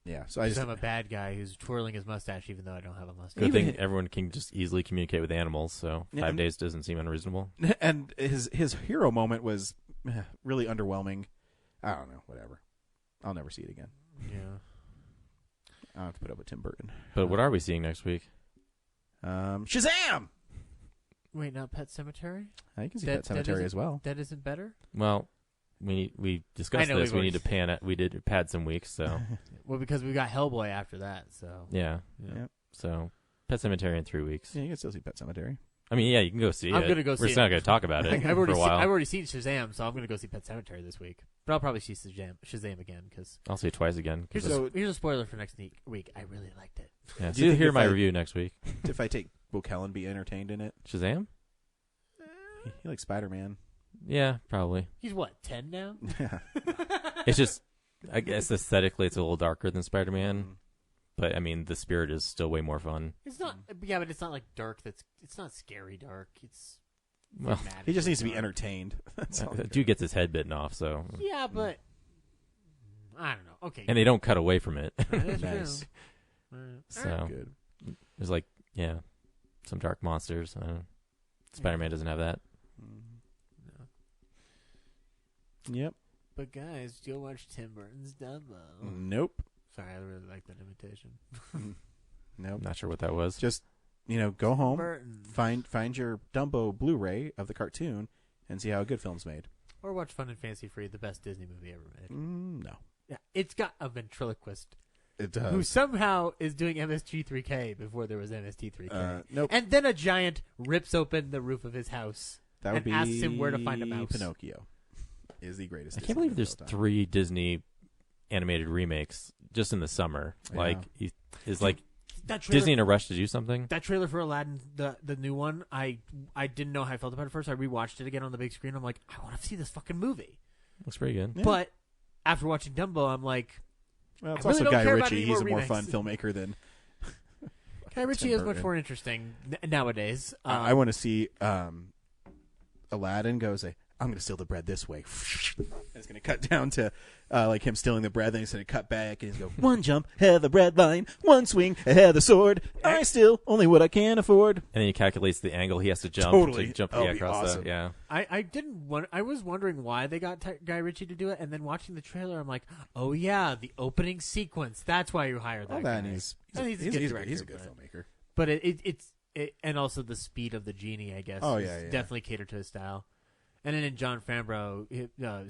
Yeah. So I'm a bad guy who's twirling his mustache even though I don't have a mustache. Good thing everyone can just easily communicate with animals, so 5 days doesn't seem unreasonable. And his hero moment was really underwhelming. I don't know. Whatever. I'll never see it again. Yeah. I'll have to put up with Tim Burton. But what are we seeing next week? Shazam! Wait, not Pet Sematary? I can see Pet Sematary as well. That isn't better? Well, we discussed this. We need to we did pad some weeks, so. Well, because we got Hellboy after that, so. Yeah. So, Pet Sematary in 3 weeks. Yeah, you can still see Pet Sematary. I mean, yeah, you can go see it. I'm going to go see it. We're just not going to talk about it for a while. I've already seen Shazam, so I'm going to go see Pet Sematary this week. But I'll probably see Shazam again. I'll see it twice again. Here's a spoiler for next week. I really liked it. Yeah, so you'll hear my review next week. If I take Will Kellen be entertained in it? Shazam? He likes Spider-Man. Yeah, probably. He's what, 10 now? Yeah. It's just, I guess aesthetically it's a little darker than Spider-Man. But, I mean, the spirit is still way more fun. It's not, but it's not like dark. It's not scary dark. It's he just needs to be entertained. Dude gets his head bitten off, so. Yeah, but I don't know. Okay. And they don't cut away from it. That's Nice. true. So Good. there's like, some dark monsters. Spider-Man doesn't have that. Yep. But guys, do you watch Tim Burton's Dumbo? Nope. Sorry, I really like that imitation. Nope. Not sure what that was. Just, go home, Burton. find your Dumbo Blu-ray of the cartoon, and see how a good film's made. Or watch Fun and Fancy Free, the best Disney movie ever made. No. Yeah, it's got a ventriloquist It does. who somehow is doing MST3K before there was MST3K. Nope. And then a giant rips open the roof of his house That would and be asks him where to find a mouse. Pinocchio is the greatest. I Disney can't believe movie there's of all time. 3 Disney animated remakes just in the summer. Yeah. Like, is like That trailer, Disney in a rush to do something? that trailer for Aladdin, the new one, I didn't know how I felt about it at first. I rewatched it again on the big screen. I'm like, I want to see this fucking movie. Looks pretty good. Yeah. But after watching Dumbo, I'm like, Well, it's I really also don't Guy care about Ritchie. any He's more a more remakes. fun filmmaker than Guy Ritchie Tim is much Burton. more interesting nowadays. I want to see Aladdin go say, I'm going to steal the bread this way. And it's going to cut down to like him stealing the bread. Then he's going to cut back and he's going, one jump ahead of the bread line, one swing ahead of the sword. I steal only what I can afford. And then he calculates the angle he has to jump Totally. to jump That'd be across awesome. the, yeah. I was wondering why they got Guy Ritchie to do it, and then watching the trailer, I'm like, oh yeah, the opening sequence. That's why you hired that All guy. that, and he's And a good director, he's a good but- filmmaker. But it's and also the speed of the genie, I guess. Oh, is yeah. definitely catered to his style. And then in John Favreau,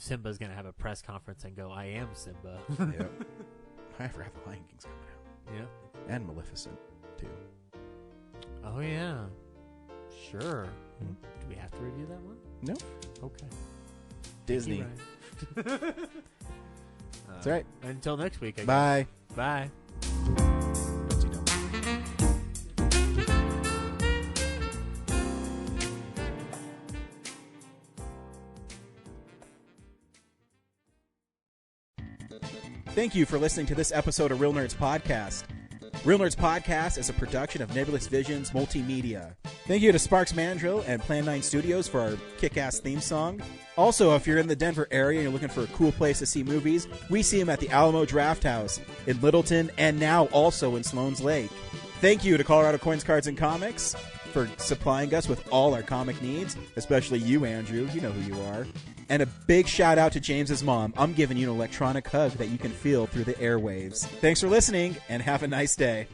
Simba's gonna have a press conference and go, "I am Simba." Yep. I forgot the Lion King's coming out. Yeah. And Maleficent too. Oh yeah. Sure. Do we have to review that one? No. Okay. Disney. Thank you, Ryan. That's all right. Until next week. I Bye. guess. Bye. Thank you for listening to this episode of Real Nerds Podcast. Real Nerds Podcast is a production of Nebulous Visions Multimedia. Thank you to Sparks Mandrill and Plan 9 Studios for our kick-ass theme song. Also, if you're in the Denver area and you're looking for a cool place to see movies, we see them at the Alamo Draft House in Littleton and now also in Sloan's Lake. Thank you to Colorado Coins, Cards, and Comics for supplying us with all our comic needs, especially you, Andrew. You know who you are. And a big shout out to James's mom. I'm giving you an electronic hug that you can feel through the airwaves. Thanks for listening, and have a nice day.